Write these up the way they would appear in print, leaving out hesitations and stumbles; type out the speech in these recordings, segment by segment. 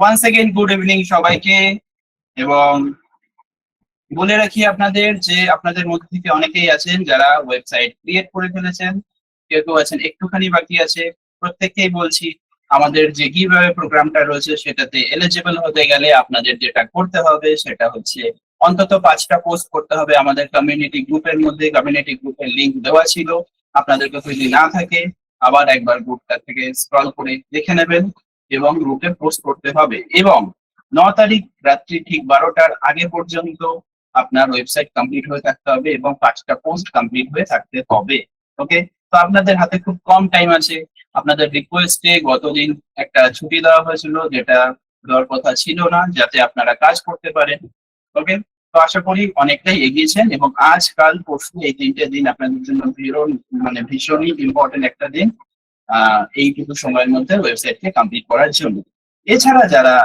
Once again good evening সবাইকে। এবং বলে রাখি আপনাদের যে আপনাদের মধ্যে থেকে অনেকেই আছেন যারা ওয়েবসাইট ক্রিয়েট করে ফেলেছেন, কেউ কেউ আছেন একটুখানি বাকি আছে। প্রত্যেককেই বলছি আমাদের যে গিভঅ্যাওয়ে প্রোগ্রামটা রয়েছে সেটাতে এলিজিবল হতে গেলে আপনাদের যেটা করতে হবে সেটা হচ্ছে অন্তত 5টা পোস্ট করতে হবে আমাদের কমিউনিটি গ্রুপের মধ্যে। কমিউনিটি গ্রুপের লিংক দেওয়া ছিল, আপনাদের কাছে যদি না থাকে আবার একবার গ্রুপটা থেকে স্ক্রল করে দেখে নেবেন এবং গ্রুপে পোস্ট করতে হবে। এবং 9 তারিখ রাত্রি ঠিক 12টার আগে পর্যন্ত আপনার ওয়েবসাইট কমপ্লিট হয়ে থাকতে হবে এবং 5টা পোস্ট কমপ্লিট হয়ে থাকতে হবে। ওকে, তো আপনাদের হাতে খুব কম টাইম আছে। আপনাদের রিকোয়েস্টে গতদিন একটা ছুটি দেওয়া হয়েছিল, যেটা দেওয়ার কথা ছিল না, যাতে আপনারা কাজ করতে পারেন। ওকে, তো আশা করি অনেকটাই এগিয়েছেন এবং আজ কাল পরশু এই 3টে দিন আপনাদের জন্য ভীষণই ইম্পর্টেন্ট একটা দিন এইটুকু সময়ের মধ্যে ওয়েবসাইটকে কমপ্লিট করার জন্য। এছাড়া যারা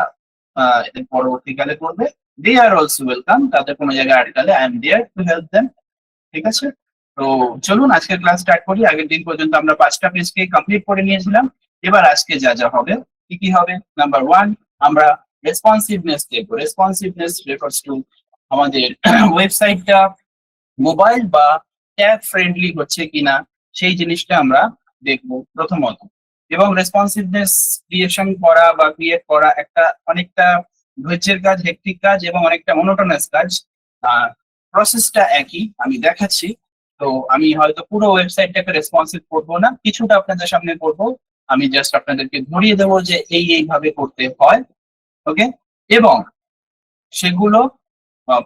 এর পরবর্তীকালে করবে, দে আর অলসো ওয়েলকাম। তাদের কোনো জায়গায় আটকালে I am there to help them. ঠিক আছে, তো চলুন আজকের ক্লাস স্টার্ট করি। আগের দিন পর্যন্ত আমরা 5টা পেজকে কমপ্লিট করে নিয়েছিলাম। এবার আজকে যা যা হবে, কি কি হবে? নাম্বার 1, আমরা রেসপন্সিভনেস দেখবো। রেসপন্সিভনেস রেফার্স টু আমাদের ওয়েবসাইটটা মোবাইল বা ট্যাব ফ্রেন্ডলি হচ্ছে কিনা, সেই জিনিসটা আমরা দেখবো প্রথমত। এবং রেসপন্সিভনেস ক্রিয়েশন করা বা ক্রিয়েট করা একটা অনেকটা ধৈর্যের কাজ, হেক্টিক কাজ এবং অনেকটা মনোটোনাস কাজ। প্রসেসটা একই, আমি দেখাচ্ছি। তো আমি হয়তো পুরো ওয়েবসাইটটাকে রেসপন্সিভ করবো না, কিছুটা আপনাদের সামনে করবো। আমি জাস্ট আপনাদেরকে ধরিয়ে দেবো যে এইভাবে করতে হয়। ওকে, এবং সেগুলো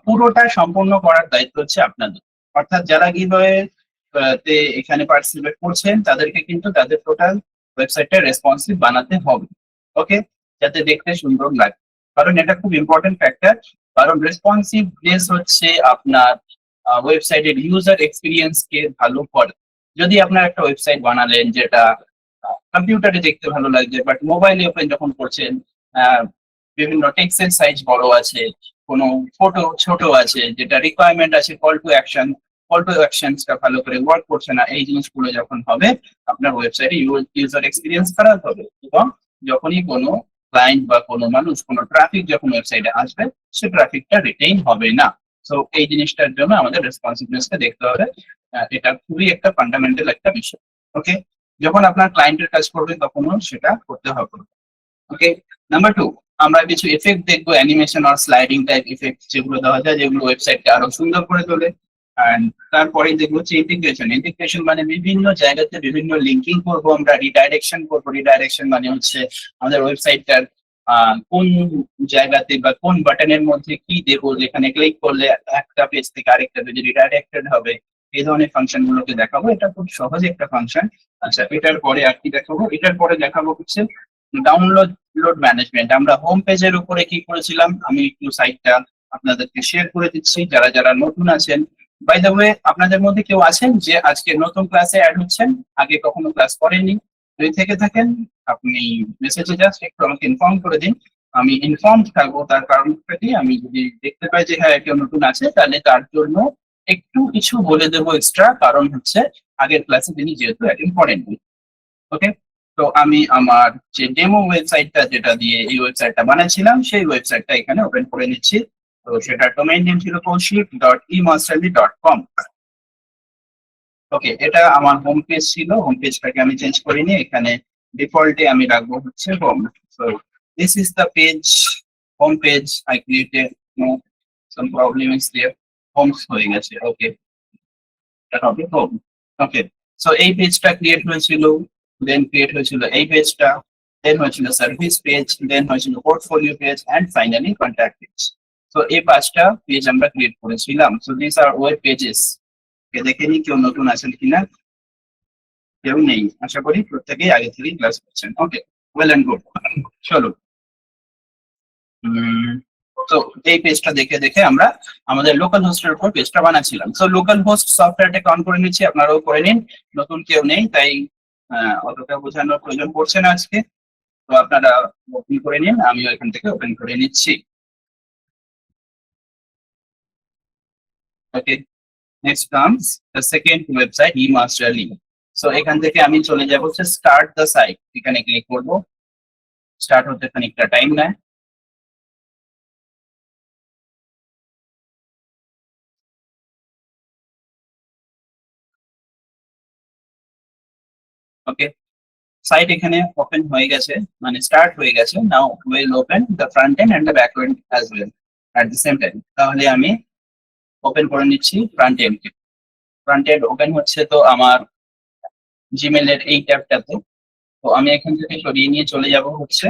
পুরোটা সম্পূর্ণ করার দায়িত্ব হচ্ছে আপনাদের। অর্থাৎ যারা গিভঅ্যাওয়ে তে এখানে পার্টিসিপেট করছেন তাদেরকে কিন্তু তাদের টোটাল ওয়েবসাইটটা রেসপন্সিভ বানাতে হবে। ওকে, যাতে দেখতে সুন্দর লাগে, কারণ এটা খুব ইম্পর্টেন্ট ফ্যাক্টর। কারণ রেসপন্সিভনেস হচ্ছে আপনার ওয়েবসাইটের ইউজার এক্সপিরিয়েন্স কে ভালো করে। যদি আপনার একটা ওয়েবসাইট বানালেন যেটা কম্পিউটারে দেখতে ভালো লাগছে, বাট মোবাইলে ওপেন যখন করছেন বিভিন্ন টেক্সটের সাইজ বড় আছে, কোনো ফটো ছোট আছে, যেটা রিকোয়ারমেন্ট আছে কল টু অ্যাকশনসটা ভালো করে ওয়ার্ক করছে না, এই জিনিসগুলো যখন হবে আপনার ওয়েবসাইটে ইউজার এক্সপিরিয়েন্স খারাপ হবে। এবং যখনই কোনো ক্লায়েন্ট বা কোনো মানুষ, কোনো ট্রাফিক যখন ওয়েবসাইটে আসবে, সে ট্রাফিকটা রিটেইন হবে না। সো এই জিনিসটার জন্য আমাদের রেসপন্সিভনেসটা দেখতে হবে। এটা খুবই একটা ফান্ডামেন্টাল একটা বিষয়। ওকে, যখন আপনার ক্লায়েন্টের কাজ করবেন তখনও সেটা করতে হবে। ওকে, নাম্বার 2, আমরা কিছু এফেক্ট দেখবো, অ্যানিমেশন আর স্লাইডিং টাইপ ইফেক্ট, যেগুলো দেওয়া যায়, যেগুলো ওয়েবসাইটকে আরো সুন্দর করে তোলে। এন্ড তারপরে দেখবো হচ্ছে ইন্টিগ্রেশন মানে বিভিন্ন জায়গাতে বিভিন্ন লিঙ্কিং করবো, আমরা রিডাইরেকশন করবো। রিডাইরেকশন মানে হচ্ছে আমাদের ওয়েবসাইটটার কোন জায়গাতে বা কোন বাটনের মধ্যে কি দেবো, যেখানে ক্লিক করলে একটা পেজ থেকে আরেকটা পেজে রিডাইরেক্টেড হবে। এই ধরনের ফাংশন গুলোকে দেখাবো। এটা খুব সহজ একটা ফাংশন। আচ্ছা, এটার পরে আর কি দেখাবো? এটার পরে দেখাবো হচ্ছে ডাউনলোড ম্যানেজমেন্ট। আমরা হোম পেজের উপরে কি করেছিলাম, আমি একটু সাইটটা আপনাদেরকে শেয়ার করে দিচ্ছি যারা যারা নতুন আছেন। বাই দ্য ওয়ে, আপনাদের মধ্যে কেউ আছেন যে আজকে নতুন ক্লাসে অ্যাড হচ্ছেন, আগে কখনো ক্লাস করেননি? যদি থেকে থাকেন আপনি মেসেজে জাস্ট একটু আমাকে ইনফর্ম করে দিন, আমি ইনফর্ম থাকবো। তার কারণটা কি, আমি যদি দেখতে পাই যে হ্যাঁ কেউ নতুন আছে, তাহলে তার জন্য একটু কিছু বলে দেবো এক্সট্রা, কারণ হচ্ছে আগের ক্লাসে তিনি যেহেতু অ্যাটেন্ড করেননি। ওকে, তো আমি আমার যে ডেমো ওয়েবসাইটটা যেটা দিয়ে এই ওয়েবসাইটটা বানাচ্ছিলাম, সেই ওয়েবসাইটটা এখানে ওপেন করে নিচ্ছি। তো সেটার ডোমেইন নেম ছিল kaushik.emasterly.com। ওকে, এটা আমার হোম পেজ ছিল। হোম পেজটাকে আমি চেঞ্জ করিনি, এখানে ডিফল্টে আমি রাখবো হচ্ছে home. So this is the page, home page I created. No some problem is there, homes হয়ে গেছে। ওকে, এটা হবে হোম। ওকে, সো এই পেজটা ক্রিয়েট হয়েছিল, দেন ক্রিয়েট হয়েছিল এই পেজটা, দেন হয়েছিল সার্ভিস পেজ, দেন হয়েছিল portfolio page, and finally contact page. তো এই 5টা পেজ আমরা ক্রিয়েট করেছিলাম। So this are web pages. দেখে নি কেউ নতুন আছেন কিনা। কেউ নেই, আশা করি প্রত্যেকেই আগে থেকেই ক্লাস করছেন। ওকে, ওয়েল এন্ড গুড। চলো, তো এই পেজটা দেখে দেখে আমরা আমাদের লোকাল হোস্টের উপর পেজটা বানাচ্ছিলাম। সো লোকাল হোস্ট সফটওয়্যারটাকে অন করে নিচ্ছি, আপনারাও করে নিন। নতুন কেউ নেই তাই অতটা বোঝানোর প্রয়োজন পড়ছে না আজকে। তো আপনারা ওপেন করে নিন, আমিও এখান থেকে ওপেন করে নিচ্ছি। Okay, next comes the second website, eMasterly। So এখান থেকে আমি চলে যাব হচ্ছে স্টার্ট দ্য সাইট, এখানে ক্লিক করব। স্টার্ট হতে খানিকটা টাইম নেয়। ওকে, সাইট এখানে ওপেন হয়ে গেছে, মানে স্টার্ট হয়ে গেছে। Now will open the front end and the back end as well at the same time. তাহলে আমি ওপেন করে নিচ্ছি front end. Front end open হচ্ছে তো আমার জিমেল এর এই ট্যাবটাতে। তো আমি এখান থেকে সরিয়ে নিয়ে চলে যাব হচ্ছে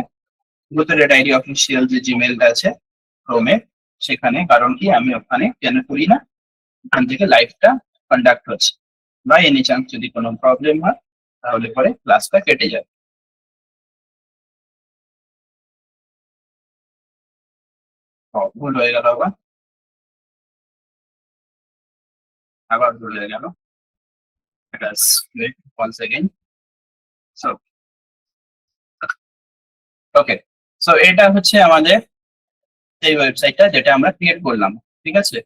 Root@id অফিসিয়াল যে জিমেলটা আছে ক্রোমে, সেখানে। কারণ কি, আমি ওখানে কেন করি না, ওখান থেকে লাইভটা কন্ডাক্ট হচ্ছে। বা এনি চান্স যদি কোনো প্রবলেম হয় তাহলে পরে ক্লাসটা কেটে যাবে। ভুল হয়ে গেল, আবার আবার ভুল হয়ে গেল। once again. So, ওকে, সো এটা হচ্ছে আমাদের এই ওয়েবসাইটটা যেটা আমরা ক্রিয়েট করলাম। ঠিক আছে,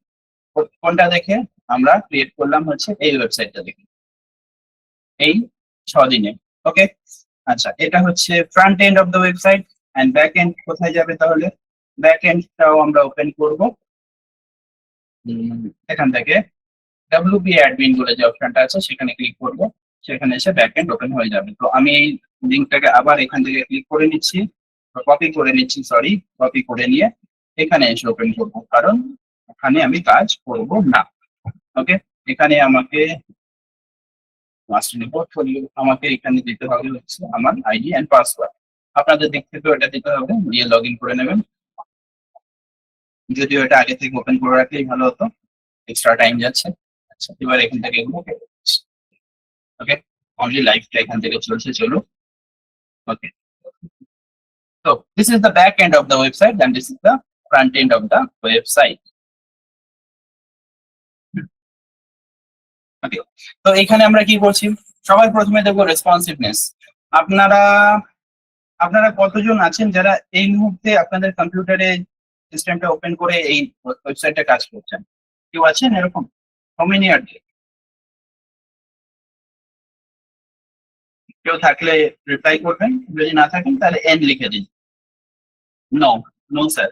কোনটা দেখে আমরা ক্রিয়েট করলাম? হচ্ছে এই ওয়েবসাইটটা দেখে, এই 6 দিনে। ওকে, আচ্ছা, এটা হচ্ছে front end of the website. And back end কোথায় যাবে? তাহলে ব্যাক এন্ডটাও আমরা ওপেন করব এখান থেকে। ডাব্লিউপি অ্যাডমিন বলে যে অপশনটা আছে সেখানে ক্লিক করব, সেখানে এসে ব্যাক এন্ড ওপেন হয়ে যাবে। তো আমি এই লিঙ্কটাকে আবার এখান থেকে ক্লিক করে নিচ্ছি, কপি করে নিচ্ছি, সরি, কপি করে নিয়ে এখানে এসে ওপেন করব, কারণ ওখানে আমি কাজ করব না। ওকে, এখানে আমাকে মাস্টার পোর্টফোলিও আমাকে এখানে দিতে হবে হচ্ছে আমার আইডি এন্ড পাসওয়ার্ড। আপনাদের দিক থেকেও এটা দিতে হবে, দিয়ে লগ ইন করে নেবেন। যদিও এটা আগে থেকে ওপেন করে রাখলেই ভালো হতো, এক্সট্রা টাইম যাচ্ছে। আচ্ছা, এবার এখান থেকে ওকে, অনলি লাইভটা এখান থেকে চলছে, চলো। ওকে, so this is the back end of the website and this is the front end of the website. ওকে, তো এখানে আমরা কি করছি? সবার প্রথমে দেখবো রেসপন্সিভনেস। আপনারা আপনারা কতজন আছেন যারা এই মুহূর্তে আপনাদের কম্পিউটারে সিস্টেমটা ওপেন করে এই ওয়েবসাইটে কাজ করছেন? কেউ আছেন এরকম? হাউ মেনি আর? কেউ থাকলে রিপ্লাই করবেন, যদি না থাকেন তাহলে এন লিখে দিন। No, no sir.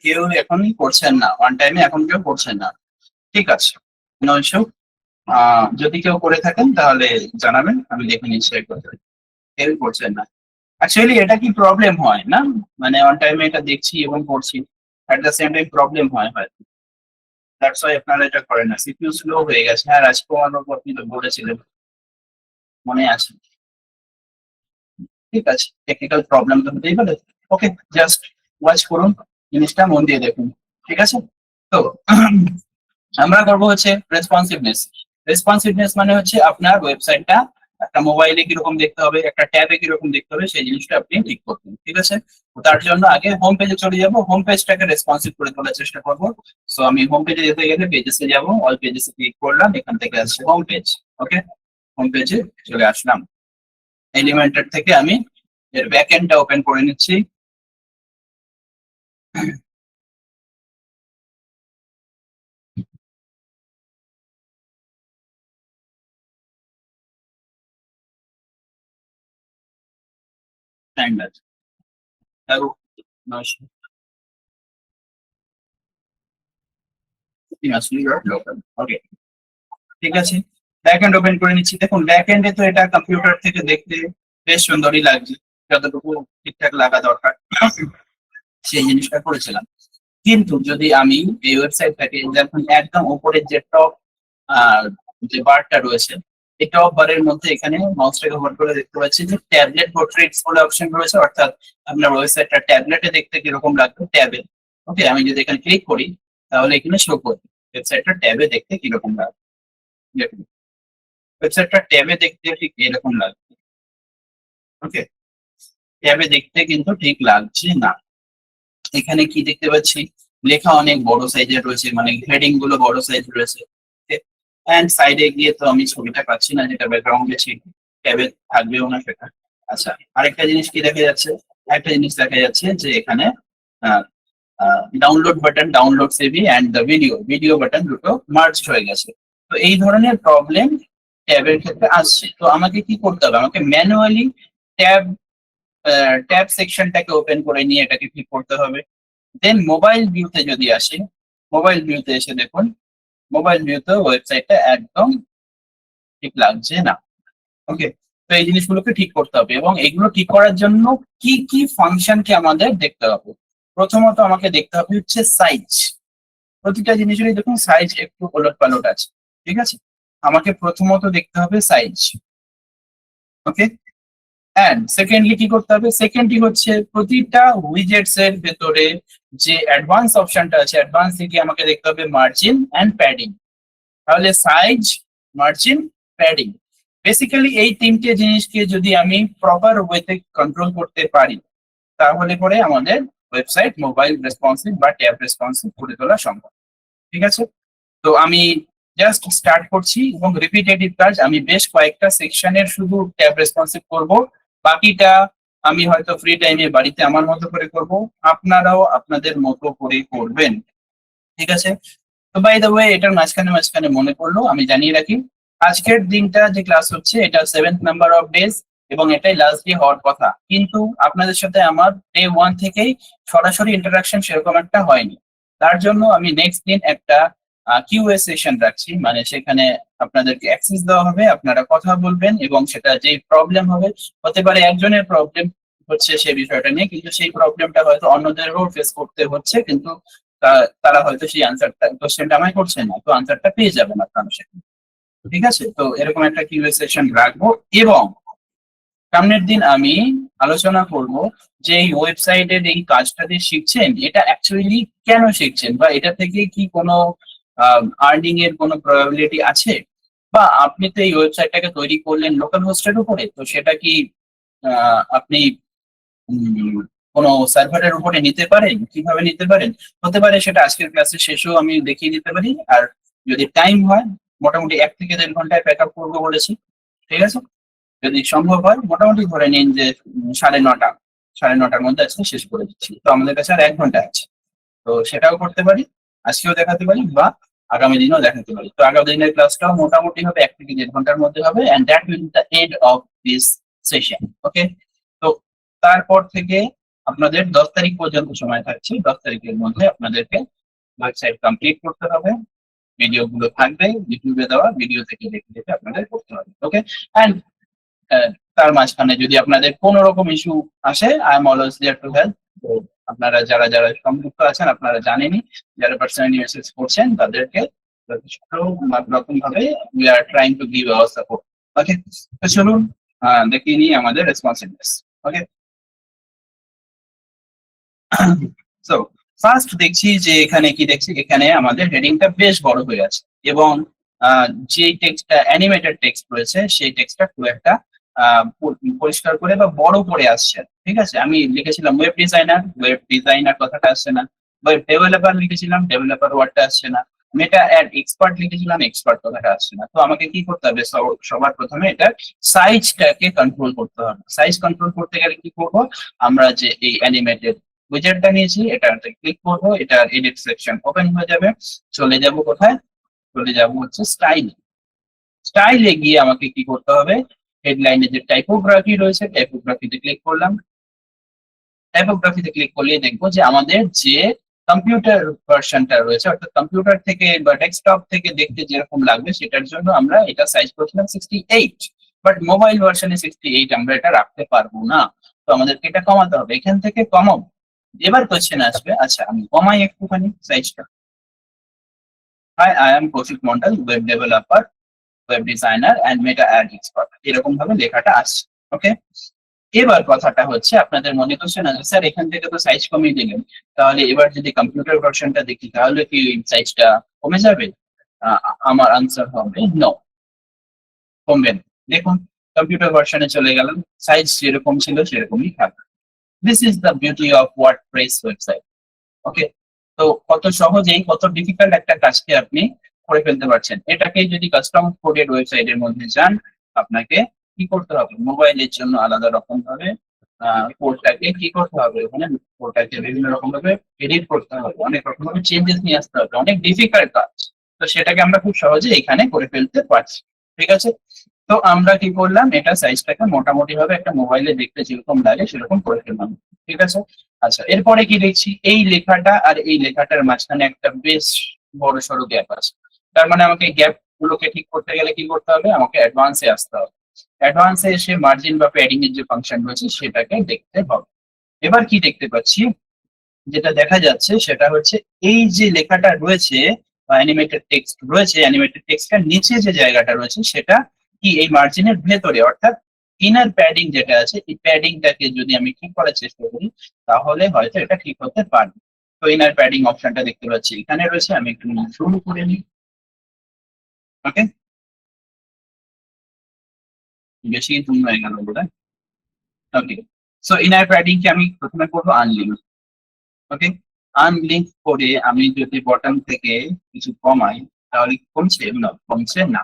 কেউ এখনই করছেন না, ওয়ান টাইমে এখন কেউ করছেন না, ঠিক আছে, নো ইস্যু। যদি কেউ করে থাকেন তাহলে জানাবেন, আমি দেখে নিচ্ছি একবার। কেউ করছেন না। অ্যাকচুয়ালি এটা কি প্রবলেম হয় না, মানে অন টাইমে এটা দেখছি এবং করছি, এট দ্য সেম টাইম প্রবলেম হয় হয়তো, দ্যাটস ওয়াই আপনারা এটা করেন না। সিপিইউ স্লো হয়ে গেছে। হ্যাঁ, রাজকুমার বাবু আপনি তো বলেছিলেন, মনে আছে। ঠিক আছে, টেকনিক্যাল প্রবলেম তো হতেই পারে। ওকে, জাস্ট ওয়াচ করুন, জিনিসটা মন দিয়ে দেখুন, ঠিক আছে। তো আমরা করবো হচ্ছে রেসপন্সিভনেস। রেসপন্সিভনেস মানে হচ্ছে আপনার ওয়েবসাইটটা একটা মোবাইলে কিরকম দেখতে হবে, একটা ট্যাবে কিরকম দেখতে হবে, সেই জিনিসটা আপনি ঠিক করবেন, ঠিক আছে। তো তার জন্য আগে হোম পেজে চলে যাব, হোম পেজটাকে রেসপন্সিভ করে তোলার চেষ্টা করবো। সো আমি হোম পেজে যেতে গেলে পেজেসে যাব, অল পেজেসে ক্লিক করলাম, এখান থেকে আসছে হোম পেজ। ওকে, হোম পেজে চলে আসলাম। এলিমেন্টার থেকে আমি এর ব্যাক এন্ডটা ওপেন করে নিচ্ছি। টাইম লাগছে, ওকে, ঠিক আছে। ব্যাক এন্ড ওপেন করে নিচ্ছি। দেখুন ব্যাক এন্ডে তো এটা কম্পিউটার থেকে দেখতে বেশ সুন্দরই লাগছে, যতটুকু ঠিকঠাক লাগা দরকার সেই জিনিসটা করেছিলাম। কিন্তু যদি আমি এই ওয়েবসাইটটাকে যখন একদম উপরের যে টপ যে বারটা রয়েছে, এই টপ বারের মধ্যে এখানে মাউসটাকে হোল্ড করে দেখতে পাচ্ছি যে ট্যাবলেট পোর্ট্রেটস বলে অপশন রয়েছে, অর্থাৎ আপনার ওয়েবসাইটটা ট্যাবলেটে দেখতে কিরকম লাগবে ট্যাবে। ওকে, আমি যদি এখানে ক্লিক করি তাহলে এখানে শো করবে ওয়েবসাইটটা ট্যাবে দেখতে কিরকম লাগবে। দেখুন, ওয়েবসাইটটা ট্যাবে দেখতে ঠিক এরকম লাগবে। ওকে, ট্যাবে দেখতে কিন্তু ঠিক লাগছে না। এখানে কি দেখতে পাচ্ছি, লেখা অনেক বড় সাইজের রয়েছে, মানে হেডিং গুলো বড় সাইজ রয়েছে। এন্ড সাইডে গিয়ে তো আমি ছবিটা পাচ্ছি না, যেটা ব্যাকগ্রাউন্ডে ছিল, ট্যাবে থাকবেও না সেটা। আচ্ছা, আরেকটা জিনিস কি দেখা যাচ্ছে, একটা জিনিস দেখা যাচ্ছে যে এখানে download button, download CV and the video button দুটো মার্জ হয়ে গেছে। তো এই ধরনের প্রবলেম ট্যাবের ক্ষেত্রে আসছে। তো আমাকে কি করতে হবে? আমাকে ম্যানুয়ালি ট্যাব ট্যাব সেকশনটাকে ওপেন করে নিয়ে এটাকে ক্লিক করতে হবে। দেন মোবাইল ভিউতে যদি আসি, মোবাইল ভিউতে এসে দেখুন, মোবাইল ভিউতে ওয়েবসাইটটা একদম ঠিক লাগছে না। ওকে, তো এই জিনিসগুলোকে ঠিক করতে হবে এবং এগুলো ঠিক করার জন্য কি কি ফাংশনকে আমাদের দেখতে হবে। প্রথমত আমাকে দেখতে হবে হচ্ছে সাইজ। প্রতিটা জিনিসেরই দেখুন সাইজ একটু ওলট পালট আছে, ঠিক আছে। আমাকে প্রথমত দেখতে হবে সাইজ। ওকে, এন্ড সেকেন্ডলি কি করতে হবে, সেকেন্ডলি হচ্ছে প্রতিটা উইজেটস এর ভেতরে যে অ্যাডভান্স অপশনটা আছে, অ্যাডভান্স থেকে আমাকে দেখতে হবে মার্জিন এন্ড প্যাডিং। তাহলে সাইজ, মার্জিন, প্যাডিং, বেসিক্যালি এই তিনটে জিনিসকে যদি আমি প্রপার ওয়েতে কন্ট্রোল করতে পারি তাহলে পরে আমাদের ওয়েবসাইট মোবাইল রেসপন্সিভ বা ট্যাব রেসপন্সিভ করে তোলা সম্ভব। ঠিক আছে, তো আমি জাস্ট স্টার্ট করছি এবং রিপিটেটিভ কাজ আমি বেশ কয়েকটা সেকশনের শুধু ট্যাব রেসপন্সিভ করব, বাকিটা আমি হয়তো ফ্রি টাইমে বাড়িতে আমার মতো করে করব, আপনারাও আপনাদের মতো করে করবেন। ঠিক আছে, তো বাই দ্য ওয়ে এটার মাঝখানে মাঝখানে মনে পড়লো আমি জানিয়ে রাখি, আজকের দিনটা যে ক্লাস হচ্ছে এটা 7th নাম্বার অফ ডেজ এবং এটাই লাস্ট ডে হওয়ার কথা, কিন্তু আপনাদের সাথে আমার ডে 1 থেকেই সরাসরি ইন্টারাকশন সেরকম একটা হয়নি। তার জন্য আমি নেক্সট দিন একটা কিউএ সেশন রাখছি, মানে সেখানে আপনাদেরকে অ্যাক্সেস দেওয়া হবে, আপনারা কথা বলবেন এবং সেটা যে প্রবলেম হবে, হতে পারে একজনের প্রবলেম হচ্ছে সেই বিষয়টা নিয়ে, কিন্তু সেই প্রবলেমটা হয়তো অন্যদেরও ফেস করতে হচ্ছে, কিন্তু তারা হয়তো সেই আনসারটা কোশ্চেনটা আমায় করছে না, তো আনসারটা পেয়ে যাবেন আপনারা সেখানে। ঠিক আছে, তো এরকম একটা কিউএ সেশন রাখবো এবং সামনের দিন আমি আলোচনা করব যে এই ওয়েবসাইটের এই কাজটা যে শিখছেন এটা অ্যাকচুয়ালি কেন শিখছেন, বা এটা থেকে কি কোনো আর্নিং এর কোনো প্রবাবিলিটি আছে, বা আপনি তো এই ওয়েবসাইটটাকে তৈরি করলেন লোকাল হোস্টের উপরে, তো সেটা কি আপনি কোনো সার্ভারের উপরে নিতে পারেন, কিভাবে নিতে পারেন, হতে পারে সেটা আজকের ক্লাসের শেষেও আমি দেখিয়ে দিতে পারি। আর যদি টাইম হয় মোটামুটি 1 থেকে 1.5 ঘন্টায় প্যাক আপ করবো বলেছি। ঠিক আছে, যদি সম্ভব হয় মোটামুটি ধরে নিন যে 9:30, 9:30টার মধ্যে আজকে শেষ করে দিচ্ছি, তো আমাদের কাছে আর 1 ঘন্টা আছে, তো সেটাও করতে পারি, আজকেও দেখাতে পারি বা আগামী দিনও দেখাতে পারি। তো আগামী দিনের ক্লাসটাও মোটামুটি হবে 1 থেকে 1.5 ঘন্টার মধ্যে হবে, and that will be the end of this session. Okay, তো তারপর থেকে আপনাদের 10 তারিখ পর্যন্ত সময় থাকছে, 10 তারিখের মধ্যে আপনাদেরকে ওয়েবসাইট কমপ্লিট করতে হবে, ভিডিও গুলো থাকবে ইউটিউবে দেওয়া, ভিডিও থেকে দেখে দেখে আপনাদের করতে হবে। ওকে, এন্ড তার মাঝখানে যদি আপনাদের কোনো রকম ইস্যু আসে, I am always there to help. তো আপনারা যারা যারা সংযুক্ত আছেন আপনারা জানেনই, যারা পার্সোনালি মেসেজ করছেন তাদেরকে রকম ভাবে we are trying to give our support. Okay, তো চলুন দেখিয়ে নিই আমাদের রেসপন্সিভনেস। ওকে, সো ফার্স্ট দেখছি যে এখানে কি দেখছি, এখানে আমাদের হেডিংটা বেশ বড় হয়ে আছে এবং যে টেক্সটটা অ্যানিমেটেড টেক্সট রয়েছে সেই টেক্সটটা খুব একটা পরিষ্কার করে বা বড় করে আসছে। ঠিক আছে, আমি লিখেছিলাম ওয়েব ডিজাইনার কথাটা আসছে না, ওয়েব ডেভেলপার লিখেছিলাম, ডেভেলপার ওয়ার্ডটা আসছে না, মেটা অ্যাড এক্সপার্ট লিখেছিলাম, এক্সপার্ট কথাটা আসছে না। তো আমাকে কি করতে হবে, সবার প্রথমে এটা সাইজটাকে কন্ট্রোল করতে হবে। সাইজ কন্ট্রোল করতে গেলে কি করব, আমরা যে এই অ্যানিমেটেড উইজেটটা নিয়েছি এটাতে ক্লিক করব, এটা এডিট সেকশন ওপেন হয়ে যাবে, চলে যাব কোথায়, চলে যাব হচ্ছে স্টাইল। স্টাইলে গিয়ে আমাকে কি করতে হবে, হেডলাইনে যে টাইপোগ্রাফি রয়েছে টাইপোগ্রাফিতে ক্লিক করলাম। টাইপোগ্রাফিতে ক্লিক করলে দেখবো যে আমাদের যে কম্পিউটার ভার্সনটা রয়েছে, অর্থাৎ কম্পিউটার থেকে বা ডেস্কটপ থেকে দেখতে যেরকম লাগবে সেটার জন্য আমরা এটা সাইজ করেছিলাম 68, বাট মোবাইল ভার্সনে 68 আমরা এটা রাখতে পারবো না, তো আমাদেরকে এটা কমাতে হবে, এখান থেকে কমাবো। এবার কোশ্চেন আসবে, আচ্ছা আমি কমাই একটুখানি সাইজটা। Hi, I am Koushik Mondal, web developer, web designer and Meta ad expert, এরকম ভাবে লেখাটা আসছে। ওকে, এবার কথাটা হচ্ছে আপনাদের মনে করছে না স্যার এখান থেকে তো সাইজ কমিয়ে দিলেন, তাহলে এবার যদি কম্পিউটার ভার্সনটা দেখি তাহলে কি সাইজটা কমে যাবে? আমার আনসার হবে নো, কমবে না। দেখুন কম্পিউটার ভার্সনে চলে গেলাম, সাইজ যেরকম ছিল সেরকমই থাকবে। This is the beauty of WordPress website. Okay, তো কত সহজেই কত ডিফিকাল্ট একটা কাজকে আপনি করে ফেলতে পারছেন। এটাকে যদি কাস্টম কোডেড ওয়েবসাইটের মধ্যে যান, আপনাকে কি করতে হবে, মোবাইলের জন্য আলাদা রকম ভাবে কোডটাকে কি করতে হবে, ওখানে কোডটাকে বিভিন্ন রকম ভাবে এডিট করতে হবে, অনেক রকম ভাবে চেঞ্জেস নিয়ে আসতে হবে, অনেক ডিফিকাল্ট কাজ। তো সেটাকে আমরা খুব সহজে এখানে করে ফেলতে পারছি। ঠিক আছে, তো আমরা কি করলাম, এটা সাইজটাকে মোটামুটি ভাবে একটা মোবাইলে দেখতে যেরকম লাগে সেরকম করে ফেললাম। ঠিক আছে। আচ্ছা, এরপরে কি দেখছি, এই লেখাটা আর এই লেখাটার মাঝখানে একটা বেশ বড় সড়ো গ্যাপ আছে। তার মানে আমাকে গ্যাপ গুলোকে ঠিক করতে গেলে কি করতে হবে, আমাকে অ্যাডভান্সে আসতে হবে। অ্যাডভান্সে এসে মার্জিন বা প্যাডিং এর যে ফাংশন রয়েছে সেটাকে দেখতে হবে। এবার কি দেখতে পাচ্ছি, যেটা দেখা যাচ্ছে সেটা হচ্ছে এই যে লেখাটা রয়েছে বা অ্যানিমেটেড টেক্সট রয়েছে, অ্যানিমেটেড টেক্সটের নিচে যে জায়গাটা রয়েছে সেটা কি এই মার্জিনের ভেতরে, অর্থাৎ ইনার প্যাডিং যেটা আছে এই প্যাডিংটাকে যদি আমি ঠিক করার চেষ্টা করি তাহলে হয়তো এটা ঠিক হতে পারে। তো ইনার প্যাডিং অপশনটা দেখতে পাচ্ছি এখানে রয়েছে, আমি একটু শুরু করে নিই। ওকে, বেশি জুম হয়ে গেল বোধ হয়। ওকে, সো ইনার প্যাডিং কে আমি প্রথমে করবো আনলিঙ্ক। ওকে, আনলিঙ্ক করে আমি যদি বটম থেকে কিছু কমাই তাহলে কি কমছে না? কমছে না,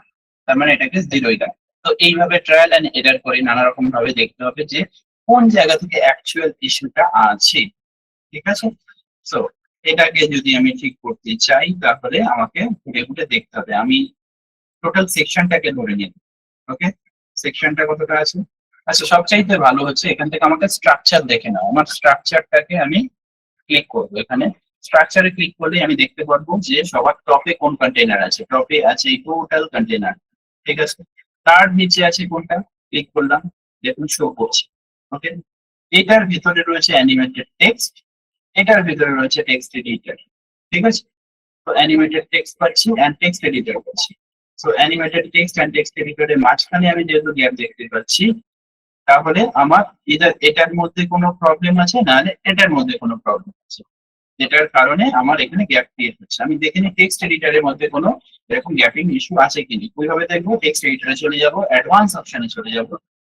তার মানে এটাকে জিরোই রাখ। তো এইভাবে ট্রায়াল এন্ড এরর করে নানা রকম ভাবে দেখতে হবে যে কোন জায়গা থেকে অ্যাকচুয়াল ইস্যুটা আছে। ঠিক আছে। সো এটাকে যদি আমি ঠিক করতে চাই তাহলে আমাকে ঘুরে ঘুরে দেখতে হবে। আমি টোটাল সেকশনটাকে ধরে নিই। ওকে, সেকশনটা কতটা আছে? আচ্ছা, সবচাইতে ভালো হচ্ছে এখান থেকে আমাকে স্ট্রাকচার দেখে নাও। আমার স্ট্রাকচারটাকে আমি ক্লিক করবো এখানে। স্ট্রাকচারে ক্লিক করলে আমি দেখতে পারবো যে সবার টপে কোন কন্টেইনার আছে। টপে আছে এই টোটাল কন্টেইনার। ঠিক আছে। তার নিচে আছে কোনটা, ক্লিক করলাম, দেখুন শো করছে। ওকে, এটার ভিতরে রয়েছে অ্যানিমেটেড টেক্সট, এটার ভিতরে রয়েছে টেক্সট এডিটর। ঠিক আছে। তো অ্যানিমেটেড টেক্সট পাচ্ছি এন্ড টেক্সট এডিটর পাচ্ছি। So animated text and text এডিটরের মাঝখানে আমি যেহেতু গ্যাপ দেখতে পাচ্ছি, তাহলে আমার এটার মধ্যে কোনো প্রবলেম আছে, না এটার মধ্যে কোনো প্রবলেম আছে, যেটার কারণে আমার এখানে গ্যাপ ক্রিয়েট হচ্ছে। আমি দেখে নিই টেক্সট এডিটরের মধ্যে কোনো এরকম গ্যাপিং ইস্যু আছে কিনা। ওইভাবে দেখবো, টেক্সট এডিটরে চলে যাব, অ্যাডভান্স অপশনে চলে যাব,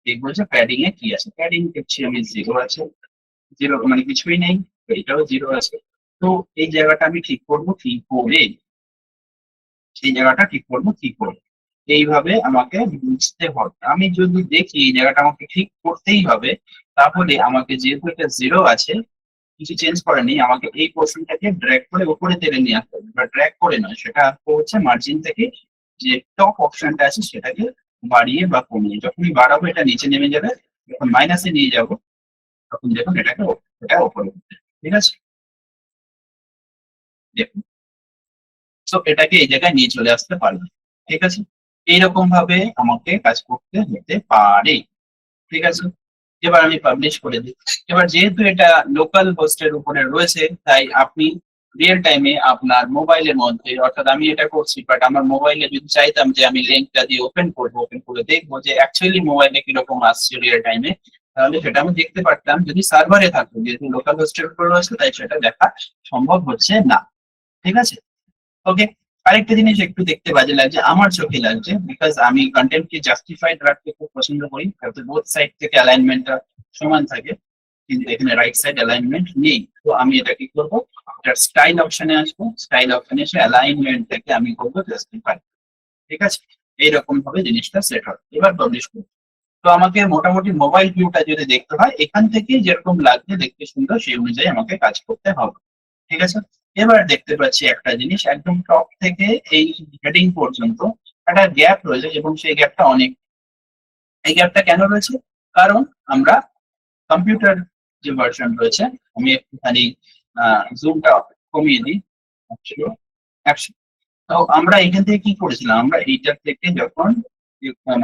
দেখবো যে প্যাডিং এ কি আছে। প্যাডিং দেখছি আমি জিরো আছে, জিরো মানে কিছুই নেই, তো এটাও জিরো আছে। তো এই জায়গাটা আমি ঠিক করবো কি করে, সেই জায়গাটা ঠিক করবো কি করে, এইভাবে আমাকে বুঝতে হবে। আমি যদি দেখি এই জায়গাটা আমাকে ঠিক করতেই হবে, তাহলে আমাকে যেহেতু এটা জিরো আছে, কিছু চেঞ্জ করেনি, আমাকে এই পোর্শনটাকে ড্র্যাগ করে উপরে টেনে নিয়ে আসতে হবে। বা ড্র্যাগ করে নয়, সেটা হচ্ছে মার্জিন থেকে যে টপ অপশনটা আছে সেটাকে বাড়িয়ে বা কমিয়ে, যখনই বাড়াবো এটা নিচে নেমে যাবে, যখন মাইনাসে নিয়ে যাব তখন দেখুন এটাকে এটা উপরে উঠবে। ঠিক আছে, দেখুন। তো এটাকে এই জায়গায় নিয়ে চলে আসতে পারবে। ঠিক আছে, এইরকম ভাবে আমাকে কাজ করতে হতে পারে। ঠিক আছে, এবার আমি পাবলিশ করে দিই। এবার যেহেতু এটা লোকাল হোস্টের উপরে রয়েছে, তাই আপনি রিয়েল টাইমে আপনার মোবাইলের মধ্যে, অর্থাৎ আমি এটা করছি বাট আমার মোবাইলে যদি চাইতাম যে আমি লিঙ্কটা দিয়ে ওপেন করবো, ওপেন করে দেখবো যে অ্যাকচুয়ালি মোবাইলে কিরকম আসছে রিয়েল টাইমে, তাহলে সেটা আমি দেখতে পারতাম যদি সার্ভারে থাকতো। যেহেতু লোকাল হোস্টের উপর রয়েছে তাই সেটা দেখা সম্ভব হচ্ছে না। ঠিক আছে। ওকে, আরেকটা জিনিস একটু দেখতে বাজে লাগছে, আমার চোখে লাগছে, বিকজ আমি কন্টেন্টকে জাস্টিফাইড রাখতে খুব পছন্দ করি, যাতে বোথ সাইড থেকে অ্যালাইনমেন্টটা সমান থাকে। কিন্তু এখানে রাইট সাইড অ্যালাইনমেন্ট নেই। তো আমি এটা কি করবো, এটার স্টাইল অপশনে আসবো, স্টাইল অপশনে এসে অ্যালাইনমেন্ট থেকে আমি করবো জাস্টিফাই। ঠিক আছে, এইরকম ভাবে জিনিসটা সেট হবে। এবার পাবলিশ করবো। তো আমাকে মোটামুটি মোবাইল ভিউটা যদি দেখতে হয়, এখান থেকে যেরকম লাগছে দেখতে সুন্দর সেই অনুযায়ী আমাকে কাজ করতে হবে। ঠিক আছে। এবার দেখতে পাচ্ছি একটা জিনিস, একদম টপ থেকে এই হেডিং পর্যন্ত একটা গ্যাপ রয়েছে এবং সেই গ্যাপটা অনেক। এই গ্যাপটা কেন রয়েছে? কারণ আমরা কম্পিউটার যে ভার্সন রয়েছে, আমি একটুখানি জুমটা কমিয়ে দিই, 100। তো আমরা এখান থেকে কি করেছিলাম, আমরা এইটার থেকে যখন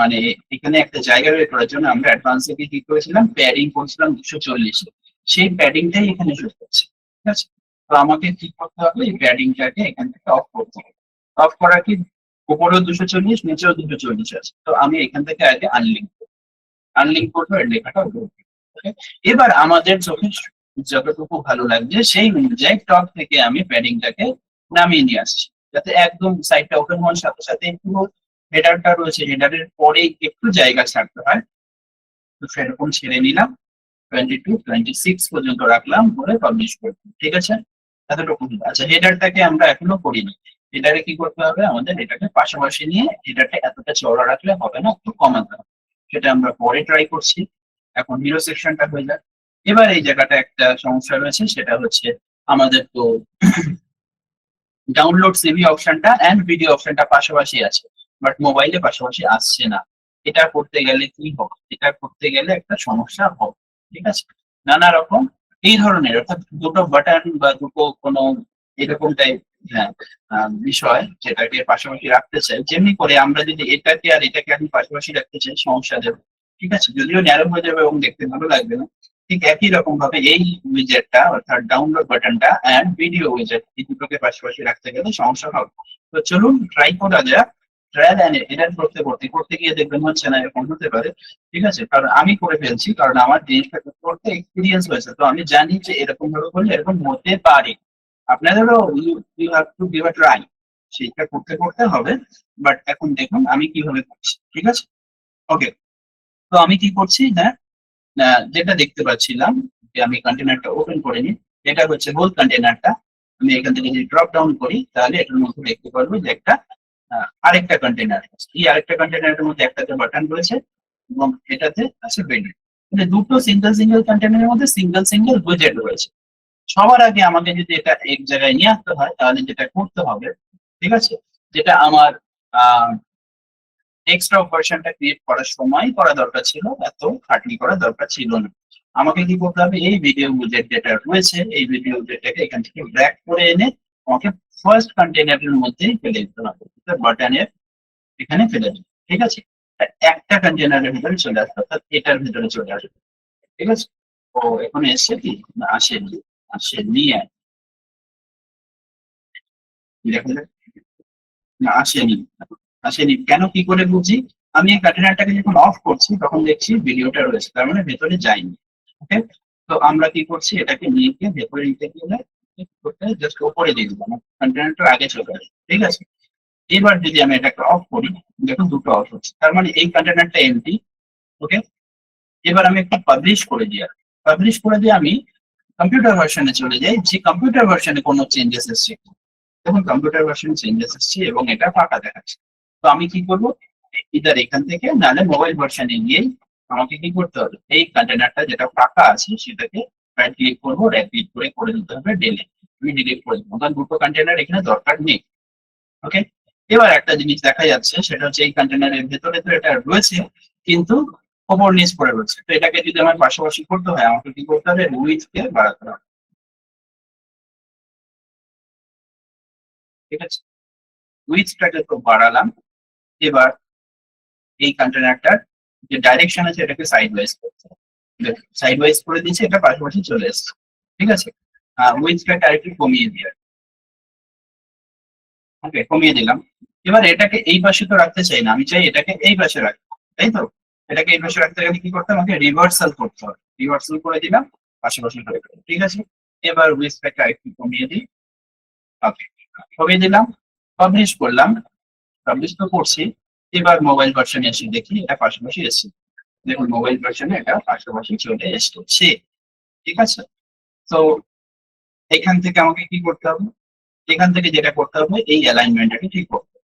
মানে এখানে একটা জায়গা বের করার জন্য আমরা অ্যাডভান্স থেকে কি করেছিলাম, প্যাডিং করেছিলাম 240। সেই প্যাডিংটাই এখানে শো করছে। ঠিক আছে। তো আমাকে কি করতে হবে, এই প্যাডিংটাকে এখান থেকে অফ করতে হবে। অফ করা কি, উপরেও 240 নিচেও 240 আছে, তো আমি এখান থেকে আগে আনলিঙ্ক আনলিঙ্ক করবো, এর লেখাটা উঠবে। Okay? এবার আমাদের চোখে যতটুকু ভালো লাগছে সেই অনুযায়ী টপ থেকে আমি প্যাডিংটাকে নামিয়ে নিয়ে আসছি, যাতে একদম সাইডটা ওপেন হওয়ার সাথে সাথে পুরো হেডারটা রয়েছে, হেডারের পরে একটু জায়গা ছাড়তে হয়, তো সেরকম ছেড়ে নিলাম। 22 26 পর্যন্ত রাখলাম, করে পাবলিশ করবো। ঠিক আছে, এতটুকু। আচ্ছা, হেডারটাকে আমরা এখনো করিনি। হেডারে কি করতে হবে, আমাদের এটাকে পাশাপাশি নিয়ে হেডারটা এতটা চওড়া রাখলে হবে না, একটু কমাতে হবে। সেটা আমরা পরে ট্রাই করছি। এখন হিরো সেকশনটা হয়ে যাক। এবার এই জায়গাটা একটা সমস্যা রয়েছে, সেটা হচ্ছে আমাদের তো ডাউনলোড সিভি অপশনটা এন্ড ভিডিও অপশনটা পাশাপাশি আছে, বাট মোবাইলে পাশাপাশি আসছে না। এটা করতে গেলে কি হবে, এটা করতে গেলে একটা সমস্যা হবে, ঠিক আছে। নানা রকম এই ধরনের, অর্থাৎ দুটো বাটন বা দুটো কোনো এরকম টাইপ বিষয় যেটাকে পাশাপাশি রাখতে চাই, যেমনি করে আমরা যদি এটাকে আর এটাকে আমি পাশাপাশি রাখতে চাই সমস্যা দেবে, ঠিক আছে, যদিও ন্যারো হয়ে যাবে এবং দেখতে ভালো লাগবে না। ঠিক একই রকম ভাবে এই উইজেটটা অর্থাৎ ডাউনলোড বাটনটা এন্ড ভিডিও উইজেট এই দুটোকে পাশাপাশি রাখতে গেলে সমস্যা হবে। তো চলুন ট্রাই করা যাক। ট্রায়াল এন্ড এরর করতে করতে করতে গিয়ে দেখবেন হচ্ছে না, এরকম হতে পারে, ঠিক আছে, কারণ আমি করে ফেলছি, কারণ আমার জিনিসটা করতে এক্সপিরিয়েন্স হয়েছে, তো আমি জানি যে এরকম ভাবে করলে এরকম হতে পারে। আপনাদেরও you have to give a try, সেইটা করতে করতে হবে। বাট এখন দেখুন আমি কিভাবে করছি, ঠিক আছে। ওকে, তো আমি কি করছি, হ্যাঁ, যেটা দেখতে পাচ্ছিলাম যে আমি কন্টেনারটা ওপেন করে নিই, এটা হচ্ছে হোল কন্টেনারটা। আমি এখান থেকে যদি ড্রপ ডাউন করি তাহলে এটার মধ্যে দেখতে পারবো যে একটা আরেকটা কন্টেনার, এই আরেকটা কন্টেনারের মধ্যে একটাতে বাটন রয়েছে এবং এটাতে আছে বেন্ড। মানে দুটো সিঙ্গেল সিঙ্গেল কন্টেনারের মধ্যে সিঙ্গেল সিঙ্গেল উইজেট রয়েছে। সবার আগে আমাকে যদি এটা এক জায়গায় নিয়ে আসতে হয় তাহলে যেটা করতে হবে, ঠিক আছে, যেটা আমার এক্সট্রা ভার্সনটা ক্রিয়েট করার সময় করা দরকার ছিল, এত খাটনি করা দরকার ছিল না। আমাকে কি করতে হবে, এই ভিডিও উইজেট যেটা রয়েছে এই ভিডিও উইজেটটাকে এখান থেকে ড্র্যাগ করে এনে আমাকে ফার্স্ট কন্টেনারের মধ্যেই ফেলে দিতে হবে, বাটনের এখানে ফেলে দিই, ঠিক আছে। একটা কন্টেনারের ভিতরে চলে আসবে, অর্থাৎ এটার ভিতরে চলে আসবে, ঠিক আছে। তো এখন এসছে কি না, আসেনি, আসেনি, দেখা যাক, না আসেনি, আসেনি কেন, কি করে বুঝি, আমি এই কন্টেনারটাকে যখন অফ করছি তখন দেখছি ভিডিওটা রয়েছে, তার মানে ভেতরে যায়নি। ওকে, তো আমরা কি করছি, এটাকে নিয়ে গিয়ে ভেতরে নিতে গেলে জাস্ট উপরে দিয়ে দিলাম, কন্টেনারটা আগে চলে আসবে, ঠিক আছে। এবার যদি আমি এটাকে অফ করি, দেখুন দুটো অফ হচ্ছে, তার মানে এই কন্টেনারটা এমটি। ওকে, এবার আমি একটু পাবলিশ করে দিই, আর পাবলিশ করে দিয়ে আমি কম্পিউটার ভার্সনে চলে যাই, যে কম্পিউটার ভার্সনে কোনো চেঞ্জেস এসছে, দেখুন কম্পিউটার ভার্সনে চেঞ্জেস এসছে এবং এটা ফাঁকা দেখাচ্ছে। তো আমি কি করব, ইদার এখান থেকে নাহলে মোবাইল ভার্সনে গিয়েই আমাকে কি করতে হবে, এই কন্টেনারটা যেটা ফাঁকা আছে সেটাকে রাইট ক্লিক করবো, রাইট ক্লিক করে দিতে হবে ডিলিট। আমি ডিলিট করে দেবো, কারণ দুটো কন্টেনার এখানে দরকার নেই। ওকে, এবার একটা জিনিস দেখা যাচ্ছে, সেটা হচ্ছে এই কন্টেনারের ভেতরে তো এটা রয়েছে, কিন্তু ওপর নিচ করে রয়েছে। তো এটাকে যদি আমার পাশাপাশি করতে হয় আমাকে কি করতে হবে, উইথকে বাড়াতে হবে, ঠিক আছে। উইথটাকে তো বাড়ালাম। এবার এই কন্টেনারটার যে ডাইরেকশন আছে এটাকে সাইড ওয়াইজ করতে হবে, সাইড ওয়াইজ করে দিয়েছি, এটা পাশাপাশি চলে এসছে, ঠিক আছে। উইথটাকে আরেকটু কমিয়ে দিয়ে, ওকে কমিয়ে দিলাম। এবার এটাকে এই পাশে তো রাখতে চাই না, আমি চাই এটাকে এই পাশে রাখতে, তাই তো। এটাকে এই পাশে রাখতে গেলে কি করতে হবে, আমাকে রিভার্সাল করতে হবে, রিভার্সাল করে দিলাম, পাশাপাশি করে দিলাম, ঠিক আছে। এবার উইথটাকে আরেকটু কমিয়ে দিই, ওকে কমিয়ে দিলাম, পাবলিশ করলাম, পাবলিশ তো করছি। এবার মোবাইল ভার্সনে এসে দেখি এটা পাশাপাশি এসছে, দেখুন মোবাইল ভার্সনে এটা পাশাপাশি চলে এসছে, ঠিক আছে। তো এখান থেকে আমাকে কি করতে হবে, এখান থেকে যেটা করতে হবে এই অ্যালাইনমেন্টটাকে ঠিক করতে হবে।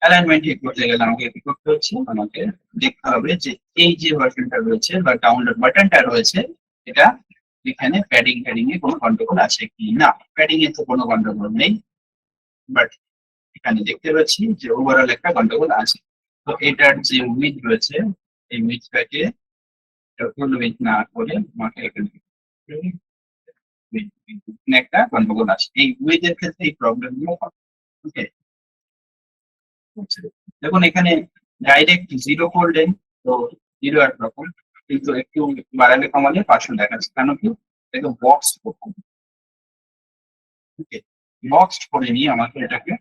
অ্যালাইনমেন্ট ঠিক করতে গেলে আমাকে কি করতে হচ্ছে, আমাকে দেখতে হবে যে এই যে ভার্সনটা রয়েছে বা ডাউনলোড বাটনটা রয়েছে এটা এখানে প্যাডিং ট্যাডিং এ কোনো গন্ডগোল আছে কি না, প্যাডিং এ তো কোনো গন্ডগোল নেই, বাট এখানে দেখতে পাচ্ছি যে ওভারঅল একটা গন্ডগোল আছে। তো এটার যে উইথ রয়েছে এই উইথটাকে ফুল উইথ না করে আমাকে এখানে একটা গন্ডগোল আছে, এই উইথের ক্ষেত্রে এই প্রবলেম গুলো হয়। ওকে, দেখুন এখানে ডাইরেক্ট জিরো করলেন তো জিরো একরকম, কিন্তু একটু বাড়ালে কমালে 500 দেখাচ্ছে, কেন কি একটু বক্স করতে, ওকে বক্স করে নিয়ে আমাকে এটাকে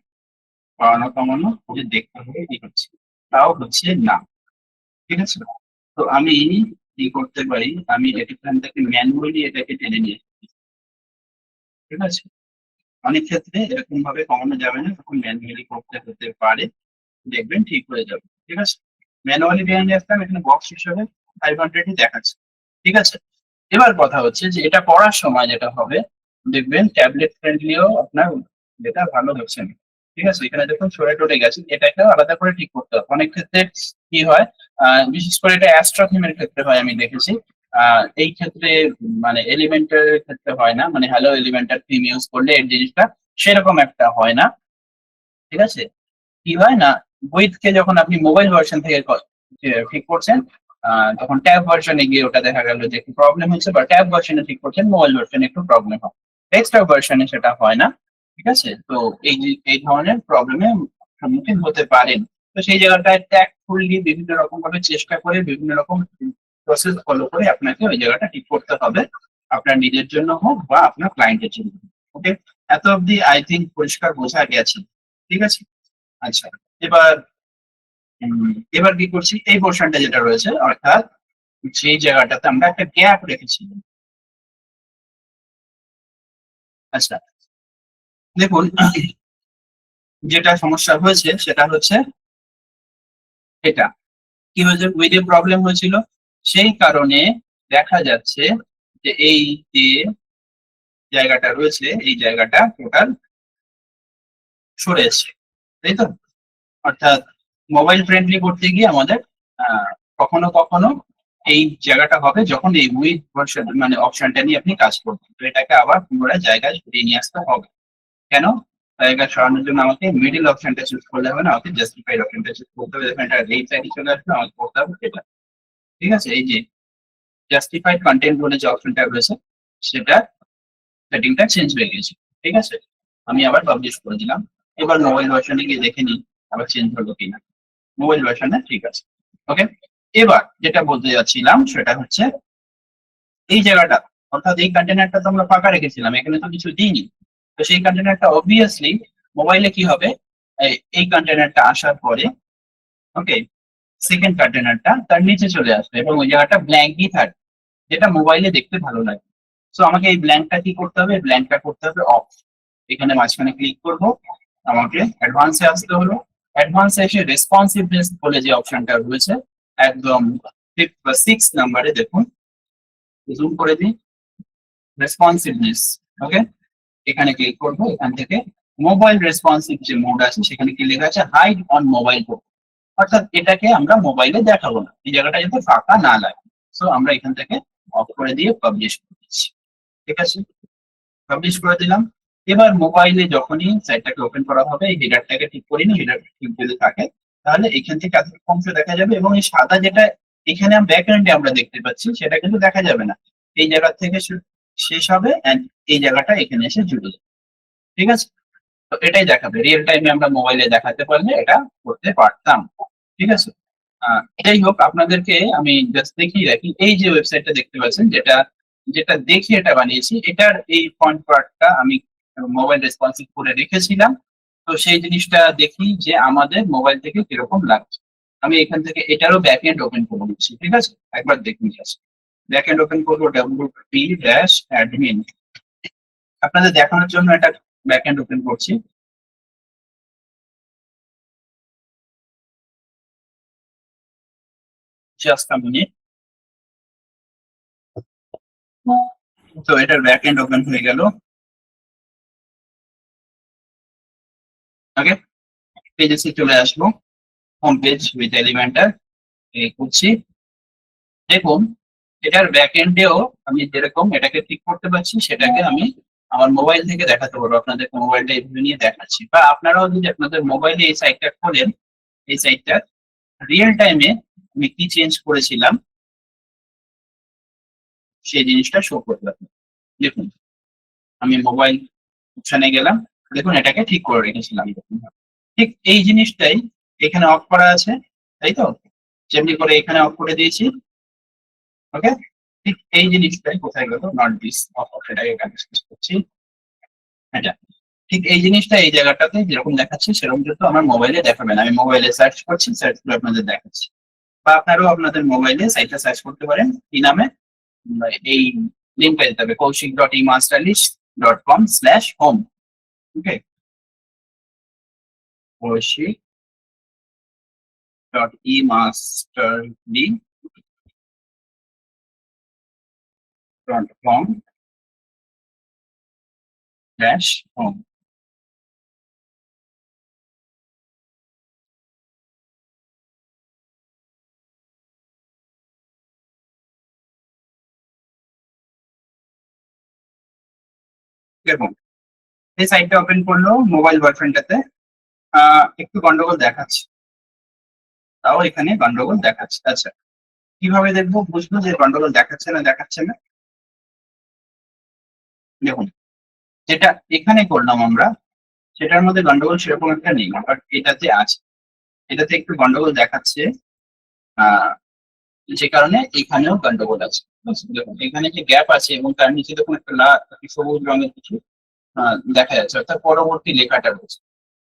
বাড়ানো কমানো করে দেখতে হবে কি হচ্ছে, তাও হচ্ছে না, ঠিক আছে। তো আমি কি করতে পারি, আমি এখান থেকে ম্যানুয়ালি এটাকে টেনে নিয়ে আসি, ঠিক আছে। অনেক ক্ষেত্রে এরকম ভাবে কমানো যাবে না, তখন ম্যানুয়ালি করতে হতে পারে, দেখবেন ঠিক হয়ে যাবে, ঠিক আছে। ম্যানুয়ালি টেনে নিয়ে আসলাম, এখানে বক্স হিসেবে 500ই দেখাচ্ছে, ঠিক আছে। এবার কথা হচ্ছে যে এটা পড়ার সময় যেটা হবে, দেখবেন ট্যাবলেট ফ্রেন্ডলিও আপনার যেটা ভালো হচ্ছে না, ঠিক আছে। এখানে দেখুন সরে টরে গেছে, এটাকে আলাদা করে ঠিক করতে হবে। অনেক ক্ষেত্রে কি হয়, বিশেষ করে এটা অ্যাস্ট্রা থিমের ক্ষেত্রে হয়, আমি দেখেছি। এই ক্ষেত্রে মানে এলিমেন্টার ক্ষেত্রে হয় না, মানে হ্যালো এলিমেন্টার থিম ইউজ করলে এর জিনিসটা সেরকম একটা হয় না, ঠিক আছে। কি হয় না, উইথ কে যখন আপনি মোবাইল ভার্সন থেকে ঠিক করছেন, তখন ট্যাব ভার্সনে গিয়ে ওটা দেখা গেল যে একটু প্রবলেম হচ্ছে, বা ট্যাব ভার্সনে ঠিক করছেন মোবাইল ভার্সনে একটু প্রবলেম হয়, ডেস্কটপ ভার্সনে সেটা হয় না। ঠিক আছে, তো এই ধরনের প্রবলেমে সম্মুখীন হতে পারেন। তো সেই জায়গাটায় ট্যাক্টফুলি বিভিন্ন রকম ভাবে চেষ্টা করে, বিভিন্ন রকম প্রসেস ফলো করে আপনাকে ওই জায়গাটা ঠিক করতে হবে, আপনার নিজের জন্য হোক বা আপনার ক্লায়েন্টের জন্য। ওকে, এত অবধি আই থিঙ্ক পরিষ্কার বোঝা গেছে। ঠিক আছে, আচ্ছা, এবার এবার কি করছি, এই পোর্শনটা যেটা রয়েছে, অর্থাৎ যে জায়গাটাতে আমরা একটা গ্যাপ রেখেছি। আচ্ছা, দেখুন, যেটা সমস্যা হয়েছে সেটা হচ্ছে এটা কি হয়েছে, উইথে প্রবলেম হয়েছিল, সেই কারণে দেখা যাচ্ছে যে এই যে জায়গাটা রয়েছে এই জায়গাটা টোটাল সরে এসছে, তাই তো? অর্থাৎ মোবাইল ফ্রেন্ডলি করতে গিয়ে আমাদের কখনো কখনো এই জায়গাটা হবে যখন এই উইথ ভার্সন মানে অপশনটা নিয়ে আপনি কাজ করবেন, তো এটাকে আবার পুনরায় জায়গায় ঘুরিয়ে নিয়ে আসতে হবে। কেন? জায়গা সরানোর জন্য আমাকে মিডিল অপশনটা চুজ করলে হবে না, আমাকে জাস্টিফাইড অপশনটা চুজ করতে হবে, দেখুন এটা এই সাইডে চলে আসবে, আমাকে করতে হবে এটা। ঠিক আছে, এই যে জাস্টিফাইড কন্টেন্ট বলে যে অপশনটা রয়েছে সেটা সেটিংটা চেঞ্জ হয়ে গেছে। ঠিক আছে, আমি আবার পাবলিশ করে দিলাম। এবার মোবাইল ভার্সনে গিয়ে দেখে নিই আবার চেঞ্জ হলো কিনা। মোবাইল ভার্সনে ঠিক আছে। ওকে, এবার যেটা বলতে যাচ্ছিলাম সেটা হচ্ছে এই জায়গাটা, অর্থাৎ এই কন্টেনারটা তো আমরা ফাঁকা রেখেছিলাম, এখানে তো কিছু দিইনি। তো সেই কন্টেনারটা অবভিয়াসলি মোবাইলে কি হবে, এই কন্টেনারটা আসার পরে, ওকে, সেকেন্ড কন্টেনারটা তার নিচে চলে আসবে এবং ওই জায়গাটা ব্ল্যাঙ্কই থাকবে, যেটা মোবাইলে দেখতে ভালো লাগে। সো আমাকে এই ব্ল্যাঙ্কটা কি করতে হবে, ব্ল্যাঙ্কটা করতে হবে অফ। এখানে মাঝখানে ক্লিক করব, আমাকে অ্যাডভান্সে আসতে হলো। অ্যাডভান্সে এসে রেসপন্সিভনেস বলে যে অপশনটা রয়েছে একদম 6 নাম্বারে, দেখুন, জুম করে দিই, রেসপন্সিভনেস। ওকে, এখানে ক্লিক করব, এখান থেকে মোবাইল রেসপন্সিভ যে মোড আছে সেখানে কি লেখা আছে, হাইড অন মোবাইল মোড, অর্থাৎ এটাকে আমরা মোবাইলে দেখাবো না, এই জায়গাটা যাতে ফাঁকা না লাগে। সো আমরা এখান থেকে অফ করে দিয়ে পাবলিশ করে দিচ্ছি। ঠিক আছে, পাবলিশ করে দিলাম। এবার মোবাইলে যখনই সাইটটাকে ওপেন করা হবে, এই হেডারটাকে ঠিক করি না, হেডার ঠিক যদি থাকে তাহলে এখান থেকে এতটুকু অংশ দেখা যাবে, এবং এই সাদা যেটা এখানে ব্যাক এন্ডে আমরা দেখতে পাচ্ছি সেটা কিন্তু দেখা যাবে না, এই জায়গা থেকে শেষ হবে এন্ড এই জায়গাটা এখানে এসে জুড়ে যাবে। ঠিক আছে, তো এটাই দেখাবে, রিয়েল টাইমে আমরা মোবাইলে দেখাতে পারলে এটা করতে পারতাম। ঠিক আছে, যাই হোক, আপনাদেরকে আমি জাস্ট দেখিয়ে রাখি, এই যে ওয়েবসাইটটা দেখতে পাচ্ছেন, যেটা যেটা দেখে এটা বানিয়েছি, এটার এই ফ্রন্ট পার্টটা আমি মোবাইল রেসপন্সিভ করে রেখেছিলাম। তো সেই জিনিসটা দেখি যে আমাদের মোবাইল থেকে কিরকম লাগছে। আমি এখান থেকে এটারও ব্যাক এন্ড ওপেন করে দিচ্ছি। ঠিক আছে, একবার দেখুন জাস্ট, ব্যাক এন্ড ওপেন করবো, wp-admin, আপনাদের দেখানোর জন্য এটা ব্যাক এন্ড ওপেন করছি। Just a minute. তো এটার ব্যাক এন্ড ওপেন হয়ে গেল। ওকে, পেজে চলে আসবো, হোম পেজ উইথ এলিমেন্টার, এই করছি। দেখুন, এটার ব্যাক এন্ডেও আমি যেরকম এটাকে ঠিক করতে পারছি, সেটাকে আমি আমার মোবাইল থেকে দেখাতে পারবো, আপনাদেরকে মোবাইলটা এইভাবে নিয়ে দেখাচ্ছি, বা আপনারাও যদি আপনাদের মোবাইলে এই সাইটটা খোলেন, এই সাইটটা রিয়েল টাইমে আমি কি চেঞ্জ করেছিলাম সেই জিনিসটা শো করতে পারবো। দেখুন, আমি মোবাইল অপশনে গেলাম, দেখুন এটাকে ঠিক করে রেখেছিলাম, ঠিক এই জিনিসটাই এখানে অফ করা আছে, তাই তো? যেমনি করে এখানে অফ করে দিয়েছি। ওকে, ঠিক এই জিনিসটাই কোথায় গেল, নট দিস অফ, এটাকে কানেক্ট করছি, এটা ঠিক এই জিনিসটা এই জায়গাটাতে যেরকম দেখাচ্ছে সেরকম কিন্তু আমার মোবাইলে দেখাবে না। আমি মোবাইলে সার্চ করছি, সার্চ করে আপনাদের দেখাচ্ছি, বা আপনারাও আপনাদের মোবাইলে সাইটটা সার্চ করতে পারেন কি নামে, এই লিঙ্কটা দিতে হবে, কৌশিক.imasterlist.com/home। ওকে, koushik.imasterlist.com/home। দেখুন, এই সাইটটা ওপেন করলো মোবাইল ভার্সনটাতে, একটু গন্ডগোল দেখাচ্ছে। তাও এখানে গন্ডগোল দেখাচ্ছে। আচ্ছা, কিভাবে দেখবো, বুঝবো যে গন্ডগোল দেখাচ্ছে না দেখাচ্ছে না? দেখুন, যেটা এখানে করলাম আমরা, সেটার মধ্যে গন্ডগোল সেরকম একটা নেই, বাট এটাতে আছে, এটাতে একটু গন্ডগোল দেখাচ্ছে। আহ যে কারণে এখানেও গন্ডগোল আছে। দেখুন এখানে যে গ্যাপ আছে এবং তার নিচে দেখুন একটা সবুজ রঙের কিছু দেখা যাচ্ছে, অর্থাৎ পরবর্তী লেখাটা রয়েছে।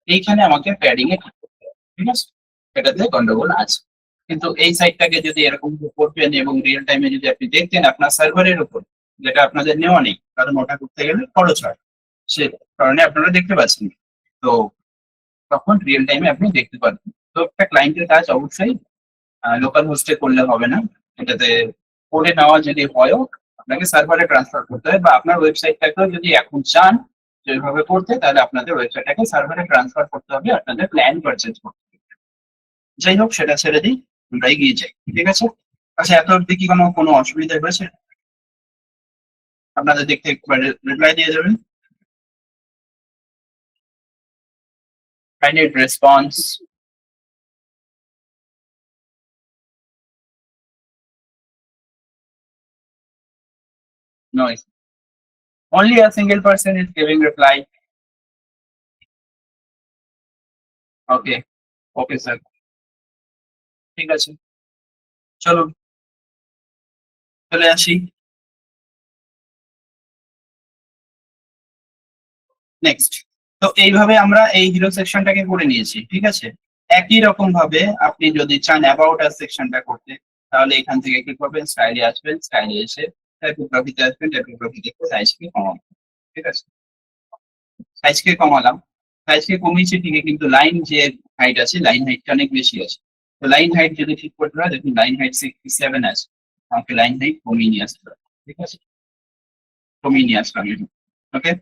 এইখানে আমাকে প্যাডিং এ ঠিক করতে হবে, ঠিক আছে? এটাতে গন্ডগোল আছে। কিন্তু এই সাইটটাকে যদি এরকম করবেন এবং রিয়েল টাইমে যদি আপনি দেখতেন আপনার সার্ভারের উপর, যেটা আপনাদের নেওয়া নেই, কারণ ওটা করতে গেলে খরচ হয়, সে কারণে আপনারা দেখতে পাচ্ছেন না। তো তখন রিয়েল টাইমে আপনি দেখতে পারবেন। তো একটা ক্লায়েন্টের কাজ অবশ্যই লোকাল হোস্টে করলে হবে না, এটাতে করে নেওয়া যদি হয়ও আপনাকে সার্ভারে ট্রান্সফার করতে হয়, বা আপনার ওয়েবসাইটটাকেও যদি এখন চান যেভাবে করতে, তাহলে আপনাদের ওয়েবসাইটটাকে সার্ভারে ট্রান্সফার করতে হবে, আপনাদের প্ল্যান পারচেজ করতে হবে। যাই হোক, সেটা ছেড়ে দিই, আমরা এগিয়ে যাই, ঠিক আছে? আচ্ছা, এত অব্দি কি কোনো কোনো অসুবিধা হয়েছে? আপনাদের দেখতে একবার রিপ্লাই দিয়ে যাবেন, kindly response. No, only a single person is giving reply. Okay, okay sir, ঠিক আছে, চলুন চলে আসি নেক্সট। তো এইভাবে আমরা এই হিরো সেকশনটাকে করে নিয়েছি, ঠিক আছে? একই রকম ভাবে আপনি যদি চান অ্যাবাউট আস সেকশনটা করতে, তাহলে এখান থেকে কি করবেন, স্টাইলে আসবেন, স্টাইলে এসে টাইপোগ্রাফিতে আসবেন, টাইপোগ্রাফিতে সাইজকে কমাবেন, ঠিক আছে? সাইজকে কমালাম, সাইজকে কমিয়েছি ঠিকই, কিন্তু লাইন যে হাইট আছে, লাইন হাইটটা অনেক বেশি আছে। তো লাইন হাইট যদি ঠিক করতে হয়, দেখুন লাইন হাইট 67 আছে, আমাকে লাইন হাইট কমিয়ে নিয়ে আসতে হবে, ঠিক আছে? কমিয়ে নিয়ে আসলাম, ওকে?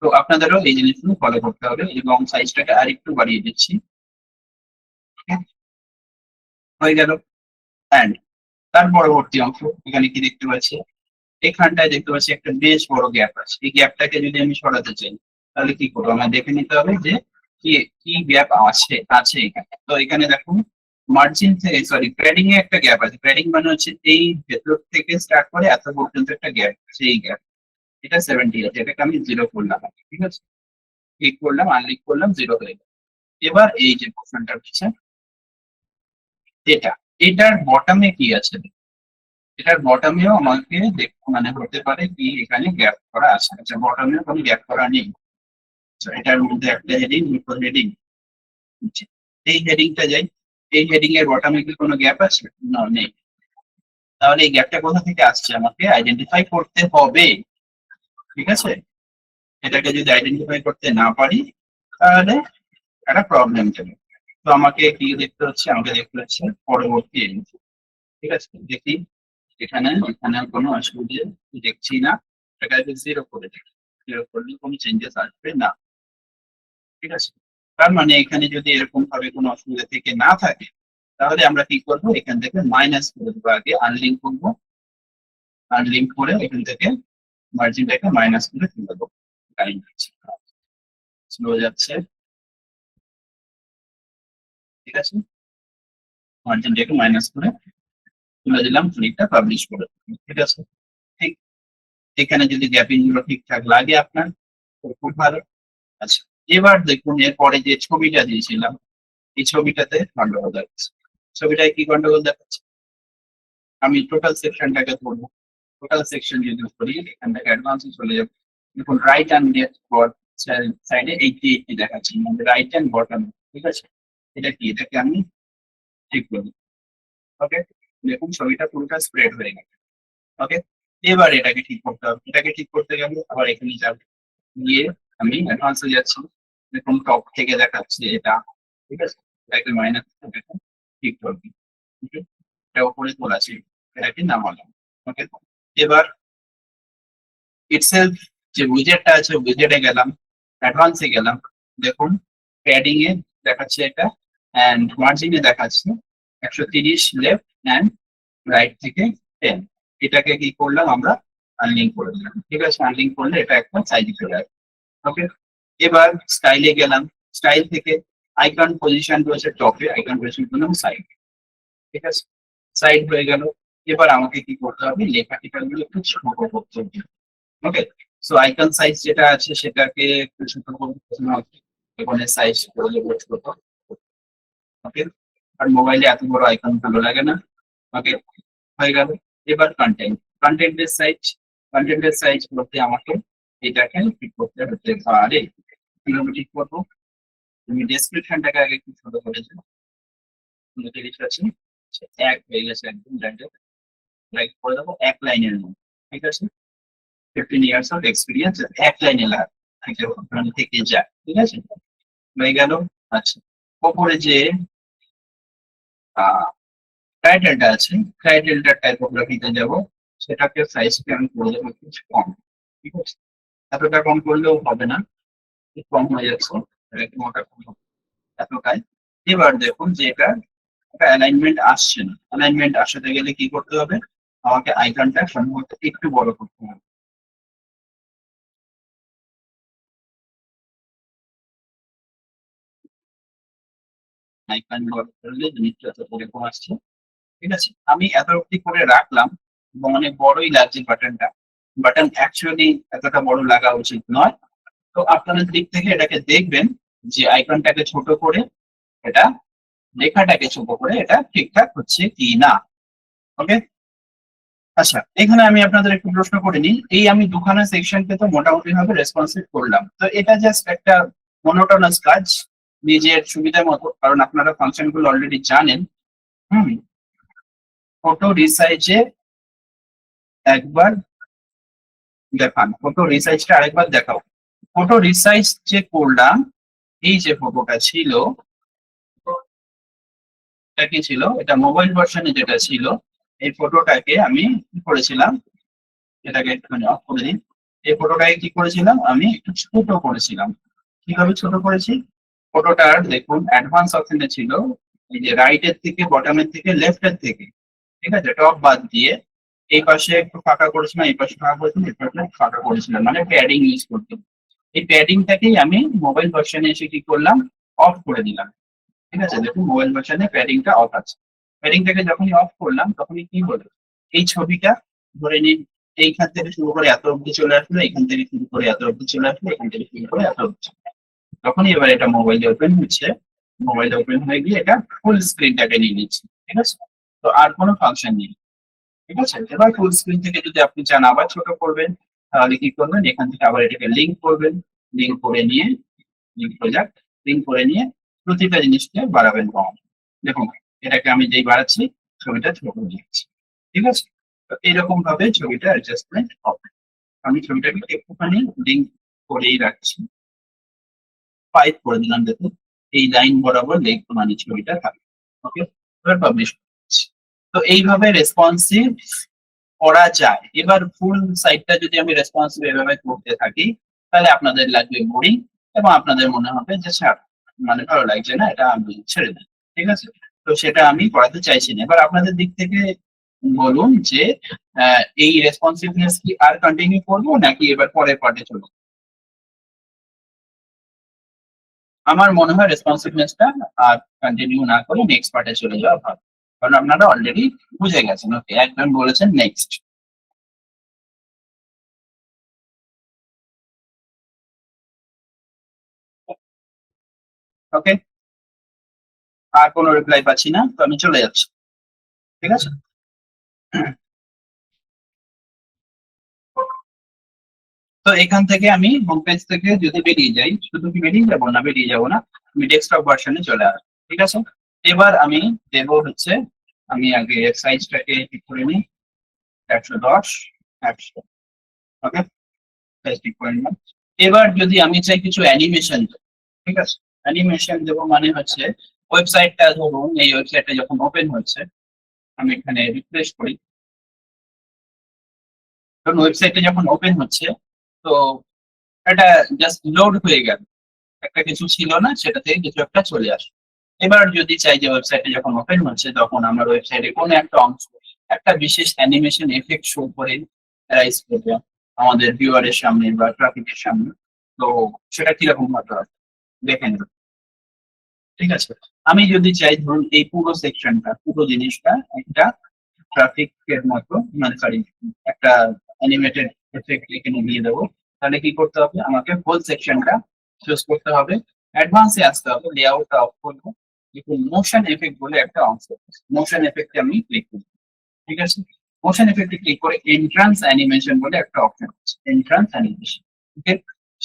তো আপনাদেরও এই জিনিসগুলো ফলো করতে হবে, এবং সাইজটাকে আরেকটু বাড়িয়ে দিচ্ছি, okay? হয়ে গেল। অ্যান্ড তার পরবর্তী অংশ, এখানে কি দেখতে পাচ্ছি, এখানটায় দেখতে পাচ্ছি একটা বেশ বড় গ্যাপ আছে। এই গ্যাপটাকে যদি আমি সরাতে চাই, তাহলে কি করবো, আমার দেখে নিতে হবে যে কি কি গ্যাপ আছে আছে এখানে। তো এখানে দেখুন, মার্জিন থেকে, সরি, প্যাডিং এ একটা গ্যাপ আছে। প্যাডিং মানে হচ্ছে এই ভেতর থেকে স্টার্ট করে এত পর্যন্ত একটা গ্যাপ আছে, এই গ্যাপ, এটা 70 আছে, এটাকে আমি 0 করলাম, ঠিক আছে? ক্লিক করলাম, আনলিক করলাম, 0 হয়ে গেল। এবার এই যে পোর্শনটা হচ্ছে এটা, এটার বটমে কি আছে, এটার বটমেও আমাকে মানে হতে পারে কি এখানে গ্যাপ করা আছে। আচ্ছা, বটমেও কোনো গ্যাপ করা নেই। আচ্ছা, এটার মধ্যে একটা হেডিং, দুটো হেডিং, এই হেডিংটা যাই, এই হেডিং এর বটমে কি কোনো গ্যাপ আছে? না, নেই। তাহলে এই গ্যাপটা কোথা থেকে আসছে আমাকে আইডেন্টিফাই করতে হবে, ঠিক আছে? এটাকে যদি আইডেন্টিফাই করতে না পারি, তাহলে একটা প্রবলেম যাবে। তো আমাকে কি দেখতে হচ্ছে, আমাকে দেখতে হচ্ছে পরবর্তী এলিমেন্ট, ঠিক আছে? দেখি এখানে, এখানে কোনো অসুবিধে দেখছি না, এটাকে 0 করে দেখি, 0 করলে কোনো চেঞ্জেস আসবে না, ঠিক আছে? তার মানে এখানে যদি এরকম ভাবে কোনো অসুবিধা থেকে না থাকে, তাহলে আমরা কি করবো, এখান থেকে মাইনাস করে দেবো, আগে আনলিঙ্ক করবো, আনলিঙ্ক করে এখান থেকে মার্জিনটাকে মাইনাস করে তুলে দেবো। স্লো যাচ্ছে, ঠিক আছে? মার্জিনটাকে মাইনাস করে তুলে দিলাম, ক্লিকটা পাবলিশ করে দিলাম, ঠিক আছে? ঠিক, এখানে যদি গ্যাপিং গুলো ঠিকঠাক লাগে আপনার, তো খুব ভালো। আচ্ছা, এবার দেখুন এরপরে যে ছবিটা দিয়েছিলাম, এই ছবিটাতে গন্ডগোল দেখাচ্ছে। ছবিটায় কি গন্ডগোল দেখাচ্ছে, আমি টোটাল সেকশনটাকে ধরবো, টোটাল সেকশন যদি করি, এখান থেকে অ্যাডভান্সে চলে যাবো। দেখুন রাইট অ্যান্ড লেফট সাইডে 80 দেখাচ্ছে, মানে রাইট অ্যান্ড বটম, ঠিক আছে? এটা কি, এটাকে আমি ঠিক করি, ওকে? দেখুন ছবিটা পুরোটা স্প্রেড হয়ে গেছে, ওকে? এবার এটাকে ঠিক করতে হবে, এটাকে ঠিক করতে গেলে আবার এখানে যাবো, গিয়ে আমি অ্যাডভান্সে যাচ্ছি, দেখুন টপ থেকে দেখাচ্ছে এটা, ঠিক আছে? এটাকে মাইনাস ঠিক করবি, ওকে? এটা উপরে তোলাছি, এটাকে নামালাম, ওকে? এবার ইটসেলফ যে উইজেটটা আছে, উইজেটে গেলাম, অ্যাডভান্সে গেলাম, দেখুন প্যাডিং এ দেখাচ্ছে এটা, অ্যান্ড মার্জিনে দেখাচ্ছে 130 লেফট অ্যান্ড রাইট থেকে 10। এটাকে কি করলাম আমরা, আনলিঙ্ক করে দিলাম, ঠিক আছে? আনলিঙ্ক করলে এটা একটা সাইজ চলে আসবে, ওকে? এবার স্টাইলে গেলাম, স্টাইল থেকে আইকন পজিশন রয়েছে টপে, আইকন পজিশন করলাম সাইড, ঠিক আছে, সাইড হয়ে গেল। এবার আমাকে কি করতে হবে, লেখা টিকাগুলো একটু ছোট করতে হবে। ওকে, সো আইকন সাইজ যেটা আছে সেটাকে একটু ছোট করতে হবে, এখানে সাইজ করে দেবো ছোট। ওকে, আর মোবাইলে এত বড় আইকন ভালো লাগে না। ওকে, হয়ে গেল। এবার কন্টেন্টের সাইজ বলতে আমাকে এটাকে ঠিক করতে হতে পারে। কিভাবে ঠিক করবো, তুমি ডেসক্রিপশনটাকে আগে একটু ছোট করে দিও। 29 আছে, এক হয়ে গেছে একদম ডাইরেক্ট, লাইক করে দেবো এক লাইনের মধ্যে। ঠিক আছে, 15 years অফ এক্সপিরিয়েন্স এক লাইনে থেকে যায়। ঠিক আছে, হয়ে গেল। আচ্ছা, ওপরে যে টাইটেলটা আছে, টাইটেলটার টাইপোগ্রাফিতে যাব, সেটাকে সাইজকে আমি করে দেবো কিছু কম। ঠিক আছে, এতটা কম করলেও হবে না, একটু কম হয়ে যাচ্ছে, একটু মোটা কম হবে, এতটাই। এবার দেখুন যে এটা একটা অ্যালাইনমেন্ট আসছে না। অ্যালাইনমেন্ট আসাতে গেলে কি করতে হবে, আমাকে আইকনটা সম্ভবত একটু বড় করতে হবে। আইকন বড় করলে জিনিসটা তো এরকম আসছে। ঠিক আছে, আমি এত অব্দি করে রাখলাম এবং অনেক বড়ই লাগছে বাটনটা। বাটন অ্যাকচুয়ালি এতটা বড় লাগা উচিত নয়। তো আপনাদের দিক থেকে এটাকে দেখবেন যে আইকনটাকে ছোট করে এটা, লেখাটাকে ছোট করে এটা ঠিকঠাক হচ্ছে কি না। ওকে, আচ্ছা, এখানে আমি আপনাদের একটু প্রশ্ন করে নিই। এই আমি দুখানা সেকশনকে তো মোটামুটি ভাবে রেসপন্সিভ করলাম, তো এটা জাস্ট একটা মনোটোনাস কাজ, নিজের সুবিধা মতো, কারণ আপনারা ফাংশন গুলো অলরেডি জানেন। হুম, ফটো রিসাইজে একবার দেখান, ফটো রিসাইজটা আরেকবার দেখাও। ফটো রিসাইজ যে করলাম, এই যে ফটোটা ছিল, এটা কি ছিল, এটা মোবাইল ভার্সনে যেটা ছিল, এই ফটোটাকে আমি কি করেছিলাম, এটাকে একটুখানি অফ করে দিন। এই ফটোটাকে কি করেছিলাম, আমি একটু ছোট করেছিলাম। কিভাবে ছোট করেছি, ফটোটার দেখুন অ্যাডভান্স অপশনে ছিল এই যে রাইটের থেকে, বটমের থেকে, লেফটের থেকে। ঠিক আছে, টপ বাদ দিয়ে এই পাশে একটু ফাঁকা করেছিলাম, এই পাশে ফাঁকা করেছিলাম, এই পাশে ফাঁকা করেছিলাম, মানে প্যাডিং ইউজ করতাম। এই প্যাডিংটাকেই আমি মোবাইল ভার্সনে এসে কি করলাম, অফ করে দিলাম। ঠিক আছে, দেখুন মোবাইল ভার্সনে প্যাডিংটা অফ আছে। প্যাডিংটাকে যখনই অফ করলাম তখনই কি হলো, এই ছবিটা ধরে নিন এইখান থেকে শুরু করে এত অব্দি চলে আসলো, এখান থেকে শুরু করে এত অব্দি চলে আসলো, এখান থেকে শুরু করে এত অব্দি। যখনই এবার এটা মোবাইলে ওপেন হচ্ছে, মোবাইলে ওপেন হয়ে গিয়ে এটা ফুল স্ক্রিনটাকে নিয়ে নিচ্ছে। ঠিক আছে, তো আর কোনো ফাংশন নেই। ঠিক আছে, এবার ফুল স্ক্রিন থেকে যদি আপনি চান আবার ছোট করবেন, তাহলে কি করবেন, এখান থেকে আবার এটাকে লিঙ্ক করবেন, লিঙ্ক করে নিয়ে, লিঙ্ক প্রোজেক্ট লিঙ্ক করে নিয়ে প্রতিটা জিনিসকে বাড়াবেন কম। দেখুন, এটাকে আমি যেই বাড়াচ্ছি ছবিটা ছোট হয়ে যাচ্ছে। ঠিক আছে, তো এইরকম ভাবে ছবিটা অ্যাডজাস্টমেন্ট হবে। আমি ছবিটাকে একটুখানি লিঙ্ক করেই রাখছি, 5 করে দিলাম, দেখুন এই লাইন বরাবর লিঙ্ক মানে ছবিটা থাকে। ওকে, এবার পাবলিশ করছি। তো এইভাবে রেসপন্সিভ করা যায়। এবার ফুল সাইটটা যদি আমি রেসপন্সিভ এভাবে করতে থাকি, তাহলে আপনাদের লাগবে বোরিং, এবং আপনাদের মনে হবে যে ছাড়, মানে ভালো লাগছে না, এটা আমি ছেড়ে দিই। ঠিক আছে, তো সেটা আমি করাতে চাইছি না। এবার আপনাদের দিক থেকে বলুন যে এই রেসপন্সিভনেস কি আর কন্টিনিউ করবো, নাকি এবার পরের পার্টে চলবো। আমার মনে হয় রেসপন্সিভনেসটা আর কন্টিনিউ না করে নেক্সট পার্টে চলে যাওয়া ভালো, কারণ আপনারা অলরেডি বুঝে গেছেন। ওকে, একজন বলেছেন নেক্সট। ওকে, আর কোনো রিপ্লাই পাচ্ছি না, তো আমি চলে যাচ্ছি। ঠিক আছে, তো এখান থেকে আমি হোম পেজ থেকে যদি বেরিয়ে যাই, শুধু কি বেরিয়ে যাবো না, বেরিয়ে যাবো না, আমি ডেস্কটপ ভার্সনে চলে আসবো। ঠিক আছে, এবার আমি দেব হচ্ছে, আমি আগে সাইজটাকে ঠিক করে নিই, 110, 100। ওকে, সাইজ ঠিক করে নিলাম। এবার যদি আমি চাই কিছু অ্যানিমেশন, ঠিক আছে, অ্যানিমেশন দেবো মানে হচ্ছে, ওয়েবসাইটটা ধরুন, এই ওয়েবসাইটটা যখন ওপেন হচ্ছে, আমি এখানে রিফ্রেশ করি, কারণ ওয়েবসাইটটা যখন ওপেন হচ্ছে, তো এটা জাস্ট লোড হয়ে গেল, একটা কিছু ছিল না, সেটা থেকে কিছু একটা চলে আসে। এবার যদি চাই যে ওয়েবসাইটে যখন ওপেন হচ্ছে তখন আমার ওয়েবসাইটে কোনো একটা অংশ একটা বিশেষ অ্যানিমেশন এফেক্ট শো করে রাইজ করবে আমাদের ভিউয়ারের সামনে বা ট্রাফিকের সামনে, তো সেটা কিরকম হতে হবে দেখেন। ঠিক আছে, আমি যদি চাই ধরুন এই পুরো সেকশনটা, পুরো জিনিসটা একটা ট্রাফিকের মতো, মানে সরি, একটা অ্যানিমেটেড এফেক্ট এখানে দিয়ে দেবো, তাহলে কি করতে হবে, আমাকে হোল সেকশনটা চুজ করতে হবে, অ্যাডভান্সে আসতে হবে, লেআউটটা অফ করবো, দেখুন মোশন এফেক্ট বলে একটা অংশ, মোশন এফেক্টে আমি ক্লিক করব, ঠিক আছে। মোশন এফেক্টে ক্লিক করে এন্ট্রান্স অ্যানিমেশন বলে একটা অপশন আছে, এন্ট্রান্স অ্যানিমেশন, ওকে।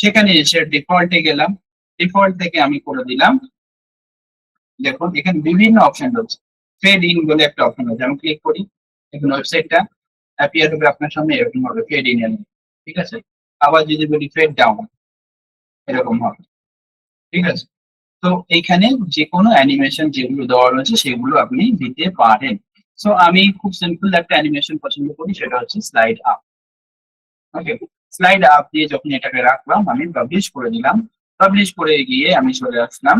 সেখানে এসে ডিফল্টে গেলাম, ডিফল্ট থেকে আমি করে দিলাম, দেখুন এখানে বিভিন্ন অপশন রয়েছে, ফেড ইন বলে একটা অপশন আছে, আমি ক্লিক করি, এখন ওয়েবসাইটটা অ্যাপিয়ার হবে আপনার সামনে, এরকম হবে ফেড ইন এর, ঠিক আছে। আবার যদি বলি ফেড ডাউন, এরকম হবে, ঠিক আছে। তো এইখানে যে কোনো অ্যানিমেশন যেগুলো দেওয়া রয়েছে সেগুলো আপনি দিতে পারেন। সো আমি খুব সিম্পল একটা অ্যানিমেশন পছন্দ করি, সেটা হচ্ছে স্লাইড আপ, ওকে। স্লাইড আপ দিয়ে যখন এটাকে রাখলাম, আমি পাবলিশ করে দিলাম, পাবলিশ করে গিয়ে আমি চলে আসলাম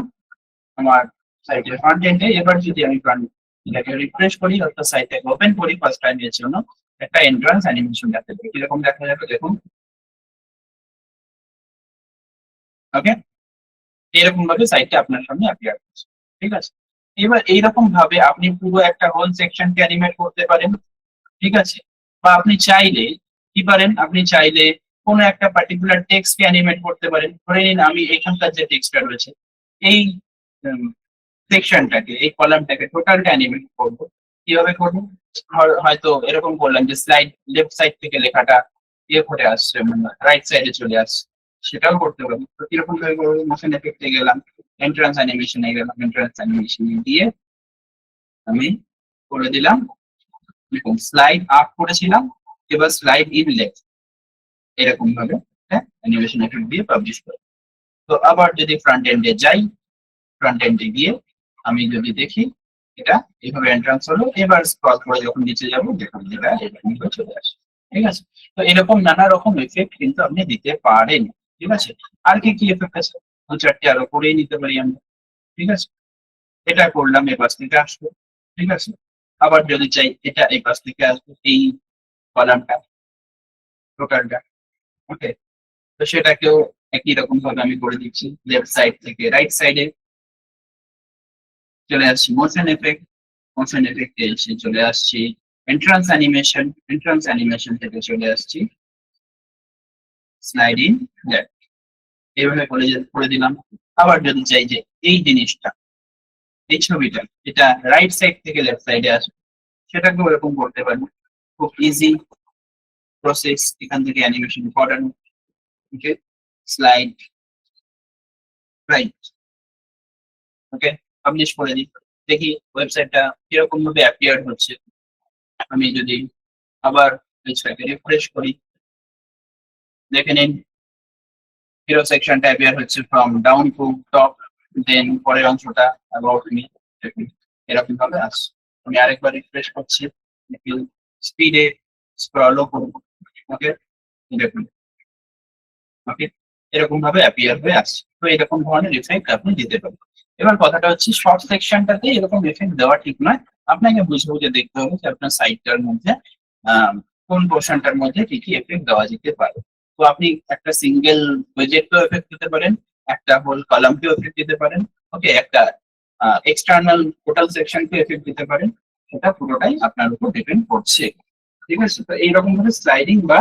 আমার সাইটের ফ্রন্ট এন্ডে। এবার যদি আমি এটাকে রিফ্রেশ করি অর্থাৎ সাইটটাকে ওপেন করি ফার্স্ট টাইমের জন্য, একটা এন্ট্রান্স অ্যানিমেশন দেখা যাবে, কিরকম দেখা যাবে দেখুন, ওকে। এরকম ভাবে সাইটটা আপনার সামনে অ্যাপিয়ার করছে, ঠিক আছে। এবার এইরকম ভাবে আপনি পুরো একটা হোল সেকশনকে অ্যানিমেট করতে পারেন, ঠিক আছে। বা আপনি চাইলে কি পারেন, আপনি চাইলে কোনো একটা পার্টিকুলার টেক্সটকে অ্যানিমেট করতে পারেন। ধরে নিন আমি এখানকার যে টেক্সটটা রয়েছে, এই সেকশনটাকে, এই কলামটাকে টোটালটা অ্যানিমেট করবো, কিভাবে করবো, হয়তো এরকম করলাম যে স্লাইড লেফট সাইড থেকে লেখাটা ইয়ে করে আসছে, মানে রাইট সাইডে চলে আসছে, সেটাও করতে পারি। তো কিরকম ভাবে করবো, মোশন এফেক্টে গেলাম, এন্ট্রান্স অ্যানিমেশনে গেলাম, এন্ট্রান্স অ্যানিমেশনে দিয়ে আমি করে দিলাম, দেখুন স্লাইড আপ করেছিলাম, এবার স্লাইড ইন লেফট, এরকম ভাবে অ্যানিমেশন এফেক্ট দিয়ে পাবলিশ করি। তো আবার যদি ফ্রন্ট এন্ডে যাই, ফ্রন্ট এন্ডে গিয়ে আমি যদি দেখি, এটা এইভাবে এন্ট্রান্স হলো, এবার স্ক্রল করে যখন নিচে যাবো দেখুন এটা এরকম করে চলে আসে, ঠিক আছে। তো এরকম নানা রকম এফেক্ট কিন্তু আপনি দিতে পারেন, ঠিক আছে। আর কি কি এফেক্ট আছে, দু চারটে আরো করেই নিতে পারি আমরা, ঠিক আছে। এটা করলাম, এই পাশ থেকে আসলো, ঠিক আছে। আবার যদি চাই এটা এই পাশ থেকে আসবে, এই কলামটা টোটালটা, ওকে। তো সেটাকেও একই রকম ভাবে আমি করে দিচ্ছি, লেফট সাইড থেকে রাইট সাইডে চলে আসছি, মোশন এফেক্ট, মোশন এফেক্টে এসে চলে আসছি এন্ট্রান্স অ্যানিমেশন, এন্ট্রান্স অ্যানিমেশন থেকে চলে আসছি স্লাইড ইন লেফট, এইভাবে করে দিলাম। আবার যদি চাই যে এই জিনিসটা, এই ছবিটা, এটা রাইট সাইড থেকে লেফট সাইডে আসবে, সেটাকেও এরকম করতে পারি, খুব ইজি প্রসেস এখান থেকে অ্যানিমেশন করানো, ওকে। স্লাইড রাইট, ওকে, পাবলিশ করে দিই, দেখি ওয়েবসাইটটা কিরকম ভাবে অ্যাপিয়ার হচ্ছে। আমি যদি আবার পেজটাকে রিফ্রেশ করি, দেখে নিন হিরো সেকশনটা অ্যাপিয়ার হচ্ছে ফ্রম ডাউন টু টপ, দেন পরের অংশটা অ্যাবাউট মি, দেখুন এরকম ভাবে আসছে। আমি আরেকবার রিফ্রেশ করছি, একটু স্পিডে স্ক্রলও করবো, ওকে, দেখুন, ওকে, এরকম ভাবে অ্যাপিয়ার হয়ে আসছে। তো এরকম ধরনের ইফেক্ট আপনি দিতে পারেন। এবার কথাটা হচ্ছে শর্ট সেকশনটাতে এরকম ইফেক্ট দেওয়া ঠিক নয়, আপনাকে বুঝে বুঝে দেখতে হবে যে আপনার সাইটটার মধ্যে কোন পোর্শনটার মধ্যে কি কি এফেক্ট দেওয়া যেতে পারে। তো আপনি একটা সিঙ্গেল উইজেটকেও এফেক্ট দিতে পারেন, একটা হোল কলামকেও এফেক্ট দিতে পারেন, ওকে, একটা এক্সটার্নাল টোটাল সেকশনকে এফেক্ট দিতে পারেন, সেটা পুরোটাই আপনার উপর ডিপেন্ড করছে, ঠিক আছে। তো এইরকম ভাবে স্লাইডিং বা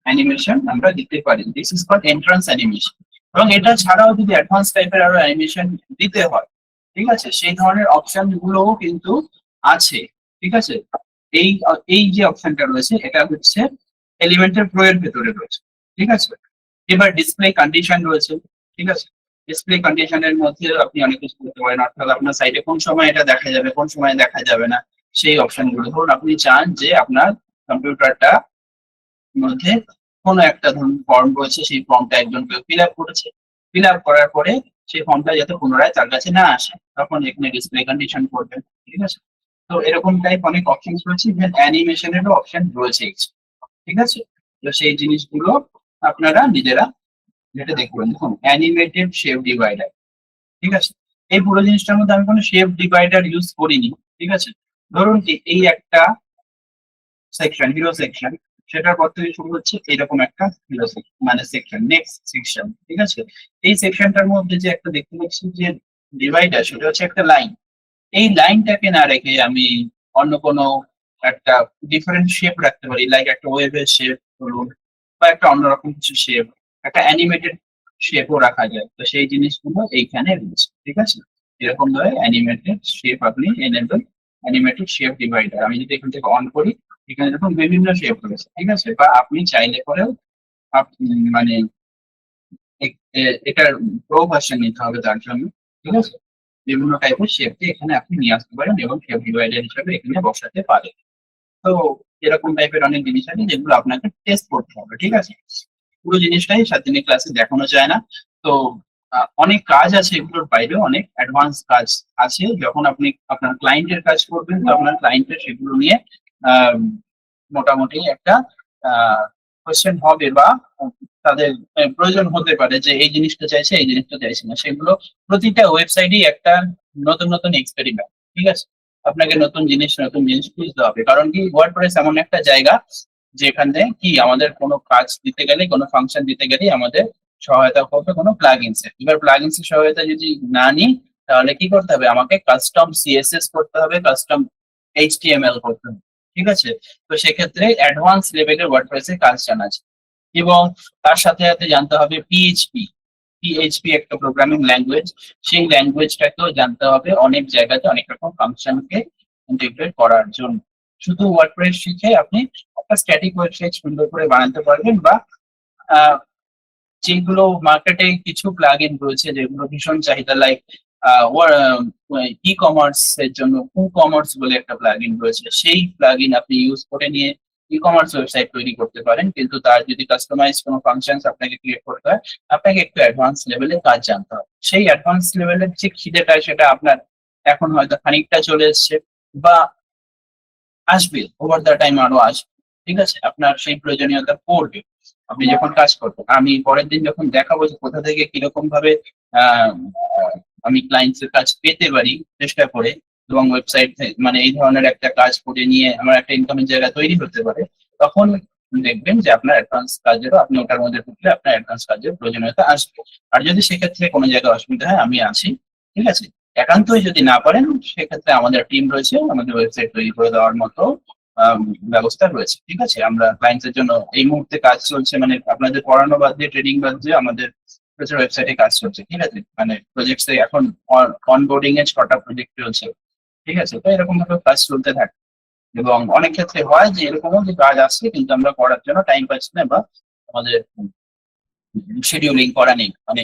অ্যানিমেশন আমরা দিতে পারি, this is called entrance animation. এবং এটা ছাড়াও যদি অ্যাডভান্স টাইপের আরো অ্যানিমেশন দিতে হয়, ঠিক আছে, সেই ধরনের অপশন গুলোও কিন্তু আছে, ঠিক আছে। এই এই যে অপশনটা রয়েছে এটা হচ্ছে এলিমেন্টের প্রো এর ভেতরে রয়েছে, ঠিক আছে। এবার ডিসপ্লে কন্ডিশন রয়েছে, ঠিক আছে। ডিসপ্লে কন্ডিশনের মধ্যে আপনি অনেক কিছু করতে পারেন, অর্থাৎ আপনার সাইটে কোন সময় এটা দেখা যাবে, কোন সময় দেখা যাবে না, সেই অপশন গুলো, ধরুন আপনি চান যে আপনার কম্পিউটারটা মধ্যে কোনো একটা ধরুন ফর্ম রয়েছে, সেই ফর্মটা একজন কেউ ফিল আপ করেছে, ফিল আপ করার পরে সেই ফর্মটা যাতে পুনরায় তার কাছে না আসে, তখন এখানে ডিসপ্লে কন্ডিশন করবেন, ঠিক আছে। তো এরকম টাইপ অনেক অপশন রয়েছে, ইভেন অ্যানিমেশনেরও অপশন রয়েছে, ঠিক আছে। তো সেই জিনিসগুলো আপনারা নিজেরা যেটা দেখবেন, দেখুন অ্যানিমেটেড শেপ ডিভাইডার, ঠিক আছে। এই পুরো জিনিসটার মধ্যে আমি কোনো শেপ ডিভাইডার ইউজ করিনি, ঠিক আছে। ধরুন কি এই একটা সেকশন, হিরো সেকশন, সেটার পর থেকে শুরু হচ্ছে এরকম একটা হিরো সেকশন, মানে সেকশন, নেক্সট সেকশন, ঠিক আছে। এই সেকশনটার মধ্যে যে একটা দেখতে পাচ্ছি যে ডিভাইডার, সেটা হচ্ছে একটা লাইন, এই লাইনটাকে না রেখে আমি অন্য কোনো একটা ডিফারেন্ট শেপ রাখতে পারি, লাইক একটা ওয়েভের শেপ বলুন, বা একটা অন্যরকম কিছু শেপ, একটা অ্যানিমেটেড শেপও রাখা যায়। তো সেই জিনিসগুলো এইখানে রয়েছে, ঠিক আছে। এরকম ভাবে অ্যানিমেটেড শেপ আপনি এনেবল, অ্যানিমেটেড শেপ ডিভাইডার আমি যদি এখান থেকে অন করি, এখানে দেখুন বিভিন্ন শেপ রয়েছে, ঠিক আছে। বা আপনি চাইলে পরেও মানে এটার প্রো ভার্সন নিতে হবে তার জন্য, ঠিক আছে। বিভিন্ন টাইপের শেপকে এখানে আপনি নিয়ে আসতে পারেন এবং শেপ ডিভাইডার হিসাবে এখানে বসাতে পারেন। তো এরকম টাইপের অনেক জিনিস আছে যেগুলো আপনাকে টেস্ট করতে হবে, ঠিক আছে। পুরো জিনিসটাই 7 দিনের ক্লাসে দেখানো যায় না। তো অনেক কাজ আছে, এগুলোর বাইরেও অনেক অ্যাডভান্স কাজ আছে। যখন আপনি আপনার ক্লায়েন্টের কাজ করবেন, তো আপনার ক্লায়েন্টের সেগুলো নিয়ে আহ, মোটামুটি একটা কোয়েশ্চেন হবে, বা তাদের প্রয়োজন হতে পারে যে এই জিনিসটা চাইছে, এই জিনিসটা চাইছে না। সেগুলো প্রতিটা ওয়েবসাইটই একটা নতুন নতুন এক্সপেরিমেন্ট, ঠিক আছে। আপনাকে নতুন জিনিস খুঁজতে হবে, কারণ কি ওয়ার্ডপ্রেস এমন একটা জায়গা যেখানে কি আমাদের কোনো কাজ দিতে গেলে, কোনো ফাংশন দিতে গেলে আমাদের সহায়তা করবে কোনো প্লাগইনস এর। এবার প্লাগইনস এর সহায়তা যদি না নিই, তাহলে কি করতে হবে, আমাকে কাস্টম সিএসএস করতে হবে, কাস্টম এইচটিএমএল করতে হবে, ঠিক আছে। তো সেক্ষেত্রে অ্যাডভান্স লেভেলের ওয়ার্ডপ্রেসে কাজ জানা আছে। এবং তার সাথে সাথে জানতে হবে পিএইচপি। পিএইচপি একটা প্রোগ্রামিং ল্যাঙ্গুয়েজ, সেই ল্যাঙ্গুয়েজটাকেও জানতে হবে অনেক জায়গাতে অনেক রকম ফাংশনকে ইন্টিগ্রেট করার জন্য। শুধু ওয়ার্ডপ্রেস শিখে আপনি একটা স্ট্যাটিক ওয়েবসাইট সুন্দর করে বানাতে পারবেন, বা আহ, যেগুলো মার্কেটে কিছু প্লাগ ইন রয়েছে যেগুলো ভীষণ চাহিদা, লাইক ই কমার্স এর জন্য কমার্স বলে একটা প্লাগ ইন রয়েছে, সেই প্লাগ ইন আপনি ইউজ করে নিয়ে ই কমার্স ওয়েবসাইট তৈরি করতে পারেন। কিন্তু তার যদি কাস্টমাইজ কোনো ফাংশন আপনাকে ক্রিয়েট করতে হয়, আপনাকে একটু অ্যাডভান্স লেভেলের কাজ জানতে হবে। সেই অ্যাডভান্স লেভেলের যে খিদেটা, সেটা আপনার এখন হয়তো খানিকটা চলে এসছে, বা আসবে, ওভার দ্য টাইম আরো আসবে, ঠিক আছে। আপনার সেই প্রয়োজনীয়তা পড়বে আপনি যখন কাজ করবেন। আমি পরের দিন যখন দেখাবো যে কোথা থেকে কিরকম ভাবে আহ, আমি ক্লায়েন্টস এর কাজ পেতে পারি চেষ্টা করে, এবং ওয়েবসাইট মানে এই ধরনের একটা কাজ করে নিয়ে আমার একটা ইনকামের জায়গা তৈরি হতে পারে, তখন দেখবেন যে আপনার অ্যাডভান্স কাজেরও, আপনি ওটার মধ্যে ঢুকলে আপনার অ্যাডভান্স কাজের প্রয়োজনীয়তা আসবে। আর যদি সেক্ষেত্রে কোনো জায়গায় অসুবিধা হয়, আমি আছি, ঠিক আছে। একান্তই যদি না পারেন, সেক্ষেত্রে আমাদের টিম রয়েছে, আমাদের ওয়েবসাইট তৈরি করে দেওয়ার মতো ব্যবস্থা রয়েছে, ঠিক আছে। আমরা ক্লায়েন্টসের জন্য এই মুহূর্তে কাজ চলছে, মানে আপনাদের পড়ানো বাদ দিয়ে, ট্রেনিং বাদ দিয়ে আমাদের প্রচুর ওয়েবসাইটে কাজ চলছে, ঠিক আছে। মানে প্রজেক্টে এখন অনবোর্ডিং এ 6টা প্রজেক্ট চলছে, ঠিক আছে। তো এরকম ভাবে কাজ চলতে থাকে, এবং অনেক ক্ষেত্রে হয় যে এরকমও যে কাজ আসছে কিন্তু আমরা করার জন্য টাইম পাচ্ছি না, বা আমাদের শিডিউলিং করা নেই, মানে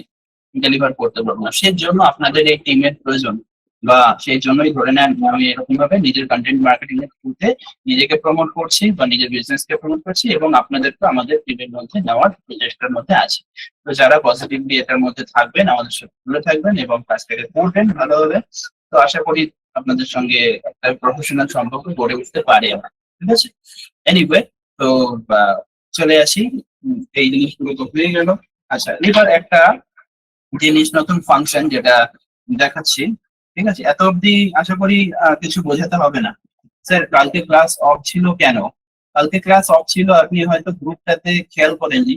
ডেলিভার করতে পারবো না। সেই জন্য আপনাদের এই টিমের প্রয়োজন, বা সেই জন্যই ধরে নেন আমি এরকম ভাবে নিজের কন্টেন্ট মার্কেটিং এর থ্রুতে নিজেকে প্রমোট করছি, বা নিজের বিজনেস কে প্রমোট করছি, এবং আপনাদেরকে আমাদের টিমের মধ্যে নেওয়ার প্রচেষ্টার মধ্যে আছে। তো যারা পজিটিভলি এটার মধ্যে থাকবেন, আমাদের সাথে তুলে থাকবেন এবং কাজটাকে করবেন ভালোভাবে, তো আশা করি আপনাদের সঙ্গে একটা প্রফেশনাল সম্পর্ক গড়ে উঠতে পারে আমার, ঠিক আছে। এনিওয়ে, তো চলে আসি, এই জিনিসগুলো তো হয়ে গেল। আচ্ছা, এবার একটা জিনিস, নতুন ফাংশন যেটা দেখাচ্ছি, ঠিক আছে। এত অবধি আশা করি কিছু বোঝাতে হবে না। স্যার, কালকে ক্লাস অফ ছিল কেন? কালকে ক্লাস অফ ছিল, আপনি হয়তো গ্রুপটাতে খেয়াল করেননি।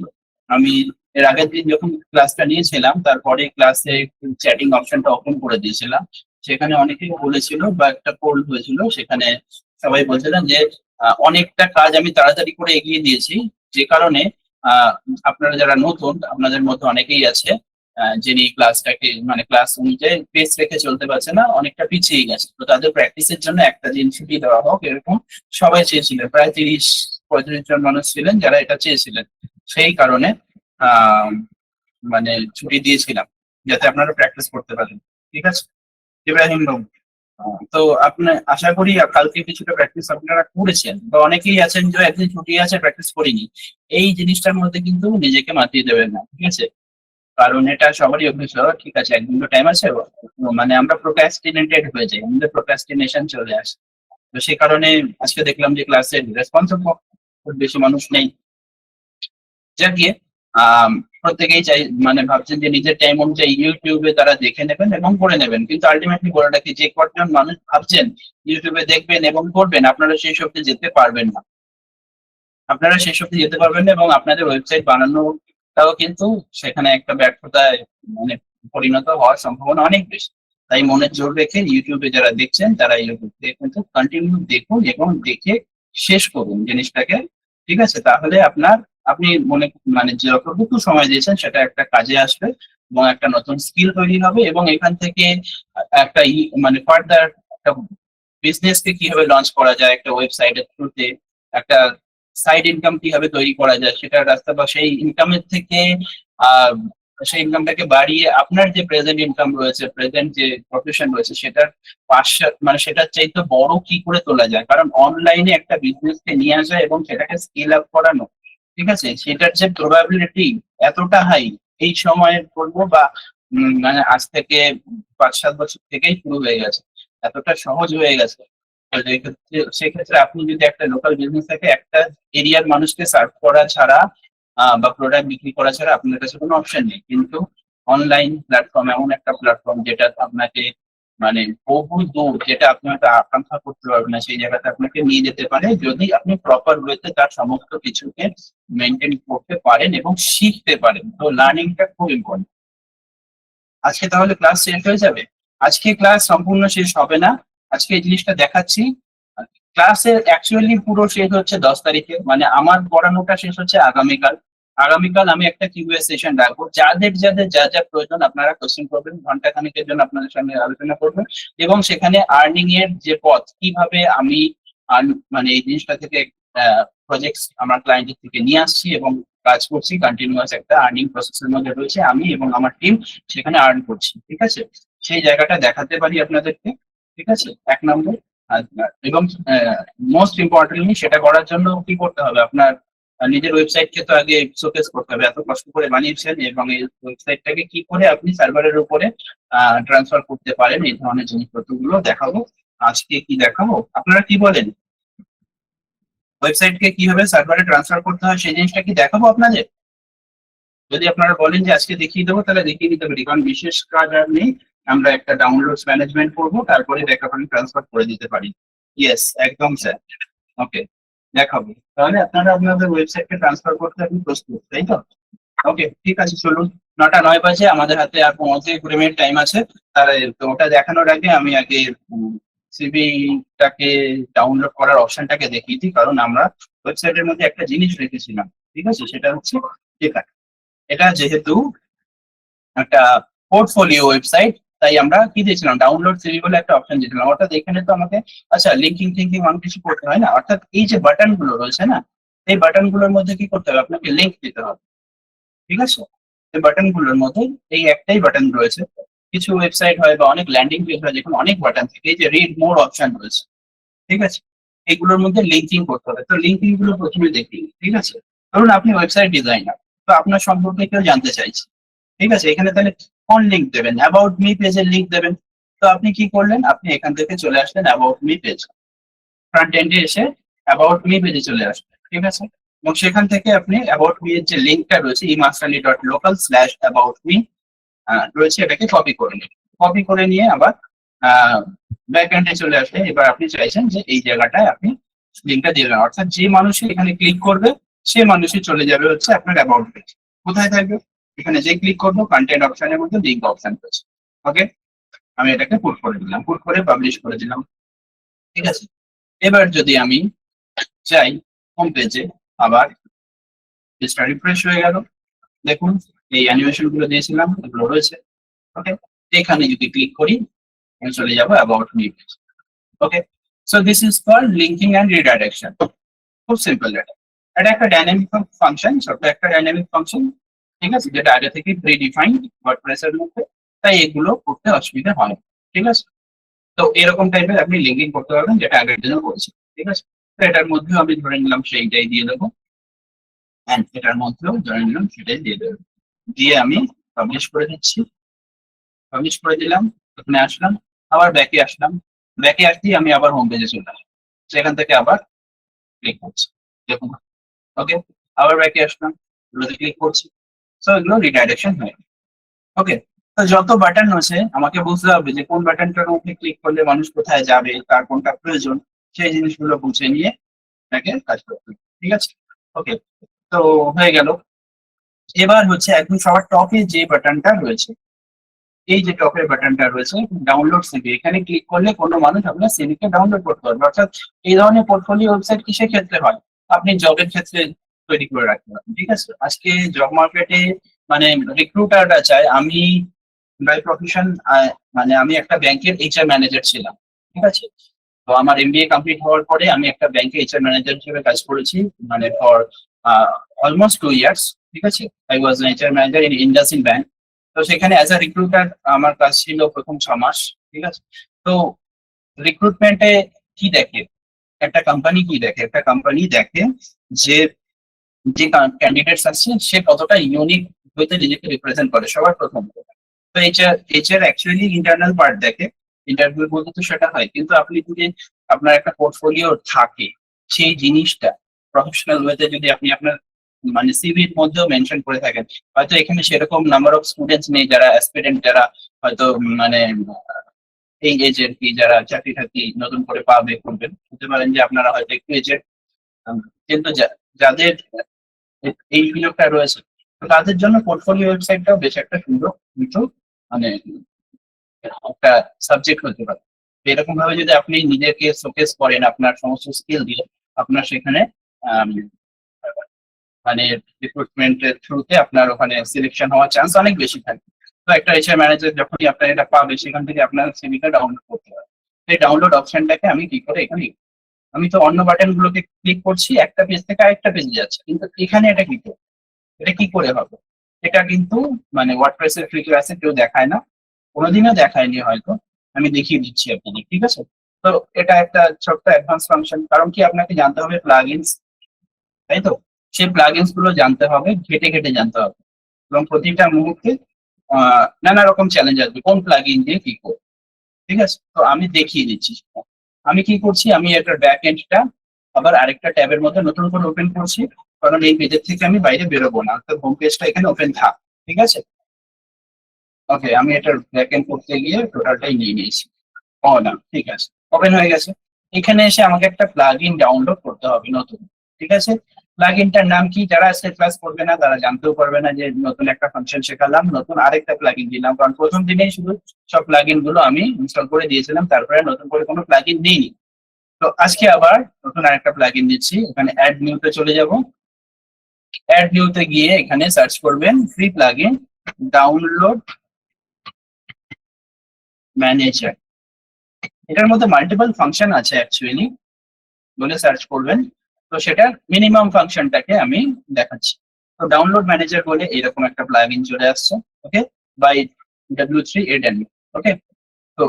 আমি এর আগের দিন যখন ক্লাসটা নিয়েছিলাম, তারপরে ক্লাসে চ্যাটিং অপশনটা ওপেন করে দিয়েছিলাম। সেখানে অনেকেই বলেছিল, বা একটা পোল হয়েছিল, সেখানে সবাই বলছিলেন যে অনেকটা কাজ আমি তাড়াতাড়ি করে এগিয়ে দিয়েছি, যে কারণে আহ আপনারা যারা নতুন, আপনাদের মধ্যে অনেকেই আছে যিনি ক্লাসটাকে, মানে ক্লাস অনুযায়ী পেস রেখে চলতে পারছে না, অনেকটা পিছিয়ে গেছে। তো তাদের প্র্যাকটিসের জন্য একটা দিন ছুটি দেওয়া হোক, এরকম সবাই চেয়েছিলেন। প্রায় 30-35 জন মানুষ ছিলেন যারা এটা চেয়েছিলেন। সেই কারণে আহ মানে ছুটি দিয়েছিলাম, যাতে আপনারা প্র্যাকটিস করতে পারেন, ঠিক আছে। ইব্রাহিম বাবু, তো আপনার আশা করি কালকে কিছুটা প্র্যাকটিস আপনারা করেছেন, বা অনেকেই আছেন যে একদিন ছুটি আছে প্র্যাকটিস করিনি। এই জিনিসটার মধ্যে কিন্তু নিজেকে মাতিয়ে দেবেন না, ঠিক আছে। কারণ এটা সবারই অভ্যেস হওয়া, ঠিক আছে, একদিন তো টাইম আছে। মানে আমরা প্রোক্রাস্টিনেটেড হয়ে যাই, আমাদের প্রোক্রাস্টিনেশন চলে আসে। তো সেই কারণে আজকে দেখলাম যে ক্লাসে রেসপন্সিবল খুব বেশি মানুষ নেই। যা গিয়ে আহ প্রত্যেকেই চাই, মানে ভাবছেন যে নিজের টাইম অনুযায়ী ইউটিউবে তারা দেখে নেবেন এবং করে নেবেন, কিন্তু আলটিমেটলি বলে রাখি, যে কজন মানুষ ভাবছেন ইউটিউবে দেখবেন এবং করবেন, আপনারা সেই সবটি যেতে পারবেন না। আপনারা সেই সবটি যেতে পারবেন না, এবং আপনাদের ওয়েবসাইট বানানোটাও কিন্তু সেখানে একটা ব্যর্থতায় মানে পরিণত হওয়ার সম্ভাবনা অনেক বেশি। তাই মনে জোর রেখে ইউটিউবে যারা দেখছেন তারা ইউটিউব কিন্তু কন্টিনিউ দেখুন এবং দেখে শেষ করুন জিনিসটাকে, ঠিক আছে? তাহলে আপনি মানে যতটুকু সময় দিয়েছেন সেটা একটা কাজে আসবে এবং একটা নতুন স্কিল তৈরি হবে, এবং এখান থেকে একটা মানে ফার্দার একটা বিজনেস কে কিভাবে লঞ্চ করা যায়, একটা ওয়েবসাইটের থ্রুতে একটা সাইড ইনকাম কিভাবে তৈরি করা যায় সেটার রাস্তা, বা সেই ইনকামের থেকে আহ সেই ইনকামটাকে বাড়িয়ে আপনার যে প্রেজেন্ট ইনকাম রয়েছে, প্রেজেন্ট যে প্রফেশন রয়েছে সেটার পাশে মানে সেটার চাইতে বড় কি করে তোলা যায়। কারণ অনলাইনে একটা বিজনেস কে নিয়ে আসা এবং সেটাকে স্কেল আপ করানো, ঠিক আছে, সেটার যে প্রবাবিলিটি এতটা হাই এই সময়ের বলবো, বা মানে আজ থেকে 5-7 বছর থেকেই শুরু হয়ে গেছে, এতটা সহজ হয়ে গেছে। তো সেক্ষেত্রে আপনি যদি একটা লোকাল বিজনেস থেকে একটা এরিয়ার মানুষকে সার্ভ করা ছাড়া বা প্রোডাক্ট বিক্রি করা ছাড়া আপনার কাছে কোনো অপশন নেই, কিন্তু অনলাইন প্ল্যাটফর্ম এমন একটা প্ল্যাটফর্ম যেটা আপনাকে মানে বহু দূর, যেটা আপনি হয়তো আকাঙ্ক্ষা করতে পারবেন না, সেই জায়গাতে আপনাকে নিয়ে যেতে পারে যদি আপনি প্রপার ওয়েতে তার সমস্ত কিছুকে মেনটেন করতে পারেন এবং শিখতে পারেন। তো লার্নিংটা খুব ইম্পর্টেন্ট। আজকে তাহলে ক্লাস শেষ হয়ে যাবে? আজকে ক্লাস সম্পূর্ণ শেষ হবে না, আজকে এই জিনিসটা দেখাচ্ছি। ক্লাসের অ্যাকচুয়ালি পুরো শেষ হচ্ছে 10 তারিখে, মানে আমার পড়ানোটা শেষ হচ্ছে আগামীকাল। আগামীকাল আমি একটা কিউএ সেশন রাখবো, যাদের যাদের যা যা প্রয়োজন আপনারা কোশ্চেন করবেন, ঘন্টা খানিকের জন্য আপনাদের সঙ্গে আলোচনা করবেন, এবং সেখানে আর্নিং এর যে পথ কিভাবে আমি মানে এই জিনিসটা থেকে প্রজেক্ট আমার ক্লায়েন্টের থেকে নিয়ে আসছি এবং কাজ করছি, কন্টিনিউয়াস একটা আর্নিং প্রসেসের মধ্যে রয়েছে, আমি এবং আমার টিম সেখানে আর্ন করছি, ঠিক আছে? সেই জায়গাটা দেখাতে পারি আপনাদেরকে, ঠিক আছে? 1 নম্বর। এবং মোস্ট ইম্পর্টেন্টলি সেটা করার জন্য কি করতে হবে, আপনার নিজের ওয়েবসাইটকে তো আগে শোকেস করতে হবে, এত কষ্ট করে বানিয়েছেন, এবং এই ওয়েবসাইটটাকে কি করে আপনি সার্ভারের উপরে ট্রান্সফার করতে পারেন, এই ধরনের জিনিসপত্রগুলো দেখাবো। আজকে কি দেখাবো, আপনারা কি বলেন? ওয়েবসাইটকে কিভাবে সার্ভারে ট্রান্সফার করতে হয় সেই জিনিসটা কি দেখাবো আপনাদের? যদি আপনারা বলেন যে আজকে দেখিয়ে দেবো তাহলে দেখিয়ে দিতে পারি, কারণ বিশেষ কাজ আর নেই। আমরা একটা ডাউনলোডস ম্যানেজমেন্ট করবো, তারপরে ব্যাকআপ আমি ট্রান্সফার করে দিতে পারি। ইয়েস, একদম স্যার। ওকে, দেখাবো। তাহলে আপনারা আপনাদের ওয়েবসাইটকে ট্রান্সফার করতে আপনি প্রস্তুত, তাই তো? ওকে, ঠিক আছে, চলুন। 9টা 9 বাজে, আমাদের হাতে আর 15-20 মিনিট টাইম আছে। তাহলে তো ওটা দেখানোর আগে আমি আগে সিভিটাকে ডাউনলোড করার অপশনটাকে দেখিয়ে দিই, কারণ আমরা ওয়েবসাইটের মধ্যে একটা জিনিস রেখেছিলাম, ঠিক আছে? সেটা হচ্ছে এটা। এটা যেহেতু একটা পোর্টফোলিও ওয়েবসাইট, তাই আমরা কি দিয়েছিলাম, ডাউনলোড সিভি বলে একটা অপশন দিয়েছিলাম। অর্থাৎ এখানে তো আমাকে আচ্ছা লিঙ্কিং টিঙ্কিং অনেক কিছু করতে হয় না, অর্থাৎ এই যে বাটন গুলো রয়েছে না, এই বাটন গুলোর মধ্যে কি করতে হবে, আপনাকে লিঙ্ক দিতে হবে, ঠিক আছে? এই বাটন গুলোর মধ্যে এই একটাই বাটন রয়েছে। কিছু ওয়েবসাইট হয় বা অনেক ল্যান্ডিং পেজ হয় যেখানে অনেক বাটন থাকে, এই যে রিড মোর অপশন রয়েছে, ঠিক আছে? এগুলোর মধ্যে লিঙ্কিং করতে হবে। তো লিঙ্কিং গুলো প্রথমে দেখি, ঠিক আছে? ধরুন আপনি ওয়েবসাইট ডিজাইনার, তো আপনার সম্পর্কে কেউ জানতে চাইছে, ঠিক আছে? এখানে তাহলে কোন লিঙ্ক দেবেন, অ্যাবাউট মি পেজের লিঙ্ক দেবেন। তো আপনি কি করলেন, আপনি এখান থেকে চলে আসলেন অ্যাবাউট মি পেজ, ফ্রন্ট এন্ডে এসে অ্যাবাউট মি পেজে চলে আসবেন, ঠিক আছে? এবং সেখান থেকে আপনি অ্যাবাউট মি এর যে লিঙ্কটা রয়েছে imasterly.local/about me রয়েছে, এটাকে কপি করে নিন। কপি করে নিয়ে আবার ব্যাক এন্ডে চলে আসলে এবার আপনি চাইছেন যে এই জায়গাটায় আপনি লিঙ্কটা দিয়ে দেবেন, অর্থাৎ যে মানুষই এখানে ক্লিক করবে সে মানুষই চলে যাবে হচ্ছে আপনার অ্যাবাউট পেজ। কোথায় থাকবে, এখানে যে ক্লিক করবো কন্টেন্ট অপশনের মধ্যে লিঙ্ক অপশন রয়েছে। ওকে, আমি এটাকে পুট করে দিলাম, পুট করে পাবলিশ করে দিলাম, ঠিক আছে? এবার যদি আমি চাই হোম পেজে, আবার পেজটা রিফ্রেশ হয়ে গেল, দেখুন এই অ্যানিমেশন গুলো দিয়েছিলাম এগুলো রয়েছে। ওকে, এখানে যদি ক্লিক করি আমি চলে যাবো about me page. Okay, so this is called linking and redirection. খুব সিম্পল এটা। এটা একটা ডাইনামিক ফাংশন, ছোট্ট একটা ডাইনামিক ফাংশন, ঠিক আছে, যেটা আগে থেকে প্রি ডিফাইন্ড ওয়ার্ডপ্রেস এর মধ্যে, তাই এগুলো করতে অসুবিধা হয় না, ঠিক আছে? তো এরকম টাইপের আপনি লিঙ্কিং করতে পারবেন, যেটা আগের দিনও করেছি, ঠিক আছে? তো এটার মধ্যেও আমি ধরে নিলাম সেইটাই দিয়ে দেবো, অ্যান্ড এটার মধ্যেও ধরে নিলাম সেটাই দিয়ে দেবো, দিয়ে আমি পাবলিশ করে দিচ্ছি। পাবলিশ করে দিলাম, ওখানে আসলাম, আবার ব্যাকে আসলাম, ব্যাকে আসতেই আমি আবার হোম পেজে চলে আসলাম, সেখান থেকে আবার ক্লিক করছি, দেখুন। ওকে, আবার ব্যাকে আসলাম, এগুলোতে ক্লিক করছি, সো এগুলো রিডাইরেকশন হয়ে গেল। ওকে, তো যত বাটন আছে আমাকে বুঝতে হবে যে কোন বাটনটার মধ্যে ক্লিক করলে মানুষ কোথায় যাবে, তার কোনটা প্রয়োজন, সেই জিনিসগুলো বুঝে নিয়ে তাকে কাজ করতে হবে, ঠিক আছে? ওকে, তো হয়ে গেল। এবার হচ্ছে একদম সবার টপে যে বাটনটা রয়েছে, এই যে টপের বাটনটা রয়েছে ডাউনলোড সিভি, এখানে ক্লিক করলে কোনো মানুষ আপনার সিভিকে ডাউনলোড করতে পারবে। অর্থাৎ এই ধরনের পোর্টফোলিও ওয়েবসাইট কিসের ক্ষেত্রে হয়, আপনি জবের ক্ষেত্রে তৈরি করে রাখতে পারেন। ঠিক আছে, আজকে জব মার্কেটে মানে রিক্রুটাররা চায়, আমি বাই প্রফেশন মানে আমি একটা ব্যাংকের এইচআর ম্যানেজার ছিলাম। ঠিক আছে, তো আমার এমবিএ কমপ্লিট হওয়ার পরে আমি একটা ব্যাংকে এইচআর ম্যানেজার হিসেবে কাজ করেছি, মানে ফর অলমোস্ট 2 ইয়ার্স। ঠিক আছে, I was HR manager in IndusInd bank. তো সেখানে অ্যাজ আ রিক্রুটার আমার কাজ ছিল প্রথম 6 মাস। ঠিক আছে, তো রিক্রুটমেন্টে কি দেখে একটা কোম্পানি, কি দেখে একটা কোম্পানি দেখে যে যে ক্যান্ডিডেটস আছে সে কতটা ইউনিক হইতে নিজেকে রিপ্রেজেন্ট করে সবার প্রথম। তো এইচআর অ্যাকচুয়ালি ইন্টারনাল পার্ট দেখে, ইন্টারভিউ বলতে তো সেটা হয়, কিন্তু আপনি যদি আপনার একটা পোর্টফোলিও থাকে, সেই জিনিসটা প্রফেশনাল ওয়েতে যদি আপনি আপনার মানে সিভির মধ্যেও মেনশন করে থাকেন, হয়তো এখানে সেরকম নাম্বার অফ স্টুডেন্টস নেই যারা অ্যাসপিরেন্ট, যারা হয়তো মানে এই এজের কি যারা চাকরি টাকরি নতুন করে পাবে করবেন, হতে পারেন যে আপনারা হয়তো একটু এজের, কিন্তু যাদের এই সুযোগটা রয়েছে তো তাদের জন্য পোর্টফোলিও ওয়েবসাইটটাও বেশ একটা সুন্দর কিন্তু মানে একটা সাবজেক্ট হতে পারে। তো এরকম ভাবে যদি আপনি নিজেকে শোকেস করেন আপনার সমস্ত স্কিল দিয়ে, আপনার সেখানে আম, মানে রিক্রুটমেন্টের থ্রুতে আপনার ওখানে সিলেকশন হওয়ার চান্স অনেক বেশি থাকে। তো একটা এইচআর ম্যানেজার যখনই আপনার এটা পাবে সেখান থেকে আপনার সিভিটা ডাউনলোড করতে হবে। এই ডাউনলোড অপশনটাকে আমি কি করে এখানে, আমি তো অন্য বাটন গুলোকে ক্লিক করছি একটা পেজ থেকে আরেকটা পেজে যাচ্ছে, কিন্তু এখানে এটা কি করে, এটা কি করে হবে, এটা কিন্তু মানে ওয়ার্ডপ্রেসের ফ্রি ক্লাসে কেউ দেখায় না, কোনোদিনও দেখায়নি হয়তো, আমি দেখিয়ে দিচ্ছি আপনাদের। ঠিক আছে, তো এটা একটা ছোট্ট অ্যাডভান্স ফাংশন, কারণ কি আপনাকে জানতে হবে প্লাগইনস, তাই তো, সেই প্লাগইনস গুলো জানতে হবে, ঘেটে ঘেটে জানতে হবে, এবং প্রতিটা মুহূর্তে নানা রকম চ্যালেঞ্জ আসবে কোন প্লাগইন দিয়ে কি করবো। ঠিক আছে, তো আমি দেখিয়ে দিচ্ছি। আমি কি করছি, আমি এটার ব্যাক এন্ডটা আবার আরেকটা ট্যাবের মধ্যে নতুন করে ওপেন করছি, কারণ এই পেজের থেকে আমি বাইরে বেরোবো না, তো হোম পেজটা এখানে ওপেন থাক। ঠিক আছে, ওকে, আমি এটার ব্যাক এন্ড করতে গিয়ে টোটালটাই নিয়ে নিয়েছি। ও না, ঠিক আছে, ওপেন হয়ে গেছে। এখানে এসে আমাকে একটা প্লাগইন ডাউনলোড করতে হবে নতুন। ঠিক আছে, প্লাগইনটার নাম কি, যারা আজকে ক্লাস করবে না তারা জানতেও পারবে না যে নতুন একটা ফাংশন শেখালাম, নতুন আরেকটা প্লাগইন দিলাম, কারণ প্রথম দিনেই শুধু সব প্লাগইন গুলো আমি ইনস্টল করে দিয়েছিলাম, তারপরে নতুন করে কোনো প্লাগইন দিইনি। তো আজকে আবার নতুন আরেকটা প্লাগইন দিচ্ছি, এখানে অ্যাড নিউতে চলে যাব। অ্যাড নিউতে গিয়ে এখানে সার্চ করবেন ফ্রি প্লাগইন ডাউনলোড ম্যানেজার। এটার মধ্যে মাল্টিপল ফাংশন আছে অ্যাকচুয়ালি, বলে সার্চ করবেন। তো সেটার মিনিমাম ফাংশনটাকে আমি দেখাচ্ছি। তো ডাউনলোড ম্যানেজার বলে এরকম একটা প্লাগইন চলে আসছে, ওকে, বাই W3 ওকে। তো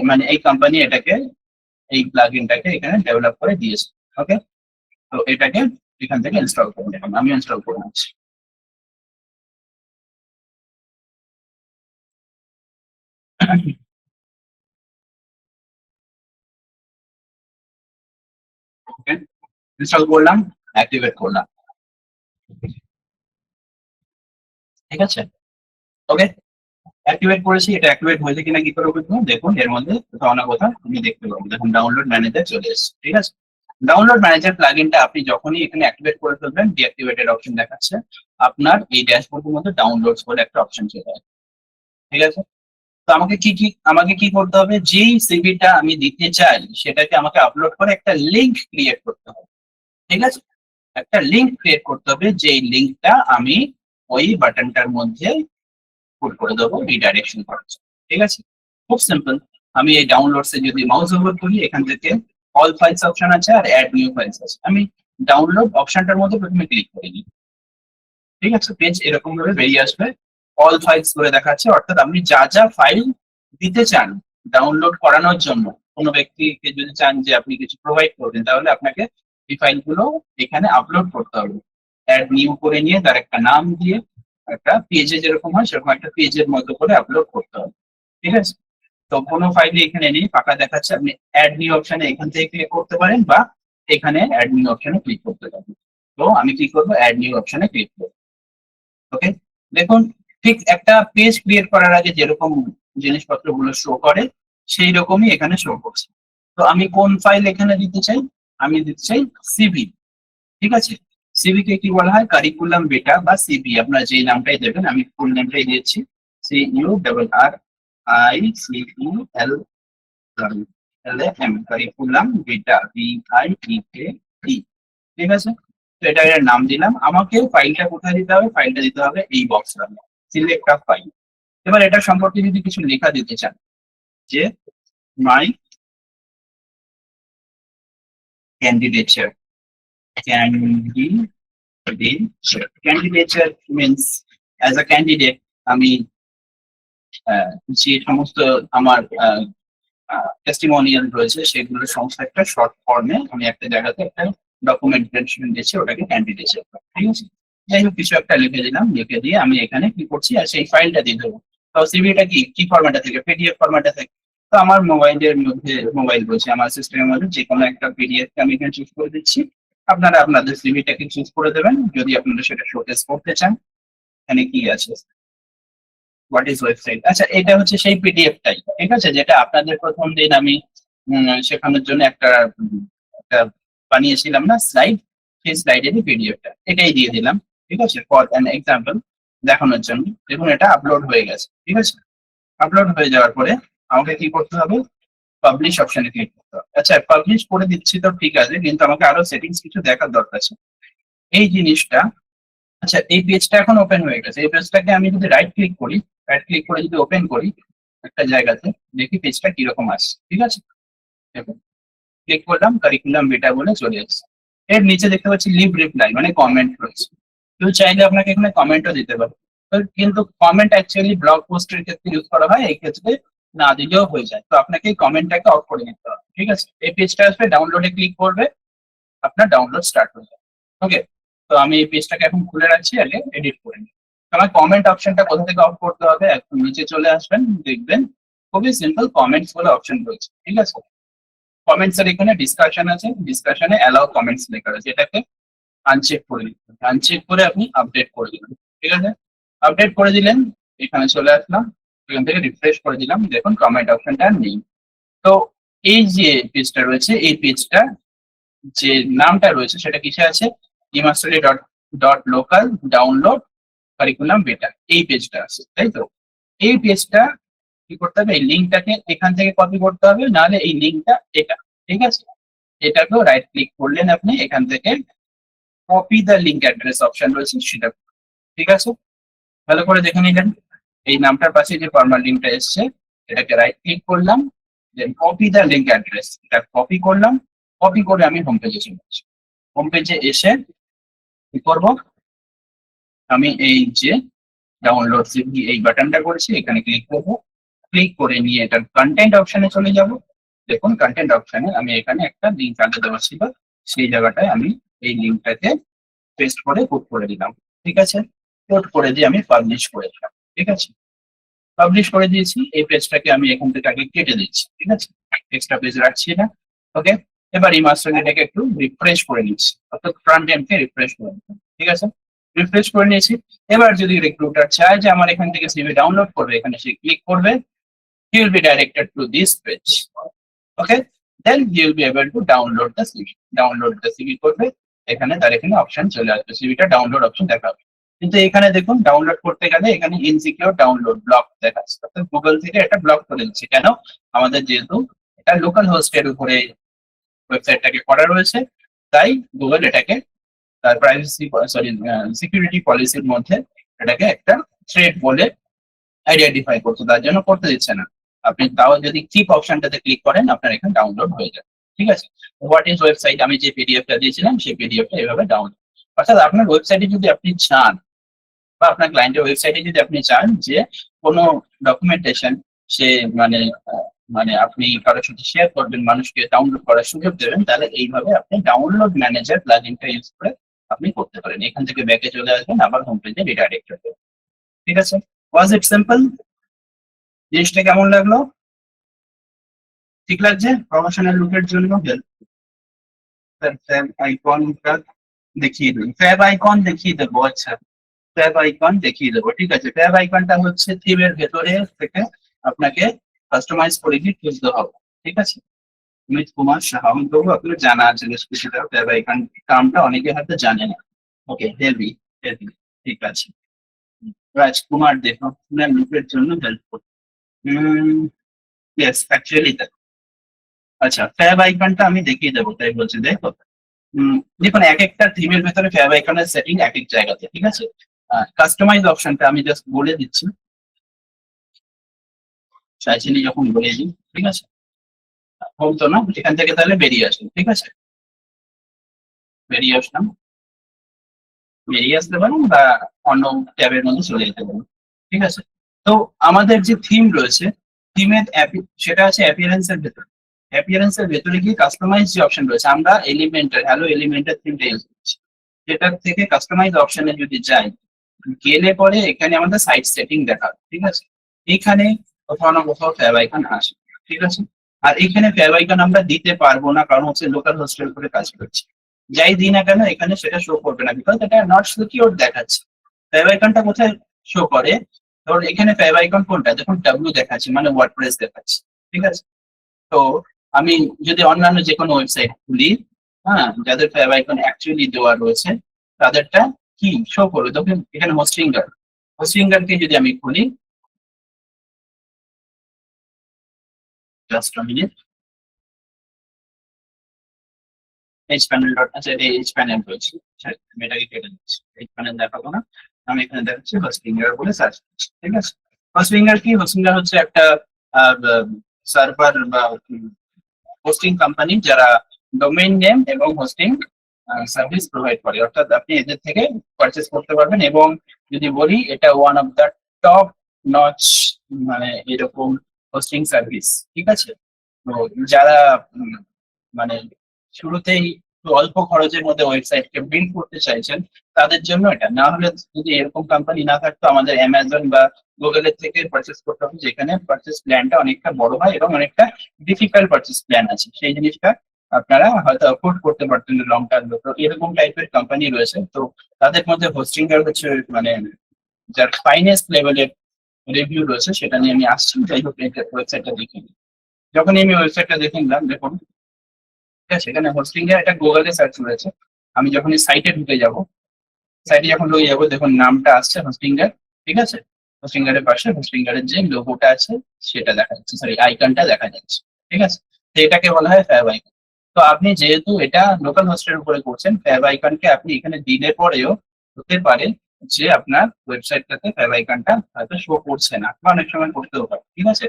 মানে এই কোম্পানি এটাকে, এই প্লাগইনটাকে এখানে ডেভেলপ করে দিয়েছে। ওকে, তো এটাকে এখান থেকে ইনস্টল করে নেবেন, আমি ইনস্টল করে নিচ্ছি। ওকে, ইনস্টল করলাম, অ্যাক্টিভেট করলাম। ঠিক আছে, ওকে, অ্যাক্টিভেট করেছি। এটা অ্যাক্টিভেট হয়েছে কিনা কি করে বুঝবো, দেখুন এর মধ্যে কোথাও না কোথাও আমি দেখতে পাবো, দেখুন ডাউনলোড ম্যানেজার চলে এসেছে। ঠিক আছে, ডাউনলোড ম্যানেজার প্লাগইনটা আপনি যখনই এখানে অ্যাক্টিভেট করে ফেলবেন, ডিঅ্যাক্টিভেটেড অপশন দেখাচ্ছে, আপনার এই ড্যাশবোর্ডের মধ্যে ডাউনলোডস বলে একটা অপশন চলে আসবে। ঠিক আছে, তো আমাকে কি করতে হবে, যেই সিভিটা আমি দিতে চাই সেটাকে আমাকে আপলোড করে একটা লিংক ক্রিয়েট করতে হবে। ঠিক আছে, একটা লিংক ক্রিয়েট করতে হবে, যেই লিংকটা আমি ওই বাটনটার মধ্যে পুট করে দেবো রিডাইরেকশন করার জন্য। ঠিক আছে, খুব সিম্পল। আমি এই ডাউনলোডস এ যদি মাউস ওভার করি, এখান থেকে অল ফাইলস অপশন আছে আর অ্যাড নিউ ফাইলস আছে, আমি ডাউনলোড অপশনটার মধ্যে প্রথমে ক্লিক করে নিই। ঠিক আছে, পেজ এরকম ভাবে বেরিয়ে আসবে, অল ফাইলস করে দেখাচ্ছে, অর্থাৎ আপনি যা যা ফাইল দিতে চান ডাউনলোড করানোর জন্য, কোনো ব্যক্তিকে যদি চান যে আপনি কিছু প্রোভাইড করবেন, তাহলে আপনাকে এই ফাইলগুলো এখানে আপলোড করতে হবে। অ্যাড নিউ করে নিয়ে তার একটা নাম দিয়ে একটা পেজে যেরকম হয় সেরকম একটা পেজের মতো করে আপলোড করতে হবে। ঠিক আছে, তো কোনো ফাইলে এখানে নেই, ফাঁকা দেখাচ্ছে, আপনি অ্যাড নিউ অপশনে এখান থেকে ক্লিক করতে পারেন বা এখানে অ্যাড নিউ অপশনে ক্লিক করতে পারেন। তো আমি কি করবো, অ্যাড নিউ অপশনে ক্লিক করবো। ওকে, দেখুন ঠিক একটা পেজ ক্রিয়েট করার আগে যেরকম জিনিসপত্র গুলো শো করে সেই রকমই এখানে শো করছে। তো আমি কোন ফাইল এখানে দিতে চাই, আমি দিতে চাই সিভি। ঠিক আছে, সিভি কে কি বলা হয়, কারিকুলাম বেটা বা সিভি, আপনার যে নামটাই দেবেন, আমি ফুল নেমটাই দিয়েছি, CURR ICUL LM curriculum vitae BITKE, ঠিক আছে। তো এটা এর নাম দিলাম। আমাকে ফাইলটা কোথায় দিতে হবে? ফাইলটা দিতে হবে এই বক্সটা, সিলেক্ট আ ফাইল। এবার এটা সম্পর্কে যদি কিছু লেখা দিতে চান, যে my candidature, candidature means as a candidate আমি যে সমস্ত আমার টেস্টিমোনিয়াল রয়েছে সেগুলোর সমস্ত একটা শর্ট ফর্মে আমি একটা জায়গাতে একটা ডকুমেন্টেশন দিচ্ছি, ওটাকে ক্যান্ডিডেচার, ঠিক আছে। যাই হোক, কিছু একটা লিখে দিলাম, লিখে দিয়ে আমি এখানে কি করছি, আর সেই ফাইলটা দিয়ে দেবো। তো সিভিটা কি ফরম্যাটে থাকে? পিডিএফ ফরম্যাটে থাকে। তো আমার মোবাইলের মধ্যে, মোবাইল রয়েছে আমার সিস্টেমের মধ্যে, যে কোনো একটা পিডিএফ কে আমি এখানে চুজ করে দিচ্ছি। আপনারা আপনাদের সিভিটাকে চুজ করে দেবেন যদি আপনারা সেটা শোকেস করতে চান। এখানে কি আছে, হোয়াট ইজ ওয়েবসাইট। আচ্ছা, এটা হচ্ছে সেই পিডিএফটাই, ঠিক আছে, যেটা আপনাদের প্রথম দিন আমি শেখানোর জন্য একটা বানিয়েছিলাম না স্লাইড, সেই স্লাইডেরই পিডিএফটা, এটাই দিয়ে দিলাম, ঠিক আছে, ফর অ্যান এক্সাম্পল দেখানোর জন্য। দেখুন এটা আপলোড হয়ে গেছে, ঠিক আছে। আপলোড হয়ে যাওয়ার পরে আমাকে কি করতে হবে? পাবলিশ অপশনে ক্লিক করতে হবে। আচ্ছা, পাবলিশ করে দিচ্ছি তো ঠিক আছে, কিন্তু আমাকে আরো সেটিংস কিছু দেখার দরকার আছে। এই জিনিসটা, আচ্ছা এই পেজটা এখন ওপেন হয়ে গেছে। এই পেজটাকে আমি যদি রাইট ক্লিক করি, রাইট ক্লিক করে যদি ওপেন করি একটা জায়গাতে, দেখি পেজটা কিরকম আসছে, ঠিক আছে। দেখুন, ক্লিক করলাম, কারিকুলাম বিটা বলে চলে এসেছে। এর নিচে দেখতে পাচ্ছি লিভ রিপ্লাই, মানে কমেন্ট রয়েছে। কেউ চাইলে আপনাকে এখানে কমেন্টও দিতে পারে, কিন্তু কমেন্ট অ্যাকচুয়ালি ব্লগ পোস্টের ক্ষেত্রে ইউজ করা হয়, এই ক্ষেত্রে না দিলেও হয়ে যায়। তো আপনাকে এই কমেন্টটাকে অফ করে দিতে হবে, ঠিক আছে। এই পেজটা আসবে, ডাউনলোডে ক্লিক করবে, আপনার ডাউনলোড স্টার্ট হয়ে যাবে। ওকে, তো আমি এই পেজটাকে এখন খুলে রাখছি, আগে এডিট করে নিই। আমার কমেন্ট অপশনটা কোথা থেকে অফ করতে হবে? একদম নিচে চলে আসবেন, দেখবেন খুবই সিম্পল, কমেন্টস বলে অপশন রয়েছে, ঠিক আছে। কমেন্টস এর এখানে ডিসকাশন আছে, ডিসকাশনে অ্যালাউ কমেন্টস লেখা আছে, এটাকে আনচেক করে দিবেন। আনচেক করে আপনি আপডেট করে দিবেন, ঠিক আছে। আপডেট করে দিলেন, এখানে চলে আসলাম, এখান থেকে রিফ্রেশ করে দিলাম, দেখুন কমেন্ট অপশনটা নেই। তো এই যে পেজটা রয়েছে, এই পেজটা যে নামটা রয়েছে সেটা কিসে আছে? EMasterly dot dot local download curriculum beta, এই পেজটা আছে, তাই তো। এই পেজটা কি করতে হবে? এই লিঙ্কটাকে এখান থেকে কপি করতে হবে, নাহলে এই লিঙ্কটা এটা, ঠিক আছে। এটাকেও রাইট ক্লিক করলেন আপনি, এখান থেকে copy the link address option রয়েছে সেটা, ঠিক আছে। ভালো করে দেখে নিলেন, এই নামটার পাশে যে ফরমাল লিঙ্কটা এসছে, এটাকে রাইট ক্লিক করলাম, দেন কপি দ্য লিঙ্ক অ্যাড্রেস, এটা কপি করলাম। কপি করে আমি হোম পেজে চলে আসি। হোম পেজে এসে কি করব? আমি এই যে ডাউনলোড সিভি এই বাটনটা করেছি, এখানে ক্লিক করব। ক্লিক করে নিয়ে এটার কন্টেন্ট অপশনে চলে যাব। দেখুন কন্টেন্ট অপশনে আমি এখানে একটা লিঙ্ক আগে দেওয়া ছিল, সেই জায়গাটায় আমি এই লিঙ্কটাকে পেস্ট করে কোড করে দিলাম, ঠিক আছে। কোড করে দিয়ে আমি পাবলিশ করে দিলাম, ঠিক আছে। পাবলিশ করে দিয়েছি, এই পেজটাকে আমি এখান থেকে আগে কেটে দিচ্ছি, ঠিক আছে, এক্সট্রা পেজ রাখছি না। ওকে, এবার এই মাস্টার এটাকে একটু রিফ্রেশ করে নিচ্ছি, অর্থাৎ ফ্রন্ট এন্ডকে রিফ্রেশ করে নিচ্ছি, ঠিক আছে। রিফ্রেশ করে নিয়েছি। এবার যদি রিক্রুটার চায় যে আমার এখান থেকে সিভি ডাউনলোড করবে, এখানে সে ক্লিক করবে, he will be directed to this page. Okay, then he will be able to download the CV. Download the CV করবে, এখানে তার এখানে অপশন চলে আসবে, সিভিটা ডাউনলোড অপশন দেখাবে। কিন্তু এখানে দেখুন ডাউনলোড করতে গেলে এখানে ইনসিকিউর ডাউনলোড ব্লক দেখাচ্ছে, অর্থাৎ গুগল থেকে এটা ব্লক করে দিচ্ছে। কেন? আমাদের যেহেতু এটা লোকাল হোস্টের উপরে ওয়েবসাইটটাকে করা রয়েছে, তাই গুগল এটাকে তার প্রাইভেসি সিকিউরিটি পলিসির মধ্যে এটাকে একটা থ্রেট বলে আইডেন্টিফাই করতে, তার জন্য করতে দিচ্ছে না। আপনি তাও যদি কিপ অপশনটাতে ক্লিক করেন, আপনার এখানে ডাউনলোড হয়ে যাবে, ঠিক আছে। হোয়াট ইজ ওয়েবসাইট, আমি যে পিডিএফটা দিয়েছিলাম সেই পিডিএফটা এভাবে ডাউনলোড। অর্থাৎ আপনার ওয়েবসাইটে যদি আপনি চান, বা আপনার ক্লায়েন্টের ওয়েবসাইটে যদি আপনি চান যে কোনো ডকুমেন্টেশন সে মানে মানে আপনি কারোর সাথে শেয়ার করবেন, মানুষকে ডাউনলোড করার সুযোগ দেবেন, তাহলে এইভাবে আপনি ডাউনলোড ম্যানেজার প্লাগইনটা ইউজ করে আপনি করতে পারেন। এখান থেকে ব্যাকে চলে আসবেন, আবার হোম পেজে রিডাইরেক্ট হবে, ঠিক আছে। ওয়াজ ইট সিম্পল? জিনিসটা কেমন লাগলো? ঠিক লাগছে? প্রফেশনাল লুকের জন্য হেল্প। ফ্যাব আইকনটা দেখিয়ে দেবো, ফ্যাব আইকন দেখিয়ে দেবো। আচ্ছা, ট্যাব আইকন দেখিয়ে দেবো, ঠিক আছে। ট্যাব আইকনটা হচ্ছে থিমের ভেতরে থেকে আপনাকে কাস্টমাইজ করে দিয়ে খুঁজতে হবে, ঠিক আছে। অমিত কুমার সাহা, আমি তবু আপনার জানা আছে সেটা ট্যাব আইকন টার্মটা অনেকে হয়তো জানে না। ওকে, হেলদি হেলদি, ঠিক আছে। রাজকুমার দেখো, আপনার লুকের জন্য হেল্প করবে, ইয়েস, অ্যাকচুয়ালি তাই। আচ্ছা, ফ্যাব আইকনটা আমি দেখিয়ে দেবো, তাই বলছি, দেখো। দেখুন, এক একটা থিমের ভেতরে ফ্যাব আইকনের সেটিং এক এক জায়গাতে, ঠিক আছে। কাস্টমাইজ অপশনটা আমি জাস্ট বলে দিচ্ছি, চাইছিলি যখন বলে দিই, ঠিক আছে। হোম তো না, এখান থেকে তাহলে বেরিয়ে আসুন, ঠিক আছে। বেরিয়ে আসলাম, বেরিয়ে আসতে পারেন বা অন্য ট্যাবের মধ্যে চলে যেতে পারেন, ঠিক আছে। তো আমাদের যে থিম রয়েছে, থিমের সেটা আছে অ্যাপিয়ারেন্সের ভেতরে। অ্যাপিয়ারেন্সের ভেতরে গিয়ে কাস্টমাইজ যে অপশন রয়েছে, আমরা এলিমেন্টের হ্যালো এলিমেন্টের থিমটা ইউজ করছি, সেটার থেকে কাস্টমাইজ অপশনে যদি যাই, গেলে পরে এখানে আমাদের সাইট সেটিং দেখাবে, ঠিক আছে। এখানে কোথাও না কোথাও ফ্যাব আইকন আসে, ঠিক আছে। আর এখানে ফ্যাব আইকন আমরা দিতে পারবো না, কারণ হচ্ছে লোকাল হোস্টেল করে কাজ করছে। যাই দিই না কেন এখানে সেটা শো করবে না, বিকজ এটা নট সিকিউর দেখাচ্ছে। ফ্যাব আইকনটা কোথায় শো করে? ধরুন এখানে ফ্যাব আইকন কোনটা, যখন ডাব্লিউ দেখাচ্ছে মানে ওয়ার্ডপ্রেস দেখাচ্ছে, ঠিক আছে। তো আমি যদি অন্যান্য যে কোনো ওয়েবসাইট খুলি, হ্যাঁ, যাদের ফ্যাব আইকন অ্যাকচুয়ালি দেওয়া রয়েছে, তাদেরটা কি শো করবে? তখন এখানে হোস্টিঙ্গারকে যদি আমি খুলি, just minute, H panel dot, আচ্ছা এটা এইচ প্যানেল রয়েছে, আচ্ছা, আমি এটাকে কেটে দিচ্ছি, এইচ প্যানেল দেখাবো না। আমি এখানে দেখাচ্ছি হোস্টিঙ্গার বলে সার্চ করছি, ঠিক আছে। হোস্টিঙ্গার কি? হোস্টিঙ্গার হচ্ছে একটা সার্ভার বা হোস্টিং কোম্পানি, যারা ডোমেইন নেম এবং হোস্টিং সার্ভিস প্রোভাইড করে, অর্থাৎ আপনি এদের থেকে পারচেস করতে পারবেন। এবং যদি বলি, এটা one of the top notch, মানে এরকম হোস্টিং সার্ভিস, ঠিক আছে। তো যারা মানে শুরুতেই একটু অল্প খরচের মধ্যে ওয়েবসাইটকে বিল্ড করতে চাইছেন, তাদের জন্য এটা। না হলে যদি এরকম কোম্পানি না থাকতো, আমাদের অ্যামাজন বা গুগলের থেকে পারচেস করতে হবে, যেখানে পারচেস প্ল্যানটা অনেকটা বড় হয় এবং অনেকটা ডিফিকাল্ট পারচেস প্ল্যান আছে, সেই জিনিসটা আপনারা হয়তো অ্যাফোর্ড করতে পারতেন লং টার্মে। তো এরকম টাইপের কোম্পানি রয়েছে, তো তাদের মধ্যে হোস্টিং এর হচ্ছে মানে যার ফাইনেস্ট লেভেলের রিভিউ রয়েছে, সেটা নিয়ে আমি আসছি। যাই হোক, ওয়েবসাইটটা দেখে নিই। যখনই আমি ওয়েবসাইটটা দেখে নিলাম, দেখুন, ঠিক আছে, এখানে হোস্টিং এর একটা গুগলে সার্চ রয়েছে। আমি যখনই সাইটে ঢুকে যাব, সাইটে যখন ঢুকে যাবো, দেখুন নামটা আসছে হোস্টিং এর, ঠিক আছে। হোস্টিং এর পাশে হোস্টিং এর যে লোগোটা আছে সেটা দেখা যাচ্ছে, সরি আইকনটা দেখা যাচ্ছে, ঠিক আছে। তো এটাকে বলা হয় ফ্যাব আইকন। তো আপনি যেহেতু এটা লোকাল হোস্টের উপরে করছেন, ফ্যাব আইকনকে আপনি এখানে দিলে পরেও হতে পারে যে আপনার ওয়েবসাইটটাতে ফ্যাব আইকনটা হয়তো শো করছে না, বা অনেক সময় করতেও পারে, ঠিক আছে।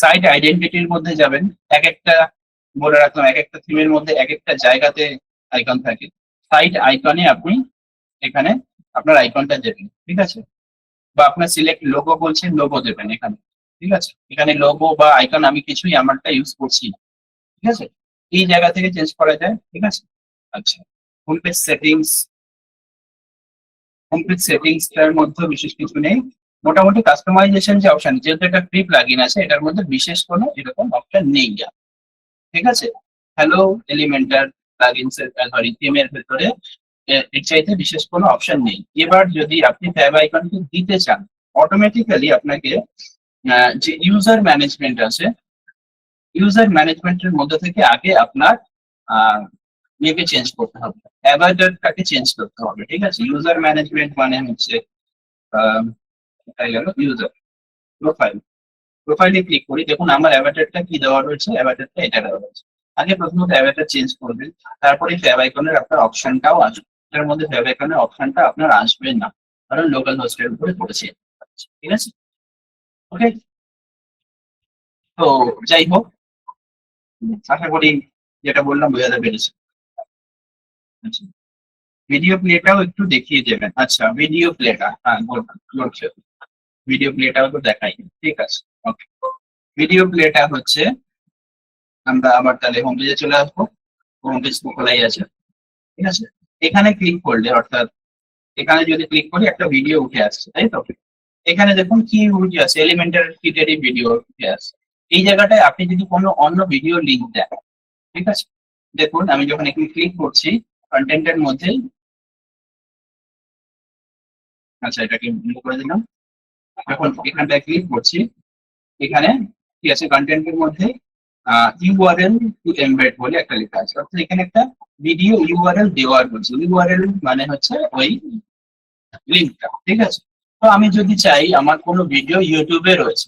সাইট আইডেন্টিটির মধ্যে যাবেন, এক একটা, বলে রাখলাম, এক একটা থিমের মধ্যে এক একটা জায়গাতে আইকন থাকে। সাইট আইকনে আপনি এখানে আপনার আইকনটা দেবেন, ঠিক আছে। বা আপনার সিলেক্ট লোগো বলছেন, লোগো দেবেন এখানে, ঠিক আছে। এখানে লোগো বা আইকন আমি কিছুই আমারটা ইউজ করছি না, ঠিক আছে। এই জায়গা থেকে চেঞ্জ করা যায়, ঠিক আছে। আচ্ছা, home page settings, home page settings এর মধ্যে বিশেষ কিছু নেই। মোটামুটি কাস্টমাইজেশন যে অপশন, যেহেতু একটা ফ্রি প্লাগইন আছে, এটার মধ্যে বিশেষ কোনো এরকম অপশন নেই, ঠিক আছে। হ্যালো এলিমেন্টার প্লাগইনস এর, সরি, থিমের ভেতরে এর চাইতে বিশেষ কোনো অপশন নেই। এবার যদি আপনি ট্যাব আইকনটি দিতে চান, অটোমেটিক্যালি আপনাকে যে ইউজার ম্যানেজমেন্ট আছে, ইউজার ম্যানেজমেন্টের মধ্যে থেকে আগে আপনার ইয়েকে চেঞ্জ করতে হবে, অ্যাভাটারটাকে চেঞ্জ করতে হবে, ঠিক আছে। ইউজার ম্যানেজমেন্ট মানে হচ্ছে গেল ইউজার প্রোফাইল। প্রোফাইলে ক্লিক করি, দেখুন আমার অ্যাভাটারটা কি দেওয়া রয়েছে, অ্যাভাটারটা এটা দেওয়া রয়েছে। আগে প্রথমত অ্যাভাটার চেঞ্জ করবেন, তারপরে ফ্যাব আইকনের আপনার অপশনটাও আসবে। এটার মধ্যে ফ্যাব আইকনের অপশনটা আপনার আসবে না, কারণ লোকাল হোস্টের উপরে পড়েছে, ঠিক আছে। ওকে, তো যাই হোক, আশা করি যেটা বললাম বোঝাতে পেরেছি। আচ্ছা, ভিডিও প্লেটাও একটু দেখিয়ে দেবেন। আচ্ছা, ভিডিও প্লেটা, হ্যাঁ বলছে, ভিডিও প্লেটাও তো দেখাই, ঠিক আছে। ওকে, ভিডিও প্লেটা হচ্ছে, আমরা আবার তাহলে হোম পেজে চলে আসবো। হোম পেজ খোলাই আছে, ঠিক আছে। এখানে ক্লিক করলে, অর্থাৎ এখানে যদি ক্লিক করি, একটা ভিডিও উঠে আসছে, তাই তো। এখানে দেখুন কি ভিডিও আছে, এলিমেন্টার কিটেরই ভিডিও উঠে আসছে। এই জায়গাটায় আপনি যদি কোনো অন্য ভিডিও লিঙ্ক দেন, ঠিক আছে। দেখুন আমি যখন এখানে ক্লিক করছি কন্টেন্টের মধ্যে, আচ্ছা এটাকে বন্ধ করে দিলাম। এখন এখানটায় ক্লিক করছি, এখানে কি আছে, কন্টেন্টের মধ্যে ইউআরএল টু এমবেড বলে একটা লেখা আছে, অর্থাৎ এখানে একটা ভিডিও ইউআরএল দেওয়ার বলছে। ইউআরএল মানে হচ্ছে ওই লিঙ্কটা, ঠিক আছে। তো আমি যদি চাই আমার কোনো ভিডিও ইউটিউবে রয়েছে,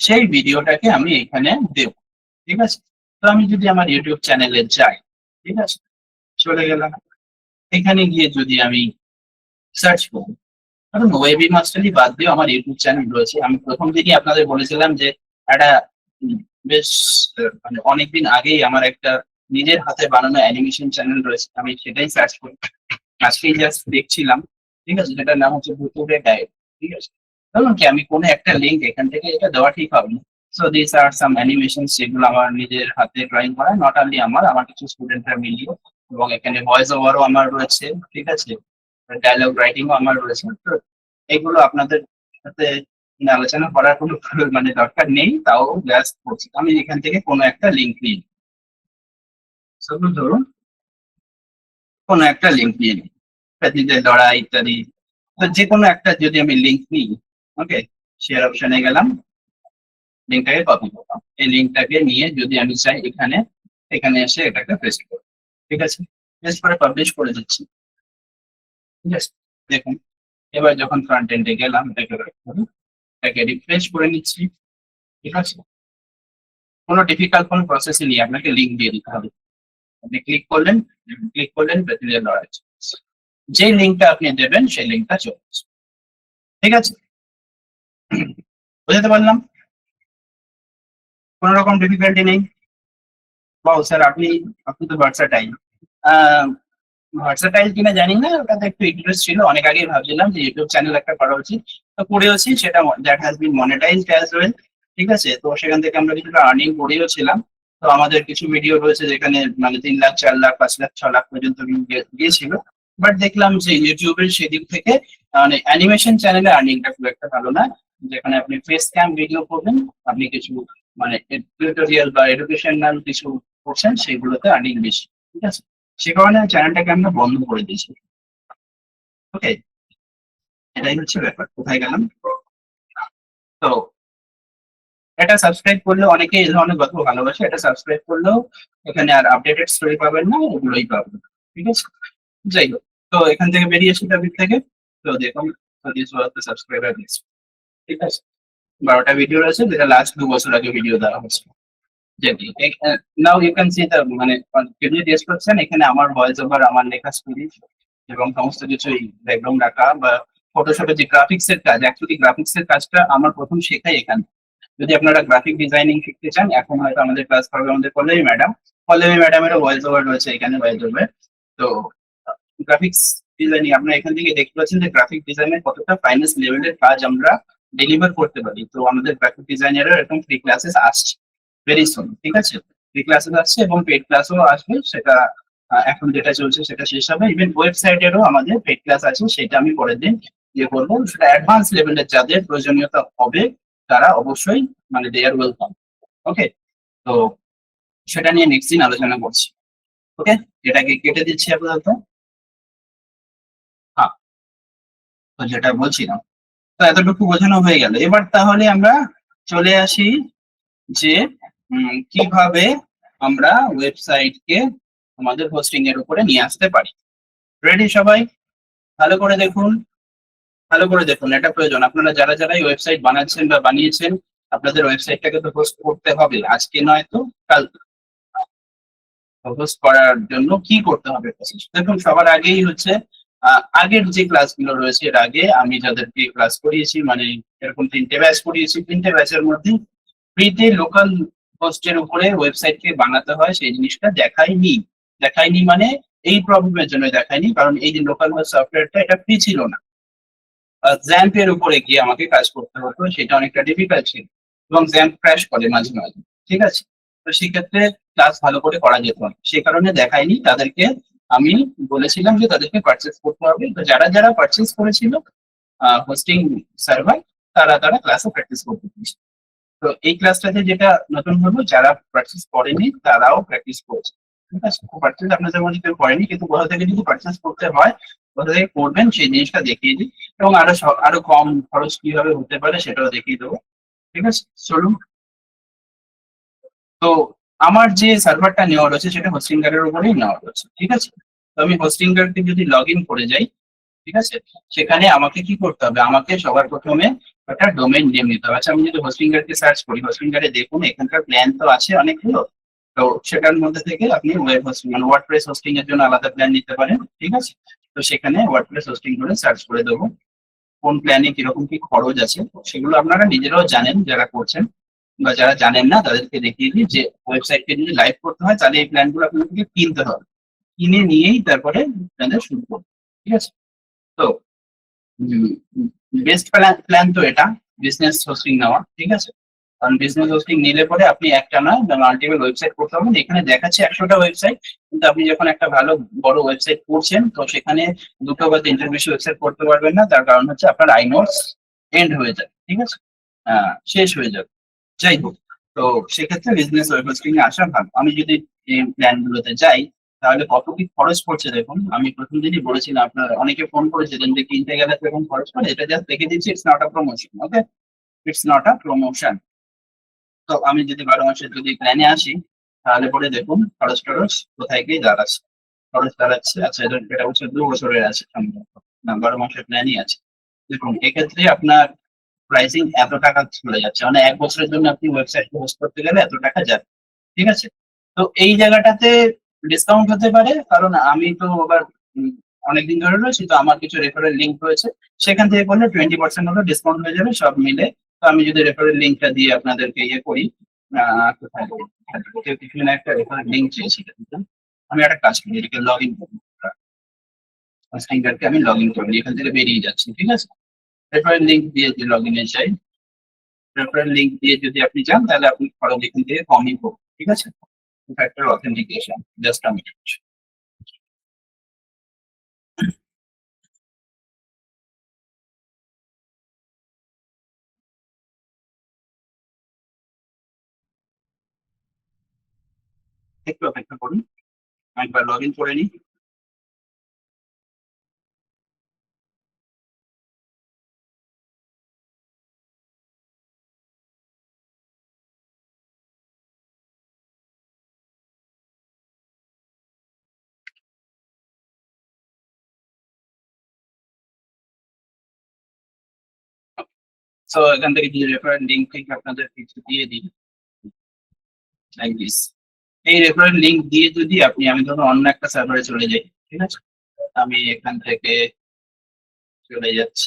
সেই ভিডিওটাকে আমি এখানে দেব, ঠিক আছে। তো আমি যদি আমার ইউটিউব চ্যানেলে যাই, ঠিক আছে, চলে গেলাম, এখানে গিয়ে যদি আমি সার্চ করি, কারণ ওয়েবি মাস্টারই বাদ দিয়ে আমার ইউটিউব চ্যানেল রয়েছে। আমি প্রথম দিনই আপনাদের বলেছিলাম যে একটা বেশ মানে অনেকদিন আগেই আমার একটা নিজের হাতে বানানো অ্যানিমেশন চ্যানেল রয়েছে, আমি সেটাই সার্চ করি। আজকেই জাস্ট দেখছিলাম, ঠিক আছে, যেটার নাম হচ্ছে ভুতুড়ে গাইড, ঠিক আছে। ধরুন কি আমি কোনো একটা লিঙ্ক এখান থেকে এটা দেওয়া ঠিক হবে না। So this are some animation, সেগুলো আমার নিজের হাতে ড্রয়িং করা, নট অনলি আমার কিছু স্টুডেন্টরা মিলিয়ে, এবং এখানে ভয়েস ওভারও আমার রয়েছে, ঠিক আছে, ডায়লগ রাইটিংও আমার রয়েছে। তো এগুলো আপনাদের সাথে আলোচনা করার কোনো মানে দরকার নেই, তাও জাস্ট করছি আমি এখান থেকে কোনো একটা লিঙ্ক নিই। ধরুন কোনো একটা লিঙ্ক নিয়ে নিই, প্রাচীনদের লড়াই ইত্যাদি। তো যে কোনো একটা যদি আমি লিঙ্ক নিই, ওকে, শেয়ার অপশনে গেলাম, লিঙ্কটাকে কপি করলাম, এই লিঙ্কটাকে নিয়ে যদি আমি চাই এখানে, এখানে এসে এটাকে পেস্ট করব, ঠিক আছে, পেস্ট করে পাবলিশ করে দিচ্ছি, ঠিক আছে। দেখুন এবার যখন ফ্রন্ট এন্ডে গেলাম, এটাকে রিফ্রেশ করে নিচ্ছি, ঠিক আছে। কোনো ডিফিকাল্ট কোনো প্রসেসই নেই, আপনাকে লিঙ্ক দিয়ে দিতে হবে। আপনি ক্লিক করলেন প্রাচীনদের লড়াই, যে লিঙ্কটা আপনি দেবেন সেই লিঙ্কটা চলে আসবে, ঠিক আছে। বুঝতে পারলাম, কোন রকম ডিফিকাল্টি নেই। বাহ স্যার, আপনি আপনি তো ভার্সাটাইল। ভার্সাটাইল কিনা জানি না, ওটাতে একটু ইন্টারেস্ট ছিল, অনেক আগেই ভাবছিলাম যে ইউটিউব চ্যানেল একটা করা উচিত, তো করেওছি, সেটা that has been monetised as well, ঠিক আছে। তো সেখান থেকে আমরা কিছুটা আর্নিং করেও ছিলাম। তো আমাদের কিছু ভিডিও রয়েছে যেখানে মানে 3 লাখ, 4 লাখ, 5 লাখ, 6 লাখ পর্যন্ত গিয়েছিল। বাট দেখলাম যে ইউটিউবের সেদিক থেকে মানে অ্যানিমেশন চ্যানেলে আর্নিংটা খুব একটা ভালো না। যেখানে আপনি ফেস ক্যাম ভিডিও করবেন, আপনি কিছু মানে টিউটোরিয়াল বা এডুকেশনাল কিছু করছেন, সেগুলোতে আর্নিং বেশি, ঠিক আছে। সে কারণে চ্যানেলটাকে আমরা বন্ধ করে দিয়েছি, ওকে। এটাই হচ্ছে ব্যাপার, কোথায় গেলাম। তো এটা সাবস্ক্রাইব করলে, অনেকে এই ধরনের গল্প ভালোবাসে, এটা সাবস্ক্রাইব করলেও এখানে আর আপডেটেড স্টোরি পাবেন না, এগুলোই পাবেন, ঠিক আছে। যাই হোক, তো এখান থেকে বেরিয়ে এসে টপিক থেকে, তো দেখুন this was the subscriber list, ঠিক আছে। 12টা ভিডিও রয়েছে, যেটা লাস্ট 2 বছর আগে ভিডিও দেওয়া হয়েছে। যেটি now you can see the মানে ডেসক্রিপশন, এখানে আমার ভয়েস ওভার, আমার লেখা স্টোরি এবং সমস্ত কিছু ব্যাকগ্রাউন্ড রাখা বা ফটোশপে যে গ্রাফিক্স এর কাজ, অ্যাকচুয়ালি গ্রাফিক্স এর কাজটা আমার প্রথম শেখাই এখানে। যদি আপনারা গ্রাফিক ডিজাইনিং শিখতে চান, এখন হয়তো আমাদের ক্লাস করবে আমাদের পল্লবী ম্যাডাম। পল্লবী ম্যাডামেরও ভয়েস ওভার রয়েছে এখানে, ভয়েস ওভার। তো গ্রাফিক্স ডিজাইনিং আপনারা এখান থেকে দেখতে পাচ্ছেন যে গ্রাফিক ডিজাইনের কতটা ফাইন্যান্স লেভেলের কাজ আমরা ডেলিভার করতে পারি। তো আমাদের গ্রাফিক ডিজাইনারও এরকম ফ্রি ক্লাসেস আসছে ভেরি সুন, ঠিক আছে। ফ্রি ক্লাসেস আসছে এবং পেড ক্লাসও আসবে, সেটা এখন যেটা চলছে সেটা শেষ হবে। ইভেন ওয়েবসাইটেরও আমাদের পেড ক্লাস আছে, সেটা আমি পরের দিন ইয়ে করবো। সেটা অ্যাডভান্স লেভেলের যাদের প্রয়োজনীয়তা হবে তারা অবশ্যই মানে দে আর ওয়েলকাম, ওকে। তো সেটা নিয়ে নেক্সট দিন আলোচনা করছি, ওকে। এটাকে কেটে দিচ্ছি আপাতত। হ্যাঁ, তো যেটা বলছিলাম, তো এতটুকু বোঝানো হয়ে গেল। এবার তাহলে আমরা চলে আসি যে কিভাবে আমরা ওয়েবসাইটকে আমাদের হোস্টিং এর উপরে নিয়ে আসতে পারি। রেডি সবাই? ভালো করে দেখুন, ভালো করে দেখুন, এটা প্রয়োজন। আপনারা যারা যারা এই ওয়েবসাইট বানাচ্ছেন বা বানিয়েছেন, আপনাদের ওয়েবসাইটটাকে তো হোস্ট করতে হবে, আজকে নয় তো কাল। হোস্ট করার জন্য কি করতে হবে? দেখুন, সবার আগেই হচ্ছে আগের যে ক্লাসগুলো রয়েছে, এর আগে আমি যাদেরকে ক্লাস করিয়েছি, মানে এরকম 3টে ব্যাচ করিয়েছি, 3টে ব্যাচের মধ্যে ফ্রিতে লোকাল হোস্টের উপরে ওয়েবসাইটকে বানাতে হয় সেই জিনিসটা দেখায়নি। দেখায়নি মানে এই প্রবলেমের জন্য দেখায়নি, কারণ এই যে লোকাল হোস্ট সফটওয়্যারটা এটা ফ্রি ছিল না। জ্যাম্প এর উপরে গিয়ে আমাকে কাজ করতে হতো, সেটা অনেকটা ডিফিকাল্ট ছিল এবং জ্যাম্প ক্র্যাশ করে মাঝে মাঝে, ঠিক আছে। তো সেক্ষেত্রে ক্লাস ভালো করে করা যেত না, সে কারণে দেখায়নি। তাদেরকে আমি বলেছিলাম যে তাদেরকে পারচেস করতে হবে। তো যারা যারা পারচেস করেছিল হোস্টিং সার্ভার, তারা তারা ক্লাসে প্র্যাকটিস করতে পেরেছে। তো এই ক্লাসটাতে যেটা নতুন হলো, যারা পারচেস করেনি তারাও প্র্যাকটিস করছে, ঠিক আছে। পারচেস আপনাদের মধ্যে কেউ করেনি, কিন্তু কোথা থেকে যদি পারচেস করতে হয়, কোথা থেকে করবেন সেই জিনিসটা দেখিয়ে দিই, এবং আরো কম খরচ কিভাবে হতে পারে সেটাও দেখিয়ে দেবো, ঠিক আছে। চলুন। তো আমার যে সার্ভারটা নেওয়া রয়েছে সেটা হোস্টিংগারের উপরেই নেওয়া রয়েছে, ঠিক আছে। তো আমি হোস্টিংগারকে যদি লগ ইন করে যাই, ঠিক আছে? সেখানে আমাকে কি করতে হবে, আমাকে সবার প্রথমে একটা ডোমেইন নেম নিতে হবে। আচ্ছা, আমি যদি হোস্টিংগারকে সার্চ করি, হোস্টিংগারে দেখুন এখানকার প্ল্যান তো আছে অনেকগুলো। তো সেটার মধ্যে থেকে আপনি ওয়েব হোস্টিং মানে ওয়ার্ডপ্রেস হোস্টিং এর জন্য আলাদা প্ল্যান নিতে পারেন, ঠিক আছে? তো সেখানে ওয়ার্ডপ্রেস হোস্টিং করে সার্চ করে দেবো কোন প্ল্যানে কিরকম কি খরচ আছে। সেগুলো আপনারা নিজেরাও জানেন যারা করছেন, বা যারা জানেন না তাদেরকে দেখিয়ে দিই যে ওয়েবসাইটকে যদি লাইভ করতে হয় তাহলে এই প্ল্যানগুলো আপনাদেরকে কিনতে হবে, কিনে নিয়েই তারপরে প্ল্যানে শুরু করবো, ঠিক আছে? তো বেস্ট প্ল্যান প্ল্যান তো এটা বিজনেস হোস্টিং নেওয়া, ঠিক আছে? কারণ বিজনেস হোস্টিং নিলে পরে আপনি একটা না মাল্টিপল ওয়েবসাইট করতে পারবেন। এখানে দেখাচ্ছে 100টা ওয়েবসাইট, কিন্তু আপনি যখন একটা ভালো বড় ওয়েবসাইট করছেন তো সেখানে দুটো বা তিনটের বেশি ওয়েবসাইট করতে পারবেন না, তার কারণ হচ্ছে আপনার আইনোডস এন্ড হয়ে যাবে, ঠিক আছে? শেষ হয়ে যাবে। যাই হোক, তো সেক্ষেত্রে বিজনেস ওয়েব হোস্টিং এ আসা ভালো। আমি যদি এই প্ল্যান গুলোতে যাই তাহলে কত কি খরচ পড়ছে দেখুন। আমি প্রথম দিনই বলেছিলাম, আপনার অনেকে ফোন করেছিলেন যে কিনতে গেলে এরকম খরচ পড়ে, এটা জাস্ট দেখে দিচ্ছি, it's not a promotion, okay? It's not a promotion. তো আমি যদি 12 মাসের যদি প্ল্যানে আসি তাহলে পরে দেখুন খরচ টরচ কোথায় গিয়ে দাঁড়াচ্ছে। খরচ দাঁড়াচ্ছে, আচ্ছা এটা হচ্ছে 2 বছরের আছে সম্ভবত, না 12 মাসের প্ল্যানই আছে। দেখুন এক্ষেত্রে আপনার প্রাইসিং এত টাকা চলে যাচ্ছে, মানে 1 বছরের জন্য আপনি ওয়েবসাইট হোস্ট করতে গেলে এত টাকা যাবে, ঠিক আছে? তো এই জায়গাটাতে ডিসকাউন্ট হতে পারে, কারণ আমি তো আবার অনেকদিন ধরে রয়েছি, তো আমার কিছু রেফারেল লিঙ্ক রয়েছে, সেখান থেকে করলে 20% হলো ডিসকাউন্ট হয়ে যাবে সব মিলে। তো আমি যদি রেফারেল লিঙ্কটা দিয়ে আপনাদেরকে ইয়ে করি, কোথায় কেউ কিছু না একটা রেফারেল লিঙ্ক চেয়েছি, আমি একটা কাজ করি, এটাকে লগ ইন করি, হোস্টিংটাকে আমি লগ ইন করি, এখান থেকে বেরিয়ে যাচ্ছি, ঠিক আছে? রেফারেল লিঙ্ক দিয়ে যদি লগ ইনে চাই, রেফারেল লিঙ্ক দিয়ে যদি আপনি যান তাহলে আপনি খরচ এখান থেকে কমই করবেন, ঠিক আছে? ফ্যাক্টর অথেন্টিকেশন, জাস্ট আমি একটু অপেক্ষা করুন, আমি একবার লগ ইন করে নিই। সো এখান থেকে যে রেফারেল লিঙ্ক থেকে আপনাদের কিছু দিয়ে দিই, লাইক দিস। এই রেফারেল লিঙ্ক দিয়ে যদি আমি ধরুন অন্য একটা সার্ভারে চলে যাই, ঠিক আছে? আমি এখান থেকে চলে যাচ্ছি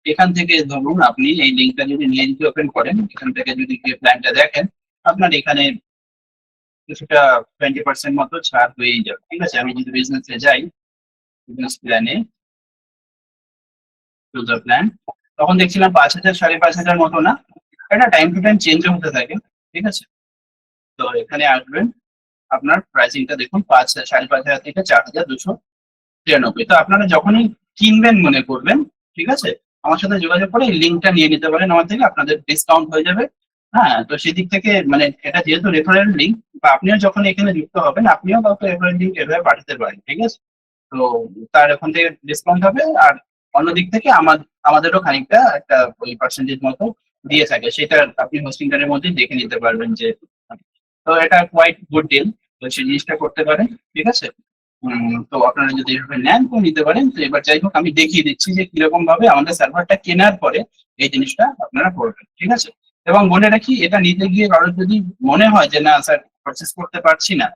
এখান থেকে ধরুন আপনি এই লিঙ্কটা যদি নিয়ে যদি ওপেন করেন, এখান থেকে যদি প্ল্যানটা দেখেন, আপনার এখানে কিছুটা 20% মতো ছাড় হয়েই যাবে, ঠিক আছে? আমি যদি বিজনেসে যাই, বিজনেস প্ল্যানে ইউজার প্ল্যান, তখন দেখছিলাম 5,000 5,500 মতো না, এটা টাইম টু টাইম চেঞ্জ হতে থাকে, ঠিক আছে? তো এখানে আসবেন, আপনার প্রাইসিংটা দেখুন 5,000 5,500 থেকে 4,293। তো আপনারা যখনই কিনবেন মনে করবেন, ঠিক আছে, আমার সাথে যোগাযোগ করে এই লিঙ্কটা নিয়ে নিতে পারেন আমার থেকে, আপনাদের ডিসকাউন্ট হয়ে যাবে। হ্যাঁ, তো সেদিক থেকে মানে এটা যেহেতু রেফারেল লিঙ্ক, বা আপনিও যখন এখানে যুক্ত হবেন আপনিও কাউকে রেফারেল লিঙ্ক এভাবে পাঠাতে পারেন, ঠিক আছে? তো তার ওখান থেকে ডিসকাউন্ট হবে, আর অন্য দিক থেকে আমাদেরও খানিকটা একটা ওই পার্সেন্টেজ মতো দিয়ে থাকে, সেটা আপনি হোস্টিংটারের মধ্যে দেখে নিতে পারবেন যে। তো এটা কোয়াইট গুড ডিল, তো সেই জিনিসটা করতে পারেন, ঠিক আছে? তো আপনারা যদি এভাবে নেন তো নিতে পারেন। তো এবার যাই হোক, আমি দেখিয়ে দিচ্ছি যে কিরকম ভাবে আমাদের সার্ভারটা কেনার পরে এই জিনিসটা আপনারা করবেন, ঠিক আছে? এবং মনে রাখি, এটা নিতে গিয়ে কারোর যদি মনে হয় যে না স্যার পারচেস করতে পারছি না,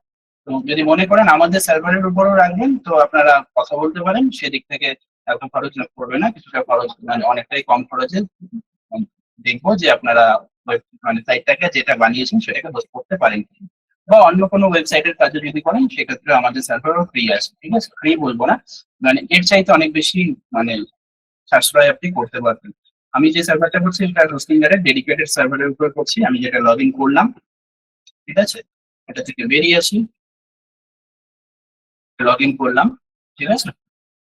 তো যদি মনে করেন আমাদের সার্ভারের উপরও রাখবেন, তো আপনারা কথা বলতে পারেন, সেদিক থেকে এত খরচ পড়বে না, কিছুটা খরচ মানে অনেকটাই কম খরচে দেখবো যে আপনারা মানে সাইটটাকে যেটা বানিয়েছেন সেটাকে হোস্ট করতে পারেন, বা অন্য কোনো ওয়েবসাইটের কাজে যদি করেন সেক্ষেত্রে আমাদের সার্ভারও ফ্রি আছে, ঠিক আছে? ফ্রি বলবো না, মানে এর চাইতে অনেক বেশি মানে সাশ্রয় আপনি করতে পারবেন। আমি যে সার্ভারটা করছি সেটা হোস্টিংয়ারের ডেডিকেটেড সার্ভারের উপর করছি, আমি যেটা লগ ইন করলাম, ঠিক আছে? এটা থেকে বেরিয়ে আসি, লগ ইন করলাম, ঠিক আছে?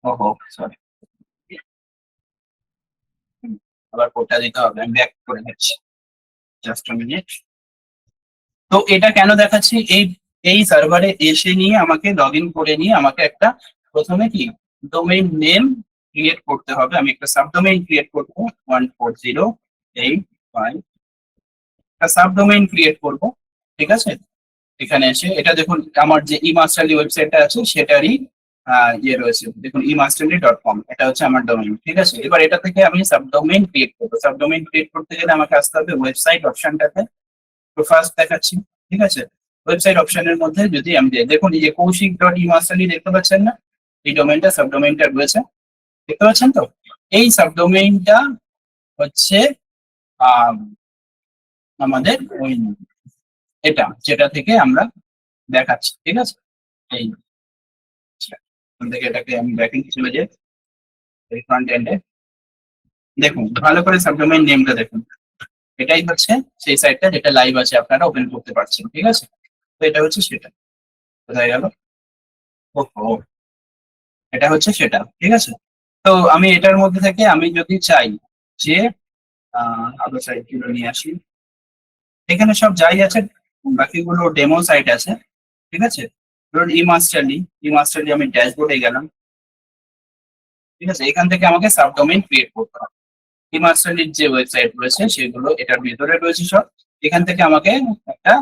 ওহো, সরি, আবার কোডটা দিতে হবে, আমি ব্যাক করে দিচ্ছি, জাস্ট মিনিট। তো এটা কেন দেখাচ্ছি, এই এই সার্ভারে এসে নিয়ে আমাকে লগ ইন করে নিয়ে আমাকে একটা প্রথমে কি ডোমেইন নেম ক্রিয়েট করতে হবে। আমি একটা সাবডোমেইন ক্রিয়েট করবো, 14085, একটা সাবডোমেইন ক্রিয়েট করব, ঠিক আছে? এখানে এসে এটা দেখুন, আমার যে ই মাস্টারলি ওয়েবসাইটটা আছে সেটারই ইয়ে রয়েছে, দেখুন emasterly.com, এটা হচ্ছে আমার ডোমেইন। ঠিক আছে, এবার এটা থেকে আমি সাবডোমেইন ক্রিয়েট করবো। সাবডোমেইন ক্রিয়েট করতে গেলে আমাকে আসতে হবে ওয়েবসাইট অপশনটাতে। তো ফার্স্ট দেখাচ্ছি, ঠিক আছে। ওয়েবসাইট অপশনের মধ্যে যদি আমি দেখুন এই যে কৌশিক.emasterly দেখতে পাচ্ছেন না, এই ডোমেইনটা সাবডোমেইনটা রয়েছে, দেখতে পাচ্ছেন তো। এই সাবডোমেইনটা হচ্ছে আমাদের ওই এটা যেটা থেকে আমরা দেখাচ্ছি, ঠিক আছে। এই থেকে এটাকে আমি ব্যাকিং চলে যাই, এই ফ্রন্ট এন্ডে দেখুন ভালো করে সাবডোমেইন নেমটা দেখুন, এটাই হচ্ছে সেই সাইটটা যেটা লাইভ আছে, আপনারা ওপেন করতে পারছেন, ঠিক আছে। তো এটা হচ্ছে সেটা, কোথায় গেল, ওহো, এটা হচ্ছে সেটা, ঠিক আছে। তো আমি এটার মধ্যে থেকে আমি যদি চাই যে আরো সাইট গুলো নিয়ে আসি, এখানে সব যাই আছে বাকিগুলো ডেমো সাইট আছে, ঠিক আছে। ধরুন ইমাস্টারলি আমি ড্যাশবোর্ডে গেলাম, ঠিক আছে। এখান থেকে আমাকে সাবডোমেইন ক্রিয়েট করতে হবে। ইমার্সালির যে ওয়েবসাইট রয়েছে সেগুলো এটার ভিতরে রয়েছে সব। এখান থেকে আমাকে একটা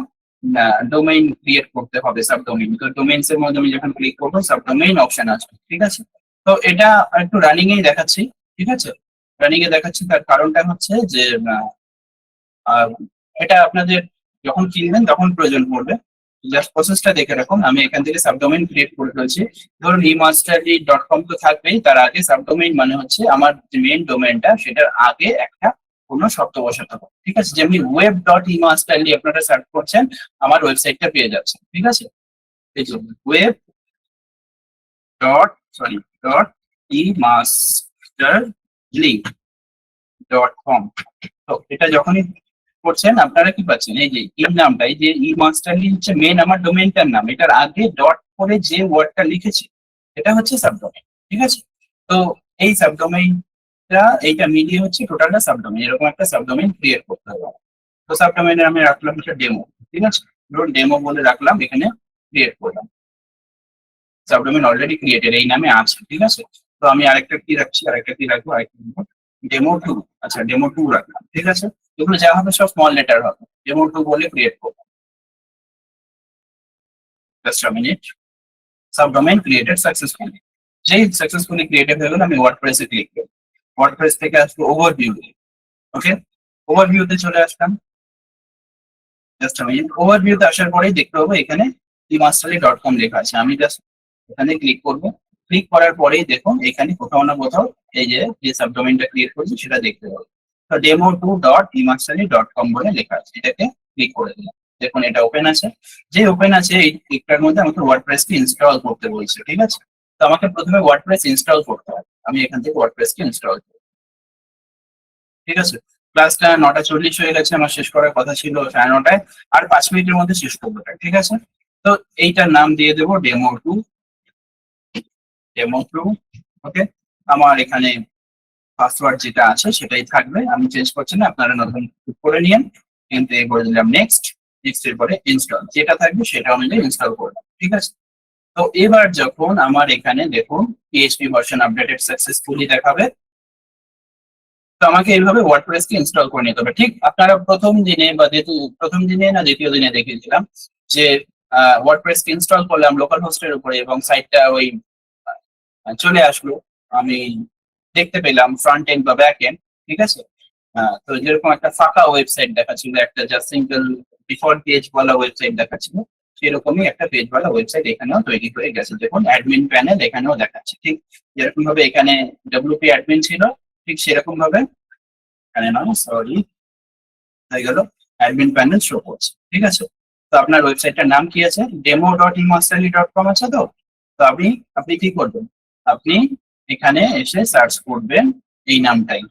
ডোমেইন ক্রিয়েট করতে হবে, সাবডোমেইন। তো ডোমেইনস এর মধ্যে আমি যখন ক্লিক করবো সাবডোমেইন অপশন আসবে, ঠিক আছে। তো এটা একটু রানিং এই দেখাচ্ছি, ঠিক আছে। রানিং এ দেখাচ্ছি তার কারণটা হচ্ছে যে এটা আপনাদের যখন কিনবেন তখন প্রয়োজন পড়বে। জাস্ট প্রসেসটা দেখে রাখুন। আমি এখান থেকে সাবডোমেইন ক্রিয়েট করে ফেলছি। ধরুন emasterly.com তো থাকবেই, তার আগে সাবডোমেইন মানে হচ্ছে আমার যে মেইন ডোমেইনটা সেটার আগে একটা কোনো শব্দ বসাতে হবে, ঠিক আছে। যেমনি web.emasterly আপনারা সার্চ করছেন, আমার ওয়েবসাইটটা পেয়ে যাচ্ছে, ঠিক আছে। এই যে web dot sorry dot emasterly.com। তো এটা যখনই করছেন আপনারা কি পাচ্ছেন, এই যে এই নামটা, এই যে emasterly হচ্ছে মেন আমার ডোমেইনটার নাম, এটার আগে ডট করে যে ওয়ার্ডটা লিখেছি এটা হচ্ছে সাবডোমেইন, ঠিক আছে। তো এই সাবডোমেইনটা এইটা মিলিয়ে হচ্ছে টোটালটা সাবডোমেইন, এরকম একটা সাবডোমেইন ক্রিয়েট করতে হবে। তো সাবডোমেইনে আমি রাখলাম একটা ডেমো, ঠিক আছে। ধরুন ডেমো বলে রাখলাম, এখানে ক্রিয়েট করলাম। সাবডোমেইন অলরেডি ক্রিয়েটেড এই নামে আছে, ঠিক আছে। তো আমি আরেকটা কি রাখছি, আরেকটা কি রাখবো, ডেমো 2। আচ্ছা ডেমো 2 রাখলাম, ঠিক আছে। এগুলো যা হবে সব স্মল লেটার হবে, ডেমো 2 বলে ক্রিয়েট করবো। Just a minute, subdomain created successfully. যেই সাকসেসফুলি ক্রিয়েটেড হয়ে গেল আমি ওয়ার্ডপ্রেসে ক্লিক করব। ওয়ার্ডপ্রেস থেকে আসবো ওভারভিউ, ওকে। ওভারভিউতে চলে আসলাম। জাস্ট আমি ওভারভিউতে আসার পরেই দেখতে পাবো এখানে emasterly.com লেখা আছে। আমি জাস্ট এখানে ক্লিক করব। ক্লিক করার পরেই দেখুন এখানে কোথাও না কোথাও এই যে সাবডোমেইনটা ক্রিয়েট করেছি সেটা দেখতে পাবো। তো demo2.emasterly.com বলে লেখা আছে, এটাকে ক্লিক করে দিলাম। দেখুন এটা ওপেন আছে। যে ওপেন আছে এই ক্লিকটার মধ্যে আমাকে ওয়ার্ডপ্রেসকে ইনস্টল করতে বলছে, ঠিক আছে। তো আমাকে প্রথমে ওয়ার্ডপ্রেস ইনস্টল করতে হবে। আমি এখান থেকে ওয়ার্ডপ্রেসকে ইনস্টল করব, ঠিক আছে। ক্লাসটা 9:40 হয়ে গেছে, আমার শেষ করার কথা ছিল 9:30, আর 5 মিনিটের মধ্যে শেষ করবো, ঠিক আছে। তো এইটার নাম দিয়ে দেবো ডেমো টু, ওকে। আমার এখানে পাসওয়ার্ড যেটা আছে সেটাই থাকবে, আমি চেঞ্জ করছি না, আপনারা নতুন করে নিন। কিন্তু এই করে দিলাম নেক্সট, নেক্সট এর পরে ইনস্টল যেটা থাকবে সেটা অনুযায়ী ইনস্টল করলাম, ঠিক আছে। তো এবার যখন আমার এখানে দেখুন PHP ভার্সন আপডেটেড সাকসেসফুলি দেখাবে, তো আমাকে এইভাবে ওয়ার্ডপ্রেসকে ইনস্টল করে নিতে হবে। ঠিক আপনারা প্রথম দিনে বা প্রথম দিনে না দ্বিতীয় দিনে দেখিয়েছিলাম যে ওয়ার্ডপ্রেসকে ইনস্টল করলাম লোকাল হোস্টের উপরে এবং সাইটটা ওই চলে আসলো, আমি দেখতে পেলাম ফ্রন্ট এন্ড বা ব্যাক এন্ড, ঠিক আছে। তো যেরকম একটা ফাঁকা ওয়েবসাইট দেখাচ্ছিল, একটা জাস্ট সিঙ্গেল ডিফল্ট পেজ বলা ওয়েবসাইট দেখাচ্ছিল, সেরকমই একটা পেজ বলা ওয়েবসাইট এখানেও তৈরি হয়ে গেছে। দেখুন অ্যাডমিন প্যানেল এখানেও দেখাচ্ছে, ঠিক যেরকম ভাবে এখানে WP অ্যাডমিন ছিল ঠিক সেরকম ভাবে এখানে নয়, সরি হয়ে গেল অ্যাডমিন প্যানেল শো করছে, ঠিক আছে। তো আপনার ওয়েবসাইটটার নাম কি আছে, demo.emasterly.com আছে। তো তো আপনি কি করবেন, আপনি এখানে এসে সার্চ করবেন এই নামটাই,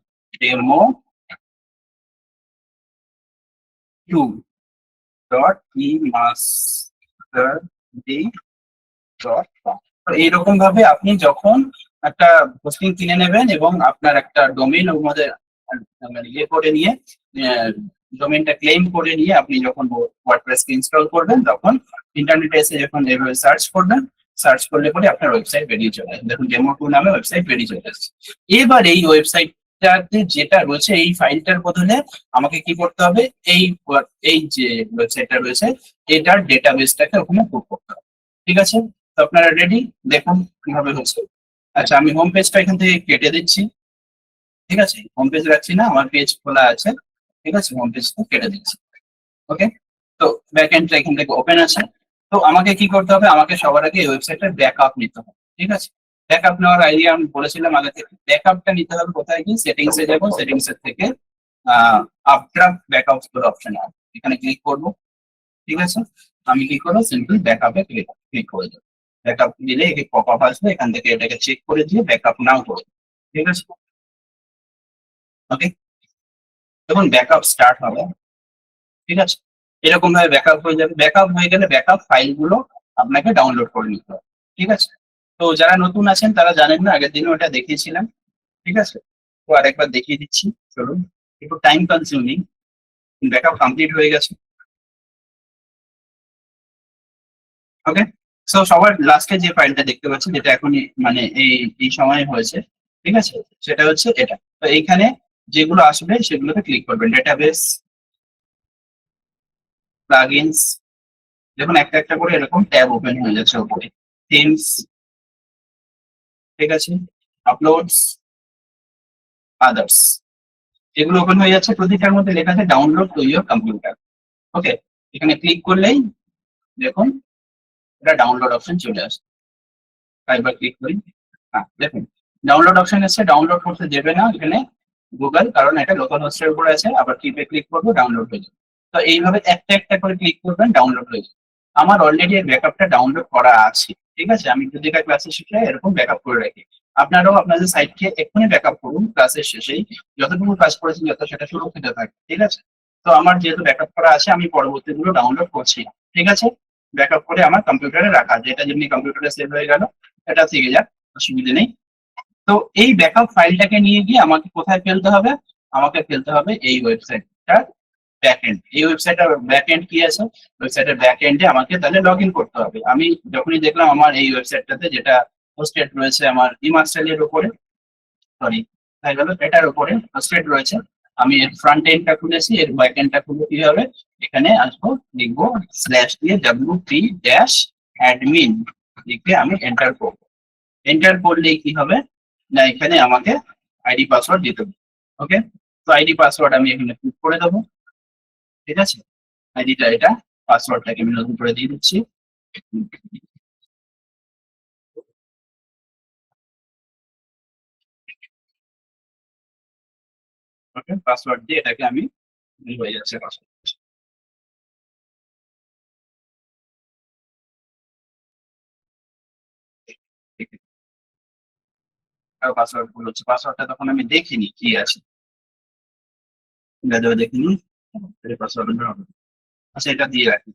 demo2.emasterly.com। তো এইরকম ভাবে আপনি যখন একটা হোস্টিং কিনে নেবেন এবং আপনার একটা ডোমেইন ওর মধ্যে মানে ইয়ে করে নিয়ে ডোমেইনটা ক্লেম করে নিয়ে আপনি যখন ওয়ার্ডপ্রেসকে ইনস্টল করবেন তখন ইন্টারনেটে এসে যখন এভাবে সার্চ করবেন, সার্চ করলে পরে আপনার ওয়েবসাইট বেরিয়ে চলে আসবে। দেখুন ডেমো 2 নামে ওয়েবসাইট বেরিয়ে চলে আসছে। এবার এই ওয়েবসাইটটাতে যেটা রয়েছে এই ফাইলটার বদলে আমাকে কি করতে হবে, এই যে ওয়েবসাইটটা রয়েছে এটার ডেটাবেসটাকে ওখানে পুট করতে হবে, ঠিক আছে। তো আপনারা রেডি, দেখুন কিভাবে হচ্ছে। আচ্ছা, আমি হোম পেজটা এখান থেকে কেটে দিচ্ছি। ঠিক আছে, হোম পেজ রাখছি না, আমার পেজ খোলা আছে। ঠিক আছে, হোম পেজটা কেটে দিচ্ছি। ওকে, তো ব্যাক এন্ডটা এখান থেকে ওপেন আছে। তো আমাকে কি করতে হবে, আমাকে সবার আগে এই ওয়েবসাইটের ব্যাকআপ নিতে হবে। ঠিক আছে, ব্যাকআপ নেওয়ার আইডিয়া আমি বলেছিলাম আগে থেকে। ব্যাকআপটা নিতে হবে কোথায়, কি সেটিংস এ যাবো, সেটিংস এর থেকে আপড্রাফট ব্যাকআপ বলে অপশন আছে, এখানে ক্লিক করব। ঠিক আছে, আমি কি করবো, সিম্পল ব্যাকআপে ক্লিক করে দেবো। ব্যাকআপ দিলে একে পপ আপ আসবে, এখান থেকে এটাকে চেক করে দিয়ে ব্যাকআপ নাও করে দেবো। ঠিক আছে, ওকে, তখন ব্যাকআপ স্টার্ট হবে। ঠিক আছে, এরকম ভাবে ব্যাকআপ হয়ে যাবে। ব্যাকআপ হয়ে গেলে ব্যাকআপ ফাইলগুলো আপনাকে ডাউনলোড করে নিতে হবে। ঠিক আছে, তো যারা নতুন আছেন তারা জানেন না, আগের দিনও এটা দেখিয়েছিলাম। ঠিক আছে, তো আরেকবার দেখিয়ে দিচ্ছি, চলুন। একটু টাইম কনজিউমিং, ব্যাকআপ কমপ্লিট হয়ে গেছে। ওকে, সো সবার লাস্টে যে ফাইলটা দেখতে পাচ্ছেন, যেটা এখনই মানে এই সময় হয়েছে, ঠিক আছে, সেটা হচ্ছে এটা। তো এইখানে যেগুলো আসবে সেগুলোতে ক্লিক করবেন, ডেটাবেস, প্লাগইনস, দেখুন একটা একটা করে এরকম ট্যাব ওপেন হয়ে যাচ্ছে উপরে। থিমস, ঠিক আছে, আপলোডস, আদার্স, এগুলো ওপেন হয়ে যাচ্ছে। প্রতিটার মধ্যে লেখা আছে ডাউনলোড টু ইয়োর কম্পিউটার। ওকে, এখানে ক্লিক করলেই দেখুন এটা ডাউনলোড অপশন চলে আসে। একবার ক্লিক করি, হ্যাঁ দেখুন ডাউনলোড অপশন এসে, ডাউনলোড করতে দেবে না এখানে গুগল, কারণ এটা লোকাল হোস্টের উপরে আছে। আবার কিপে ক্লিক করবো, ডাউনলোড হয়ে যাবে। তো এইভাবে একটা একটা করে ক্লিক করবেন, ডাউনলোড হয়ে যাবে। আমার অলরেডি এর ব্যাকআপটা ডাউনলোড করা আছে। ঠিক আছে, আমি যদি এটা ক্লাসে শিখে এরকম ব্যাকআপ করে রাখি। আপনারাও আপনাদের সাইটকে এক্ষুনি ব্যাকআপ করুন ক্লাসের শেষেই, যতটুকু কাজ করেছেন যাতে সেটা সুরক্ষিত থাকে। ঠিক আছে, তো আমার যেহেতু ব্যাকআপ করা আছে, আমি পরবর্তীগুলো ডাউনলোড করছি। ঠিক আছে, ব্যাকআপ করে আমার কম্পিউটারে রাখা আছে, এটা যেমনি কম্পিউটারে সেভ হয়ে গেল, এটা থেকে যাক, অসুবিধা নেই। তো এই ব্যাকআপ ফাইলটাকে নিয়ে গিয়ে আমাকে কোথায় ফেলতে হবে, আমাকে ফেলতে হবে এই ওয়েবসাইটটার ব্যাকএন্ড। এই ওয়েবসাইটের ব্যাকএন্ড কি আছে, ওয়েবসাইটের ব্যাকএন্ডে আমাকে তাহলে লগ ইন করতে হবে। আমি যখনই দেখলাম আমার এই ওয়েবসাইটটাতে, যেটা হোস্টেড রয়েছে আমার ইমার্সেলের উপরে, সরি তাই গেল এটার উপরে হোস্টেড রয়েছে, আমি এর ফ্রন্ট এন্ডটা খুলেছি, এর ব্যাক এন্ডটা খুলে কি হবে, এখানে আসবো, লিখবো স্ল্যাশ দিয়ে wp ড্যাশ অ্যাডমিন লিখে আমি এন্টার করবো। এন্টার করলেই কি হবে না, এখানে আমাকে আইডি পাসওয়ার্ড দিতে হবে। ওকে, তো আইডি পাসওয়ার্ড আমি এখানে ক্লিক করে দেবো। ঠিক আছে, আইডিটা এটা, পাসওয়ার্ডটাকে আমি নতুন করে দিয়ে দিচ্ছি। ওকে, পাসওয়ার্ড দিয়ে এটাকে আমি হয়ে যাচ্ছে পাসওয়ার্ড। আর পাসওয়ার্ড ভুল হচ্ছে, পাসওয়ার্ডটা তখন আমি দেখিনি কি আছে, দেখিনি পাসওয়ার্ড হবে। আচ্ছা, এটা দিয়ে রাখি,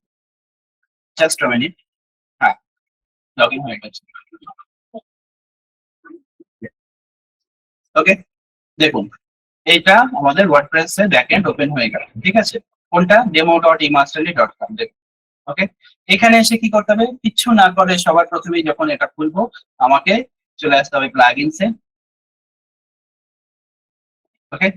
জাস্ট আ মিনিট। হ্যাঁ, লগ ইন হয়ে গেছে। ওকে, দেখুন এইটা আমাদের ওয়ার্ডপ্রেস এর ব্যাকএন্ড ওপেন হয়ে গেল। ঠিক আছে, কোনটা, demo.emastery.com। দেখুন, ওকে, এখানে এসে কি করতে হবে, কিচ্ছু না করে সবার প্রথমেই যখন এটা খুলবো, আমাকে চলে আসতে হবে প্লাগইনসে। ওকে,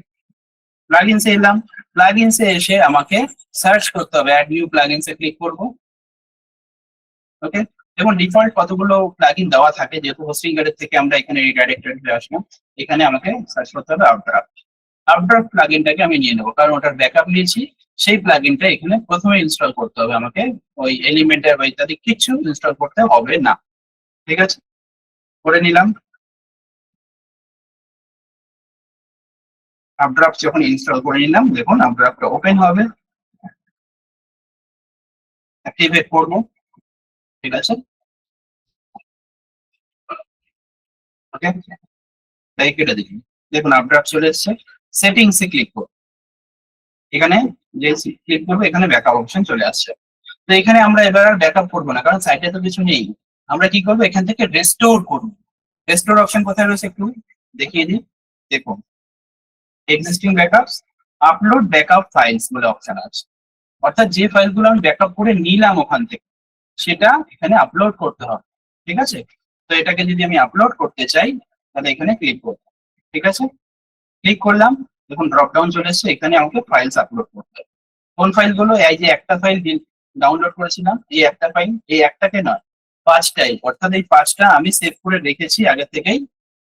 প্লাগইনসে এলাম, প্লাগইনসে এসে আমাকে সার্চ করতে হবে, অ্যাড নিউ প্লাগইনসে ক্লিক করব। ওকে, এবং ডিফল্ট কতগুলো প্লাগইন দেওয়া থাকে, যেহেতু হোস্টিং এর থেকে আমরা এখানে রিডাইরেক্টেড হয়ে আসলাম, এখানে আমাকে সার্চ করতে হবে আপড্রাফট। আপড্রাফট প্লাগইনটাকে আমি নিয়ে নেবো, কারণ ওটার ব্যাকআপ নিয়েছি। সেই প্লাগইনটা এখানে প্রথমে ইনস্টল করতে হবে আমাকে, ওই এলিমেন্টের বা ইত্যাদি কিছু ইনস্টল করতে হবে না। ঠিক আছে, করে নিলাম। আপড্রাফট যখন ইনস্টল করে নিলাম, দেখুন আপড্রাফটটা ওপেন হবে, অ্যাক্টিভেট করবো। ঠিক আছে, ওকে, তাই কেটে দিন। দেখুন আপড্রাফট চলে এসছে, সেটিংসে ক্লিক করবো। এখানে যে ক্লিক করবো, এখানে ব্যাকআপ অপশন চলে আসছে। তো এখানে আমরা এবার আর ব্যাকআপ করবো না, কারণ সাইটে তো কিছু নেই। আমরা কি করবো, এখান থেকে রেস্টোর করবো। রেস্টোর অপশন কোথায় রয়েছে একটু দেখিয়ে দিই। দেখুন, existing backups, upload backup files বলে অপশন আছে। অর্থাৎ যে ফাইলগুলো আমি ব্যাকআপ করে নিলাম ওখান থেকে, সেটা এখানে আপলোড করতে হবে। ঠিক আছে, তো এটাকে যদি আমি আপলোড করতে চাই, তাহলে এখানে ক্লিক করব। ঠিক আছে, ক্লিক করলাম, দেখুন ড্রপ ডাউন চলে এসেছে, এখানে আমাকে ফাইলস আপলোড করতে হবে। কোন ফাইলগুলো, এই যে একটা ফাইল ডাউনলোড করেছিলাম, এই একটা ফাইল, এই একটাকে নয়, 5টাই, অর্থাৎ এই 5টা আমি সেভ করে রেখেছি আগে থেকেই।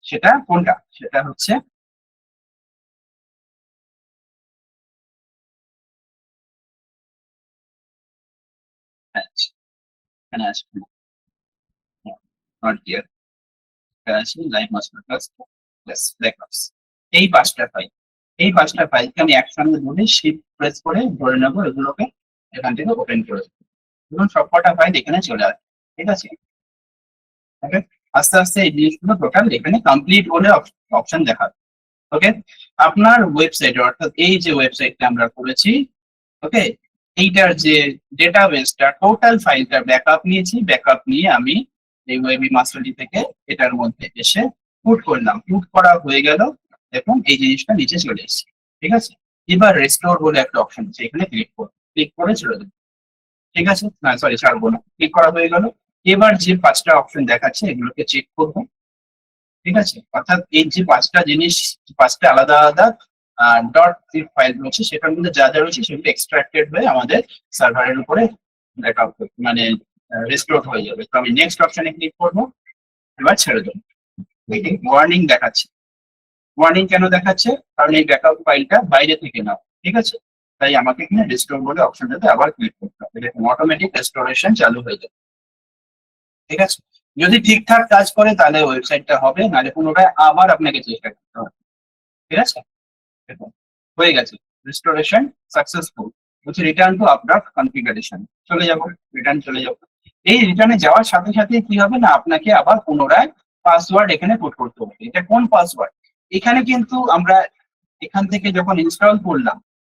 সেটা কোনটা? সেটা হচ্ছে এখানে আসবে নট ডিয়ার, আসবে লাইভ মাস্টার ক্লাস ব্যাকআপস। এই 5টা ফাইল, এই 5টা ফাইলকে আমি একসঙ্গে ধরে শিফট প্রেস করে ধরে নেবো, এগুলোকে এখান থেকে ওপেন করে দেবো। এবং সবকটা ফাইল এখানে চলে আসবে। ঠিক আছে, ওকে। আস্তে আস্তে এই জিনিসগুলো টোটাল এখানে কমপ্লিট বলে অপশন দেখাবে। ওকে, আপনার ওয়েবসাইটে, অর্থাৎ এই যে ওয়েবসাইটটা আমরা করেছি, ওকে, এইটার যে ডেটাবেসটা টোটাল ফাইলটা ব্যাকআপ নিয়েছি, ব্যাকআপ নিয়ে আমি এই ওয়েবি মাস্টারটি থেকে এটার মধ্যে এসে পুট করলাম, পুট করা হয়ে গেল। দেখুন এই জিনিসটা নিচে চলে এসেছে। ঠিক আছে, এবার রেস্টোর বলে একটা অপশন আছে, এখানে ক্লিক করে ছেড়ে দেবো। ঠিক আছে, না সরি ছাড়বো না, ক্লিক করা হয়ে গেল। এবার যে 5টা অপশন দেখাচ্ছে এগুলোকে চেক করবো। ঠিক আছে, অর্থাৎ এই যে 5টা জিনিস, 5টা আলাদা আলাদা ডট জিপ ফাইল রয়েছে, সেটার মধ্যে যা যা রয়েছে সেগুলো এক্সট্রাক্টেড হয়ে আমাদের সার্ভারের উপরে ব্যাকআপ মানে রেস্টোর হয়ে যাবে। তো আমি নেক্সট অপশনে ক্লিক করবো, এবার ছেড়ে দেবো। ওয়ার্নিং দেখাচ্ছে। ওয়ার্নিং কেন দেখাচ্ছে? কারণ এই ব্যাকআপ ফাইলটা বাইরে থেকে নাও। ঠিক আছে, তাই আমাকে এখানে রেস্টোর বলে অপশনটাতে আবার ক্লিক করতে হবে, দেখুন অটোমেটিক রেস্টোরেশন চালু হয়ে যাবে। ঠিক আছে, যদি ঠিকঠাক কাজ করে তাহলে ওয়েবসাইটটা হবে, নাহলে পুনরায় আবার আপনাকে চেষ্টা করতে হবে। ঠিক আছে, দেখুন হয়ে গেছে, রেস্টোরেশন সাকসেসফুল। হচ্ছে রিটার্ন টু আপডেট কনফিগারেশন, চলে যাব, রিটার্ন চলে যাব। এই রিটার্নে যাওয়ার সাথে সাথে কি হবে না, আপনাকে আবার পুনরায় পাসওয়ার্ড এখানে পুট করতে হবে। এটা কোন পাসওয়ার্ড? এখানে কিন্তু আমরা এখান থেকে যখন ইনস্টল করলাম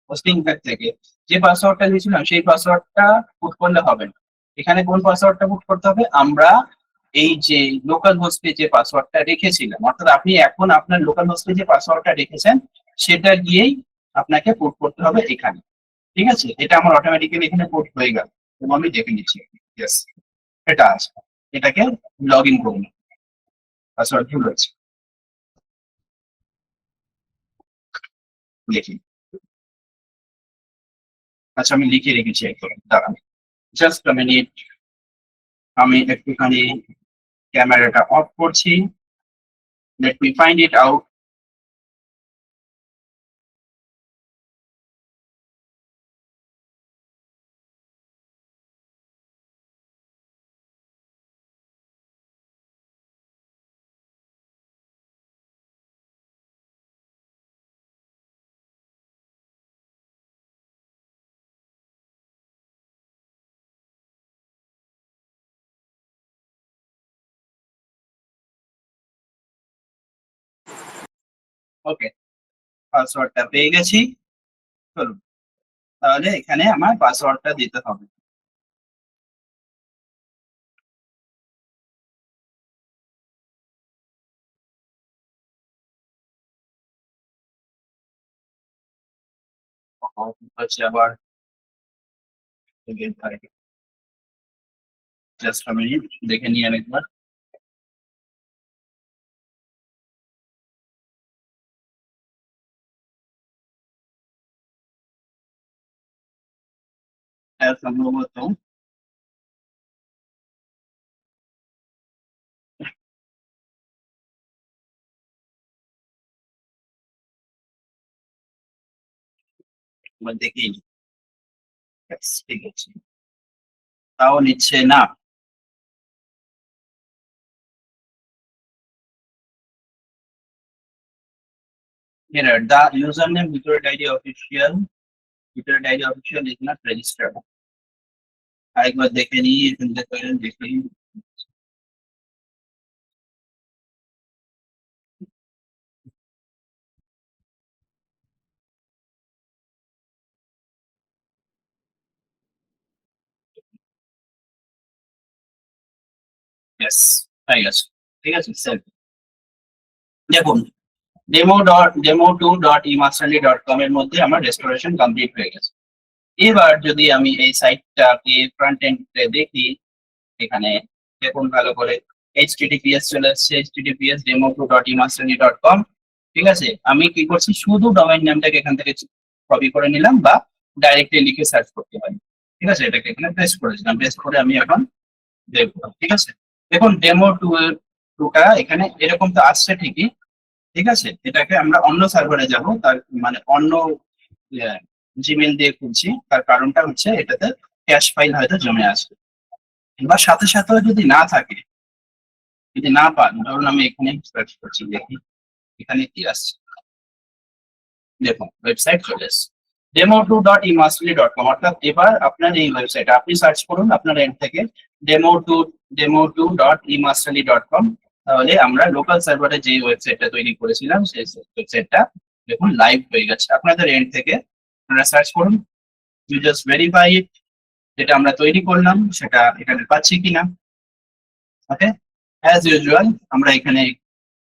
হোস্টিং প্যাক থেকে, যে পাসওয়ার্ডটা দিয়েছিলাম সেই পাসওয়ার্ডটা পুট করলে হবে না। এখানে কোন পাসওয়ার্ডটা পুট করতে হবে? আমরা এই যে লোকাল হোস্টে যে পাসওয়ার্ডটা রেখেছিলাম, অর্থাৎ আপনি এখন আপনার লোকাল হোস্টে যে পাসওয়ার্ডটা রেখেছেন সেটা গিয়েই আপনাকে পুট করতে হবে এখানে। ঠিক আছে, এটা আমার অটোমেটিক্যালি এখানে পুট হয়ে গেল এবং আমি দেখে নিচ্ছি। ইয়েস, এটা আছে। এটাকে লগ ইন করুন, পাসওয়ার্ড ভুল হয়েছে, দেখি। আচ্ছা আমি লিখে রেখেছি একদম, দাঁড়ান জাস্ট মিনিট, আমি একটুখানি ক্যামেরাটা অফ করছি, let me find it out. Okay, পাসওয়ার্ডটা পেয়ে গেছি। চলুন, তাহলে এখানে আমার পাসওয়ার্ডটা দিতে হবে। হচ্ছে আবার জাস্ট মিনিট, দেখে নিয়ে একবার। সম্ভবত দেখি। Yes, ঠিক আছে, তাও নিচ্ছে না। Here, the username Victoria Diary official, Victoria Diary official is not registered. আরেকবার দেখে নিই, এখান থেকে দেখি। Yes, হয়ে গেছে। ঠিক আছে স্যার, দেখুন demo2.emasterly.com এর মধ্যে আমার রেস্টোরেশন কমপ্লিট হয়ে গেছে। এবার যদি আমি এই সাইটটাকে ফ্রন্ট এন্ডে দেখি, এখানে দেখুন ভালো করে https চলে আসছে, https demo2.emasterly.com। ঠিক আছে, আমি কি করছি, শুধু ডোমেইন নেমটাকে এখান থেকে কপি করে নিলাম বা ডাইরেক্টলি লিখে সার্চ করতে পারি। ঠিক আছে, এটাকে এখানে পেস্ট করেছিলাম, পেস্ট করে আমি এখন দেখবো, ঠিক আছে। দেখুন ডেমো টুটা এখানে এরকম তো আসছে ঠিকই, ঠিক আছে। এটাকে আমরা অন্য সার্ভারে যাব, তার মানে অন্য জিমেল দিয়ে খুলছি, তার কারণটা হচ্ছে এটাতে ক্যাশ ফাইল হয়তো জমে আসবে। এবার সাথে সাথেও যদি না থাকে, যদি না পান, ধরুন আমি এখানে সার্চ করছি, দেখি এখানে কি আসছে। দেখুন ওয়েবসাইট চলে এসেছে demo2.emastery.com, অর্থাৎ এবার আপনার এই ওয়েবসাইট আপনি সার্চ করুন আপনার এন্ড থেকে demo2.emastery.com, তাহলে আমরা লোকাল সার্ভারে যে ওয়েবসাইটটা তৈরি করেছিলাম সেই ওয়েবসাইটটা দেখুন লাইভ হয়ে গেছে আপনাদের এন্ড থেকে। আপনারা সার্চ করুন, ইউ জাস্ট ভেরিফাই ইট, যেটা আমরা তৈরি করলাম সেটা এখানে পাচ্ছি কিনা। ওকে, অ্যাজ ইউজুয়াল আমরা এখানে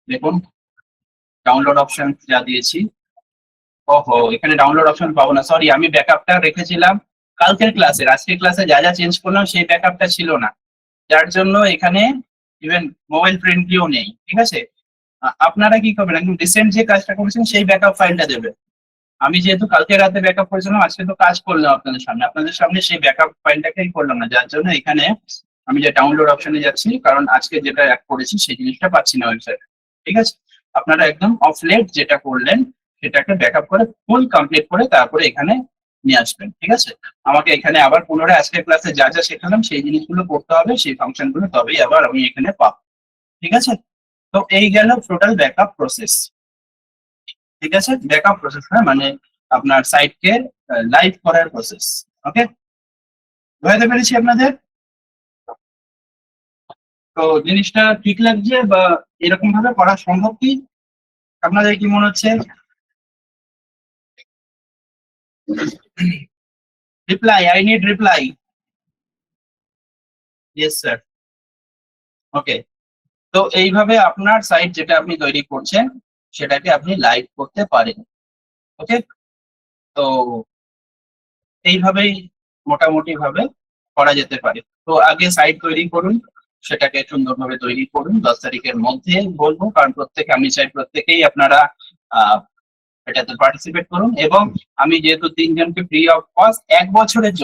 দেখুন ডাউনলোড অপশন যা দিয়েছি, ওহো এখানে ডাউনলোড অপশন পাবো না, সরি, আমি ব্যাকআপটা রেখেছিলাম কালকের ক্লাসের, আজকের ক্লাসে যা যা চেঞ্জ করলাম সেই ব্যাকআপটা ছিল না, যার জন্য এখানে ইভেন মোবাইল ফ্রেন্ডলিও নেই, ঠিক আছে। আপনারা কি করবেন, একদম রিসেন্ট যে কাজটা করেছেন সেই ব্যাকআপ ফাইলটা দেবেন। আমি যেহেতু কালকে রাতে ব্যাকআপ করেছিলাম, আজকে তো কাজ করলাম আপনাদের সামনে সেই ব্যাকআপ ফাইলটাকেই করলাম না, যার জন্য এখানে আমি যে ডাউনলোড অপশনে যাচ্ছি, কারণ আজকে যেটা অ্যাড করেছি সেই জিনিসটা পাচ্ছি না ওয়েবসাইটে, ঠিক আছে। আপনারা একদম অফলেট যেটা করলেন সেটাকে ব্যাকআপ করে ফুল কমপ্লিট করে তারপরে এখানে নিয়ে আসবেন, ঠিক আছে। আমাকে এখানে আবার পুনরায় আজকের ক্লাসে যা যা শেখালাম সেই জিনিসগুলো করতে হবে, সেই ফাংশনগুলো, তবেই আবার আমি এখানে পাবো, ঠিক আছে। তো এই গেল টোটাল ব্যাকআপ প্রসেস, ঠিক আছে। ব্যাকআপ প্রসেস না মানে আপনার সাইটকে লাইভ করার প্রসেস। ওকে, বুঝতে পেরেছি আপনাদের? তো জিনিসটা ঠিক লাগছে বা এরকম ভাবে করা সম্ভব কি, আপনাদের কি মনে হচ্ছে? Reply, I need reply. Yes sir. Okay, তো এইভাবে আপনার সাইট যেটা আপনি তৈরি করছেন সেটাকে আপনি লাইভ করতে পারেন। ওকে, তো এইভাবেই মোটামুটি ভাবে করা যেতে পারে। তো আগে সাইট তৈরি করুন, সেটাকে সুন্দরভাবে তৈরি করুন 10 তারিখের মধ্যে বলবো, কারণ প্রত্যেকে, আমি চাই প্রত্যেকেই আপনারা এটাতে পার্টিসিপেট করুন। এবং আমি যেহেতু 3 জনকে ফ্রি অফ কস্ট 1 বছরের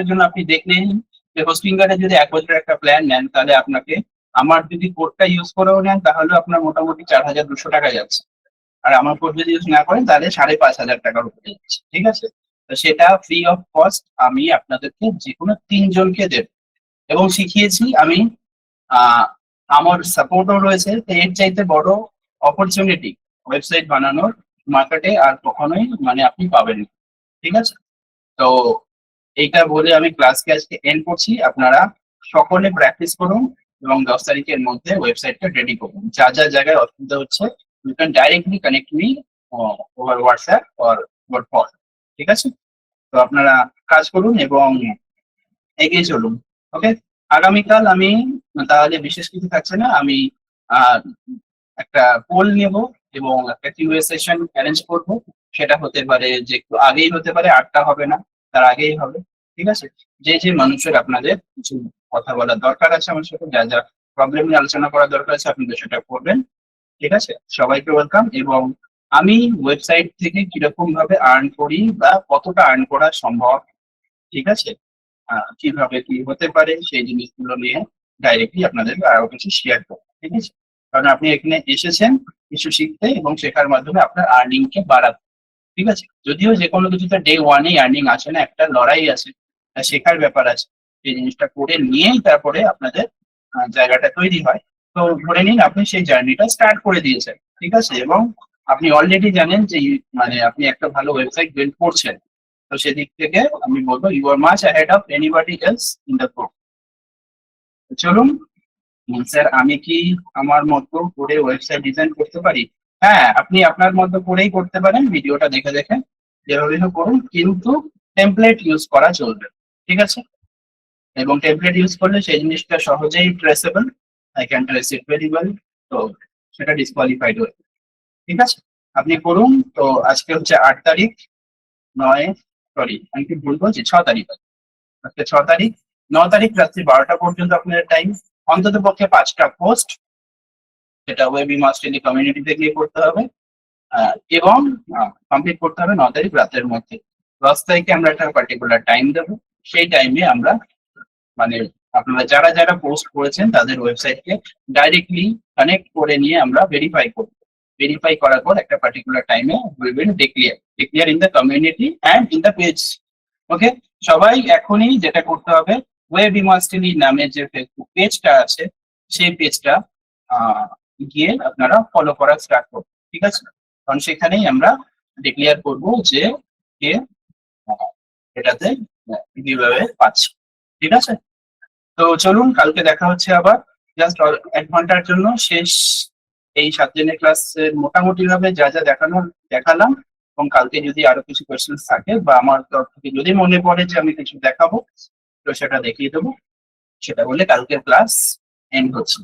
জন্য আপনি দেখলেন যে হোস্টিং কার্ডে যদি 1 বছরের একটা প্ল্যান নেন, তাহলে আপনাকে আমার যদি কোডটা ইউজ করেও নেন তাহলে আপনার মোটামুটি 4200 টাকা যাচ্ছে। আর আমার কোড যদি ইউজ না করেন তাহলে 5500 টাকার উপরে যাচ্ছে, ঠিক আছে। তো সেটা ফ্রি অফ কস্ট আমি আপনাদেরকে যে কোনো 3 জনকে দেব, এবং শিখিয়েছি আমি। আমার সাপোর্টও রয়েছে, তো এর চাইতে বড় অপরচুনিটি ওয়েবসাইট বানানোর মার্কেটে আর কখনোই মানে আপনি পাবেন না, ঠিক আছে। তো এইটা বলে আমি ক্লাসকে আজকে এন্ড করছি। আপনারা সকলে প্র্যাকটিস করুন এবং 10 তারিখের মধ্যে ওয়েবসাইটটা রেডি করুন। যা যা জায়গায় অসুবিধা হচ্ছে you can directly connect me over WhatsApp or over call, ঠিক আছে। তো আপনারা কাজ করুন এবং এগিয়ে চলুন। ওকে, আগামীকাল আমি তাহলে বিশেষ কিছু থাকছে না, আমি আহ, একটা পোল নেব এবং একটা কিউএ সেশন অ্যারেঞ্জ করব। সেটা হতে পারে যে একটু আগেই হতে পারে, 8টা হবে না, তার আগেই হবে, ঠিক আছে। যে যে মানুষের আপনাদের কিছু কথা বলার দরকার আছে আমার সাথে, যা যা প্রবলেম নিয়ে আলোচনা করার দরকার আছে আপনাদের সেটা করবেন, ঠিক আছে। সবাইকে ওয়েলকাম। এবং আমি ওয়েবসাইট থেকে কিরকম ভাবে আর্ন করি বা কতটা আর্ন করা সম্ভব, ঠিক আছে, কিভাবে কি হতে পারে সেই জিনিসগুলো নিয়ে ডাইরেক্টলি আপনাদের আরো কিছু শেয়ার করবো, ঠিক আছে। কারণ আপনি এখানে এসেছেন কিছু শিখতে এবং শেখার মাধ্যমে আপনার আর্নিং কে বাড়াতে, ঠিক আছে। যদিও যে কোনো কিছুতে ডে ওয়ানেই আর্নিং আসে না, একটা লড়াই আছে, শেখার ব্যাপার আছে, সেই জিনিসটা করে নিয়েই তারপরে আপনাদের জায়গাটা তৈরি হয়। তো ধরে নিন আপনি সেই জার্নিটা স্টার্ট করে দিয়েছেন, ঠিক আছে, এবং আপনি অলরেডি জানেন যে মানে আপনি একটা ভালো ওয়েবসাইট বিল্ড করছেন। তো সেদিক থেকে আমি বলবো you are much ahead of anybody else in the group. চলুন স্যার, আমি কি আমার মতো করে ওয়েবসাইট ডিজাইন করতে পারি? হ্যাঁ, আপনি আপনার মতো করেই করতে পারেন, ভিডিওটা দেখে দেখে যেভাবে হোক করুন, কিন্তু টেমপ্লেট ইউজ করা চলবে, ঠিক আছে। এবং টেমপ্লেট ইউজ করলে সেই জিনিসটা সহজেই traceable, I can trace it very well, তো সেটা ডিসকোয়ালিফাইড হয়ে, ঠিক আছে। আপনি করুন। তো আজকে হচ্ছে 8 তারিখ, নয়, সরি আমি কি ভুল বলছি, 6 তারিখ, আজকে 6 তারিখ। 9 তারিখ রাত্রি 12টা পর্যন্ত আপনার টাইম, অন্তত পক্ষে 5টা পোস্ট, সেটা ওয়েবি মাস্টারলি কমিউনিটিতে গিয়ে করতে হবে, এবং কমপ্লিট করতে হবে 9 তারিখ রাতের মধ্যে। 10 তারিখে আমরা একটা পার্টিকুলার টাইম দেবো, সেই টাইমে আমরা মানে আপনারা যারা যারা পোস্ট করেছেন তাদের ওয়েবসাইটকে ডাইরেক্টলি কানেক্ট করে নিয়ে আমরা ভেরিফাই করব। ভেরিফাই করার পর একটা পার্টিকুলার টাইমে we will declare in the community and in the page. Okay, সবাই এখনই যেটা করতে হবে, ওয়েব ইউনিভার্সিটি নামে যে ফেসবুক পেজটা আছে সেই পেজটা গিয়ে আপনারা ফলো করা স্টার্ট করুন, ঠিক আছে? কারণ সেখানেই আমরা ডিক্লেয়ার করব যে কে এটাতে কিভাবে পাচ্ছে, ঠিক আছে? তো চলুন, কালকে দেখা হচ্ছে আবার। জাস্ট 1 ঘন্টার জন্য শেষ এই 7 দিনের ক্লাসের মোটামুটি ভাবে যা যা দেখালাম, এবং কালকে যদি আরো কিছু কোয়েশ্চেন থাকে বা আমার তরফ থেকে যদি মনে পড়ে যে আমি কিছু দেখাবো, তো সেটা দেখিয়ে দেবো। সেটা বলে কালকের ক্লাস এন্ড হচ্ছে,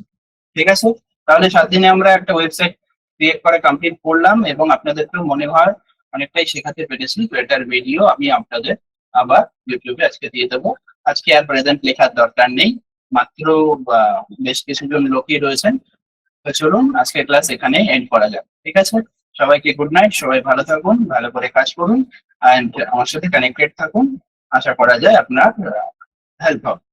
ঠিক আছে? তাহলে 7 দিনে আমরা একটা ওয়েবসাইট ক্রিয়েট করে কমপ্লিট করলাম এবং আপনাদেরকেও মনে হয় অনেকটাই শেখাতে পেরেছি। তো এটার ভিডিও আমি আপনাদের আবার ইউটিউবে আজকে দিয়ে দেবো। আজকে আর প্রেজেন্ট লেখার দরকার নেই, মাত্র বেশ কিছুজন লোকই রয়েছেন। তো চলুন আজকে ক্লাস এখানে এন্ড করা যাক, ঠিক আছে? সবাইকে গুড নাইট, সবাই ভালো থাকুন, ভালো করে কাজ করুন, অ্যান্ড আমার সাথে কানেক্টেড থাকুন। আশা করা যায় আপনার হেল্প হবে।